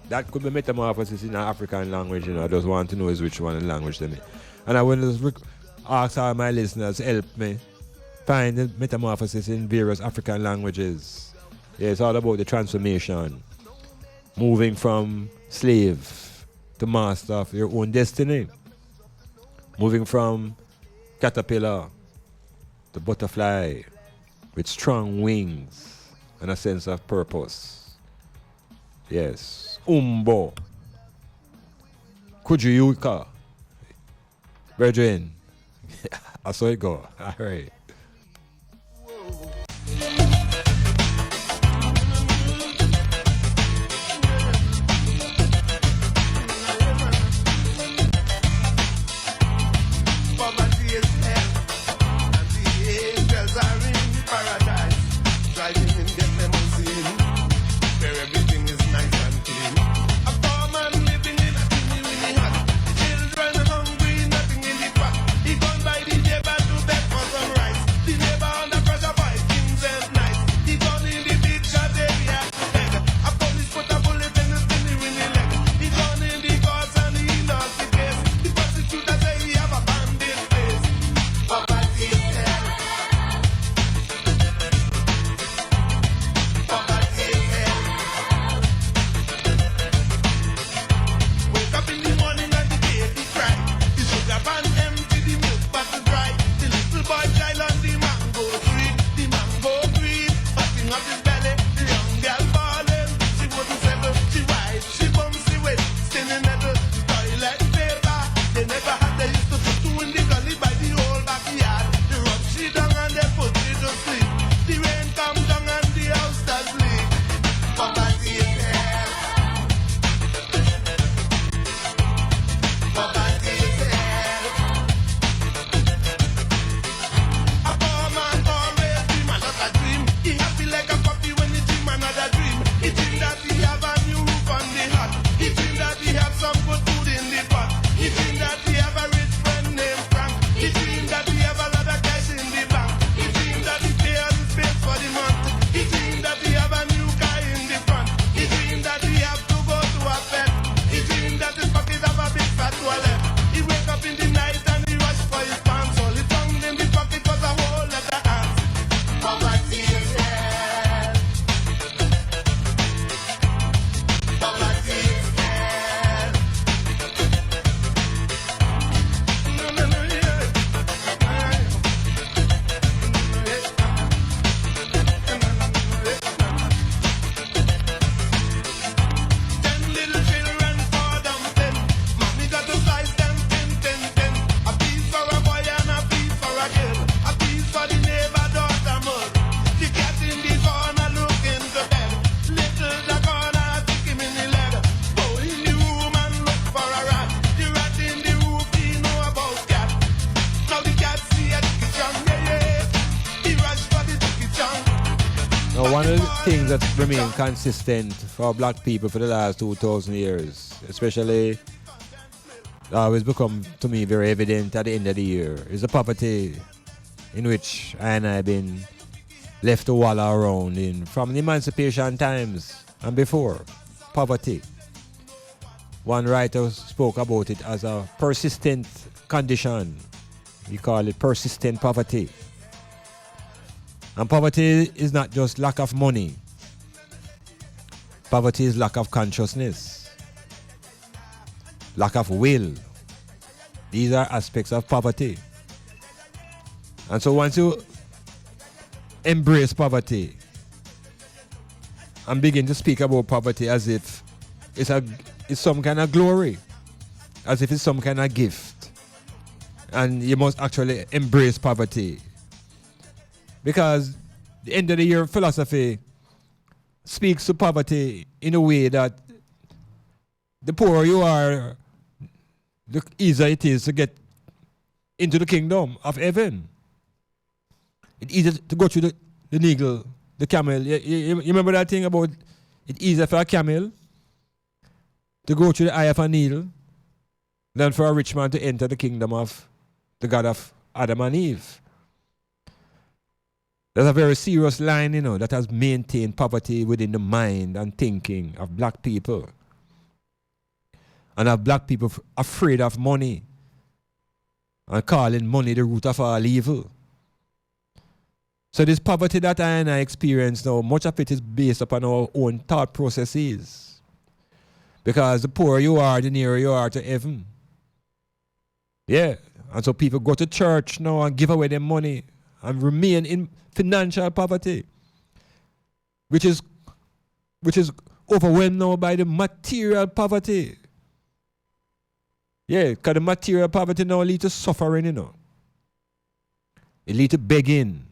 That could be metamorphosis in an African language, you know. I just want to know is which one in language to me. And I will just ask all my listeners, help me find the metamorphosis in various African languages. Yeah, it's all about the transformation. Moving from slave to master of your own destiny. Moving from caterpillar to butterfly with strong wings and a sense of purpose. Yes. UMBO. KUGEUKA. Brethren. I saw it go. All right. things that remain consistent for black people for the last 2,000 years, especially always become to me very evident at the end of the year, is the poverty in which I and I have been left to wallow around in from the emancipation times and before. Poverty. One writer spoke about it as a persistent condition. We call it persistent poverty. And poverty is not just lack of money. Poverty is lack of consciousness, lack of will. These are aspects of poverty. And so once you embrace poverty and begin to speak about poverty as if it's some kind of glory, as if it's some kind of gift, and you must actually embrace poverty. Because the end of the year philosophy speaks to poverty in a way that the poorer you are, the easier it is to get into the kingdom of heaven. It's easier to go through the needle, the camel. You remember that thing about it's easier for a camel to go through the eye of a needle than for a rich man to enter the kingdom of the God of Adam and Eve. There's a very serious line, that has maintained poverty within the mind and thinking of black people. And of black people afraid of money and calling money the root of all evil. So this poverty that I and I experience now, much of it is based upon our own thought processes. Because the poorer you are, the nearer you are to heaven. Yeah. And so people go to church now and give away their money and remain in financial poverty, which is overwhelmed now by the material poverty. Yeah, because the material poverty now leads to suffering, It leads to begging.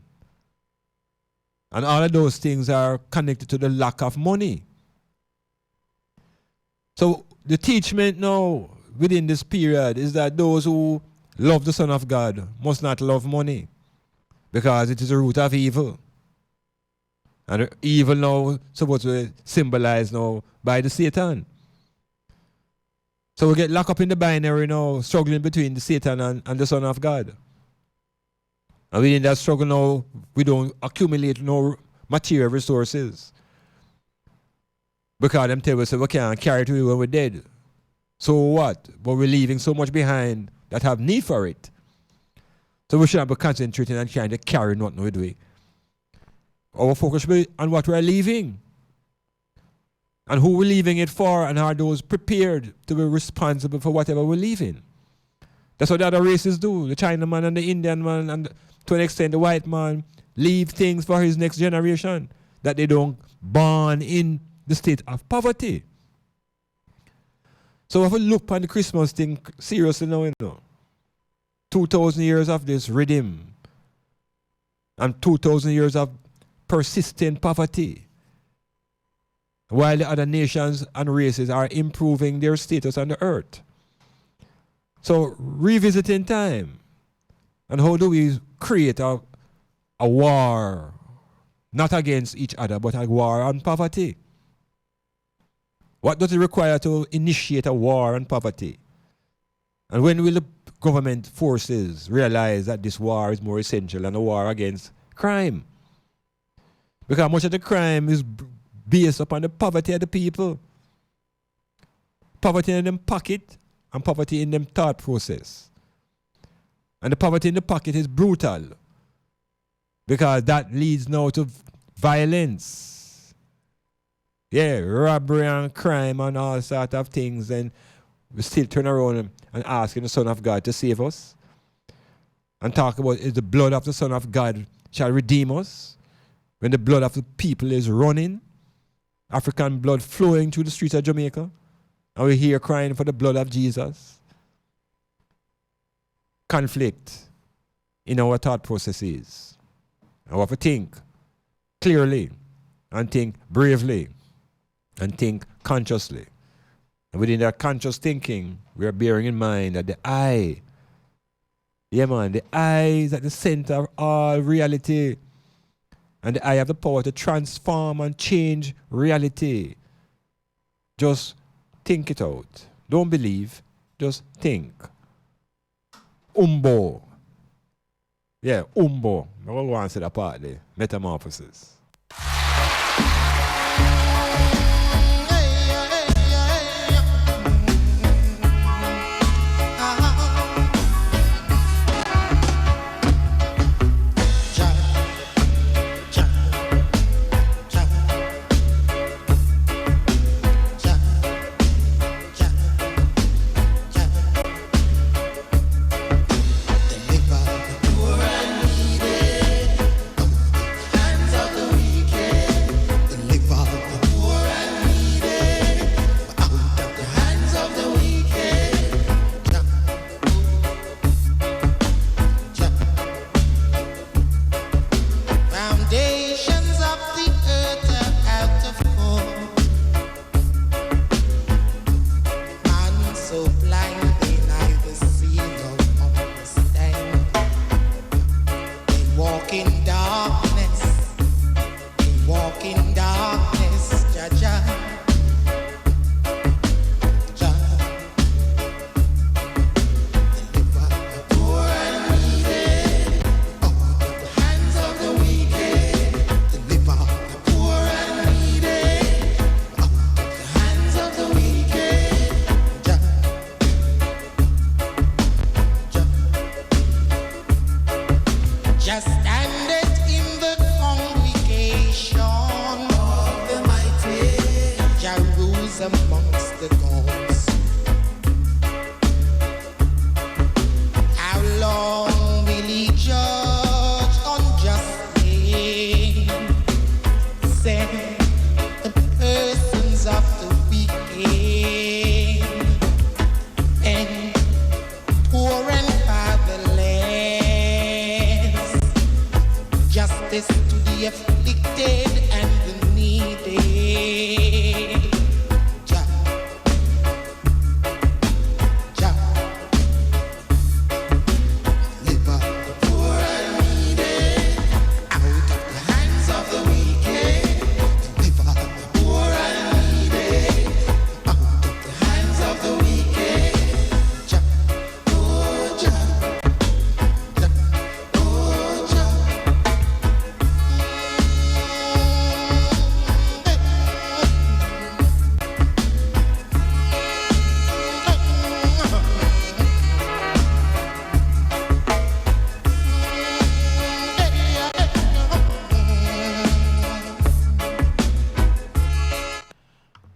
And all of those things are connected to the lack of money. So the teachment now within this period is that those who love the Son of God must not love money, because it is the root of evil. And evil now supposed to be symbolized now by the Satan. So we get locked up in the binary now, struggling between the Satan and the Son of God. And within that struggle now, we don't accumulate no material resources. Because them tell us we can't carry it when we're dead. So what? But we're leaving so much behind that have need for it. So we shouldn't be concentrating and trying to carry nothing with we. Our focus should be on what we're leaving. And who we're leaving it for, and are those prepared to be responsible for whatever we're leaving. That's what the other races do. The Chinaman and the Indian man, and to an extent the white man, leave things for his next generation that they don't born in the state of poverty. So if we look on the Christmas thing seriously now, 2,000 years of this rhythm and 2,000 years of persistent poverty, while the other nations and races are improving their status on the earth. So revisiting time, and how do we create a war, not against each other, but a war on poverty? What does it require to initiate a war on poverty? And when will the government forces realize that this war is more essential than a war against crime? Because much of the crime is based upon the poverty of the people. Poverty in them pocket and poverty in them thought process. And the poverty in the pocket is brutal, because that leads now to violence. Yeah, robbery and crime and all sort of things, and we still turn around and asking the Son of God to save us. And talk about, is the blood of the Son of God shall redeem us, when the blood of the people is running, African blood flowing through the streets of Jamaica, and we hear crying for the blood of Jesus. Conflict in our thought processes. And we have to think clearly, and think bravely, and think consciously. And within that conscious thinking, we are bearing in mind that the I, the I is at the center of all reality. And the eye have the power to transform and change reality. Just think it out. Don't believe, just think. UMBO. Yeah, UMBO. I will go and say that part there. Metamorphosis.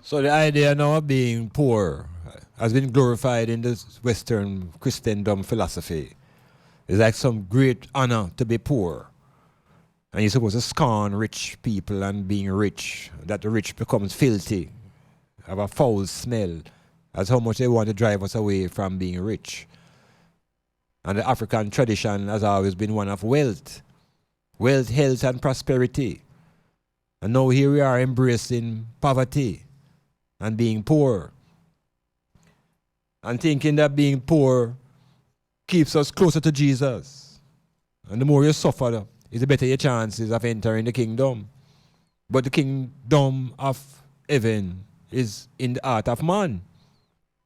So the idea now of being poor has been glorified in the Western Christendom philosophy. It's like some great honor to be poor. And you're supposed to scorn rich people and being rich, that the rich becomes filthy, have a foul smell. That's how much they want to drive us away from being rich. And the African tradition has always been one of wealth. Wealth, health, and prosperity. And now here we are embracing poverty and being poor. And thinking that being poor keeps us closer to Jesus. And the more you suffer, the better your chances of entering the kingdom. But the kingdom of heaven is in the heart of man,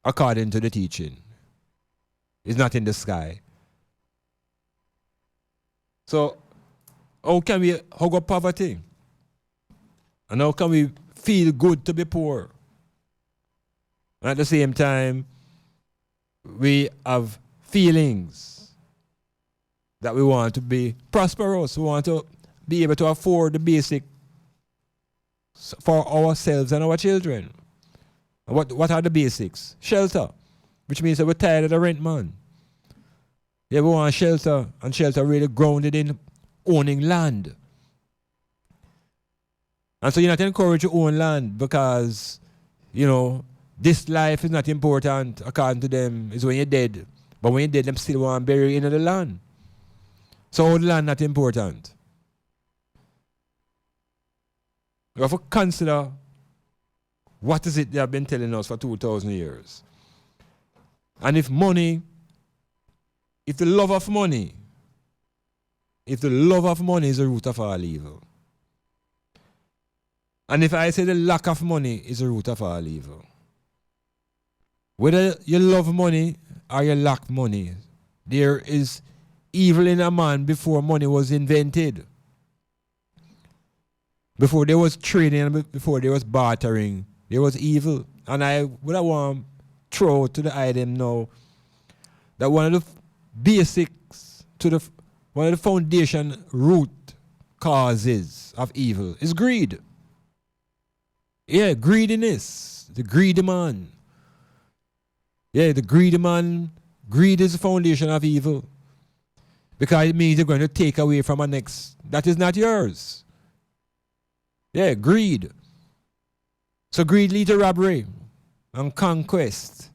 according to the teaching. It's not in the sky. So, how can we hug up poverty? And how can we feel good to be poor? And at the same time, we have feelings that we want to be prosperous. We want to be able to afford the basic for ourselves and our children. And what are the basics? Shelter, which means that we're tired of the rent man. Yeah, we want shelter, and shelter really grounded in owning land. And so you're not encouraged to own land because, you know, this life is not important, according to them, is when you're dead. But when you're dead, them still want to bury you in the land. So the land not important. We have to consider what is it they have been telling us for 2,000 years. And if money, if the love of money is the root of all evil, And if I say the lack of money is the root of all evil, whether you love money or you lack money, there is evil in a man before money was invented. Before there was trading and before there was bartering, there was evil. And I want to throw to the item now that one of the basics to one of the foundation root causes of evil is greed. Yeah, greediness. The greedy man. Yeah, the greedy man. Greed is the foundation of evil. Because it means you're going to take away from a next that is not yours. Yeah, greed. So greed leads to robbery and conquest.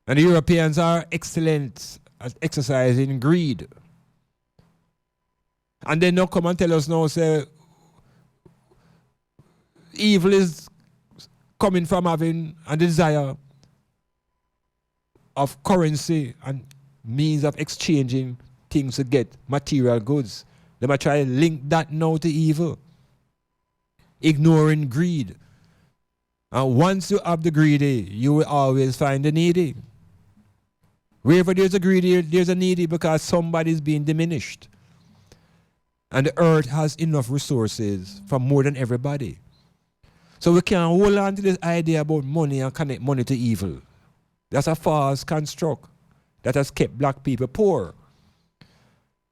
And the Europeans are excellent at exercising greed. And they now come and tell us now, say, evil is coming from having a desire of currency and means of exchanging things to get material goods. They might try to link that now to evil. Ignoring greed. And once you have the greedy, you will always find the needy. Wherever there's a greedy, there's a needy because somebody's being diminished. And the earth has enough resources for more than everybody. So we can't hold on to this idea about money and connect money to evil. That's a false construct that has kept black people poor.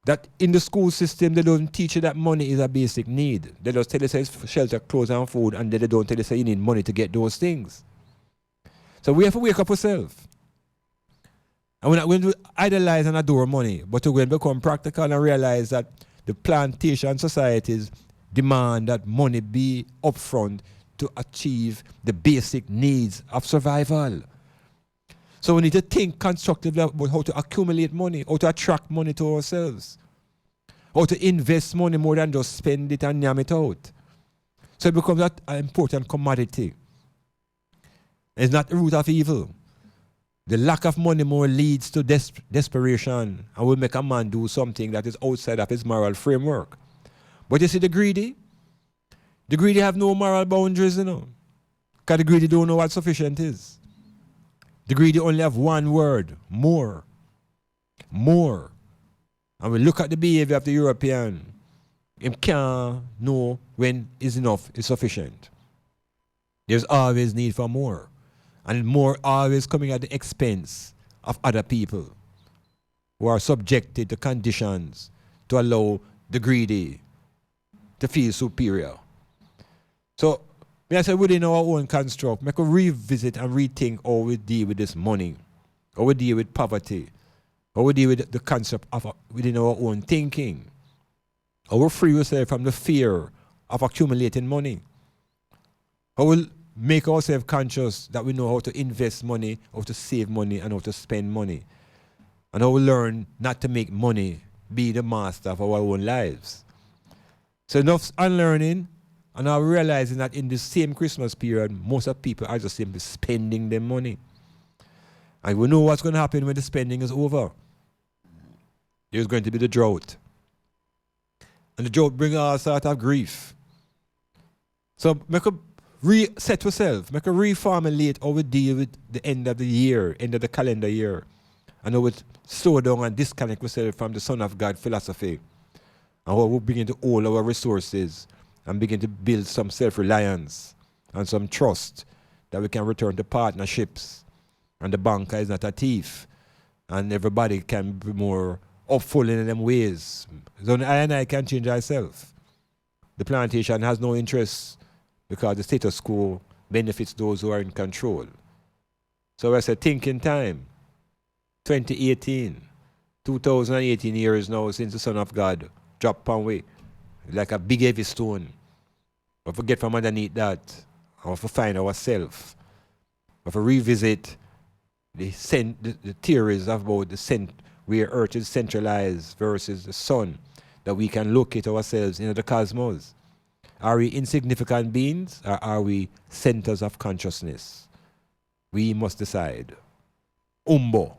That in the school system, they don't teach you that money is a basic need. They just tell you it's for shelter, clothes, and food, and then they don't tell you you need money to get those things. So we have to wake up ourselves. And we're not going to idolize and adore money, but we're going to become practical and realize that the plantation societies demand that money be upfront to achieve the basic needs of survival. So we need to think constructively about how to accumulate money, how to attract money to ourselves, how to invest money more than just spend it and yam it out. So it becomes an important commodity. It's not the root of evil. The lack of money more leads to desperation and will make a man do something that is outside of his moral framework. But you see the greedy have no moral boundaries, you know. Because the greedy don't know what sufficient is. The greedy only have one word, more. More. And we look at the behavior of the European, him can't know when is enough is sufficient. There's always need for more. And more always coming at the expense of other people who are subjected to conditions to allow the greedy to feel superior. So, I say within our own construct, we can revisit and rethink how we deal with this money, how we deal with poverty, how we deal with the concept of within our own thinking, how we free ourselves from the fear of accumulating money, how we make ourselves conscious that we know how to invest money, how to save money, and how to spend money, and how we learn not to make money be the master of our own lives. So enough unlearning. And now realizing that in the same Christmas period, most of people are just simply spending their money. And we know what's going to happen when the spending is over. There's going to be the drought. And the drought brings all sorts of grief. So make a reset yourself. Make a reformulate how we deal with the end of the year, end of the calendar year. And how we slow down and disconnect ourselves from the Son of God philosophy. And how we begin to hold our resources and begin to build some self-reliance and some trust that we can return to partnerships. And the banker is not a thief. And everybody can be more upful in them ways. So I can change ourselves. The plantation has no interest because the status quo benefits those who are in control. So I said, thinking time. 2018 years now since the Son of God dropped upon we. Like a big heavy stone. But we get from underneath that, or to find ourselves, or to revisit the theories about where Earth is centralized versus the sun, that we can locate ourselves in the cosmos. Are we insignificant beings, or are we centers of consciousness? We must decide. UMBO.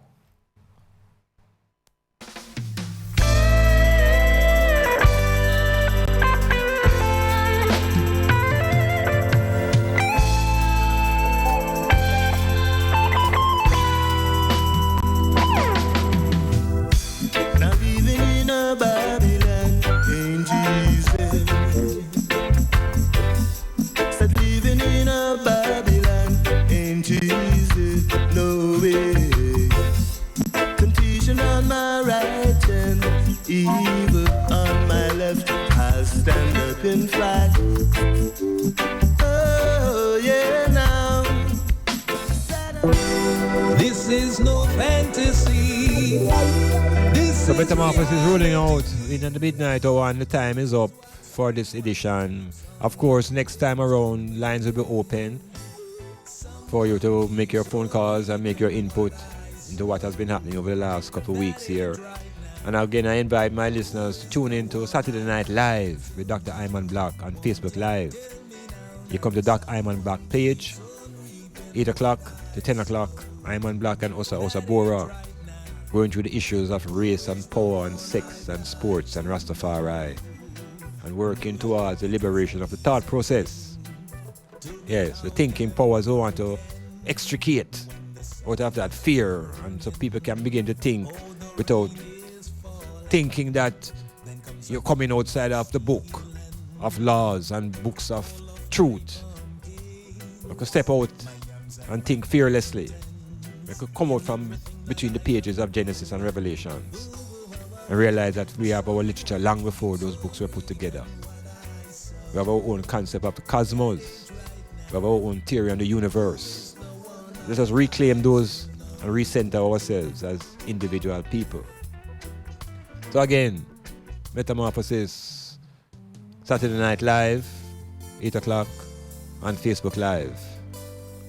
no fantasy. So Metamorphosis is rolling out in the midnight hour and the time is up for this edition. Of course, next time around, lines will be open for you to make your phone calls and make your input into what has been happening over the last couple of weeks here. And again, I invite my listeners to tune in to Saturday Night Live with Dr. Iman Blak on Facebook Live. You come to Dr. Iman Blak page, 8 o'clock to 10 o'clock, Iman Blak and Osa Bora, going through the issues of race and power and sex and sports and Rastafari, and working towards the liberation of the thought process. Yes, the thinking powers who want to extricate out of that fear, and so people can begin to think without thinking that you're coming outside of the book of laws and books of truth. You could step out and think fearlessly. You could come out from between the pages of Genesis and Revelations and realize that we have our literature long before those books were put together. We have our own concept of the cosmos. We have our own theory on the universe. Let us reclaim those and recenter ourselves as individual people. So again, Metamorphosis, Saturday Night Live, 8 o'clock on Facebook Live.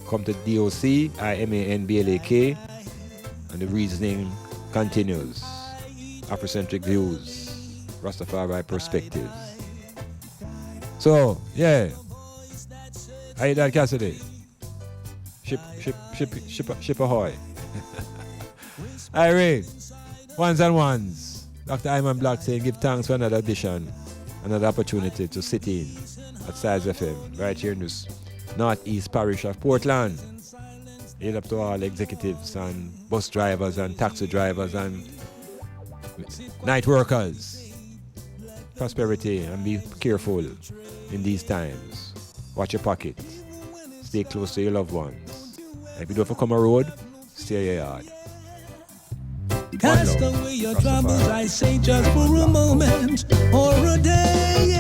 Come to DOC, IMANBLAK, and the reasoning continues. Afrocentric views, Rastafari perspectives. So, yeah. How you doing, Cassidy? Ship ahoy. Irene, ones and ones. Dr. Iman Blak saying, give thanks for another edition, another opportunity to sit in at Styles FM, right here in this northeast parish of Portland. Hail up to all executives and bus drivers and taxi drivers and night workers. Prosperity, and be careful in these times. Watch your pocket. Stay close to your loved ones. If you don't have to come a road, stay your yard. Cast away your troubles, I say, just for a moment or a day.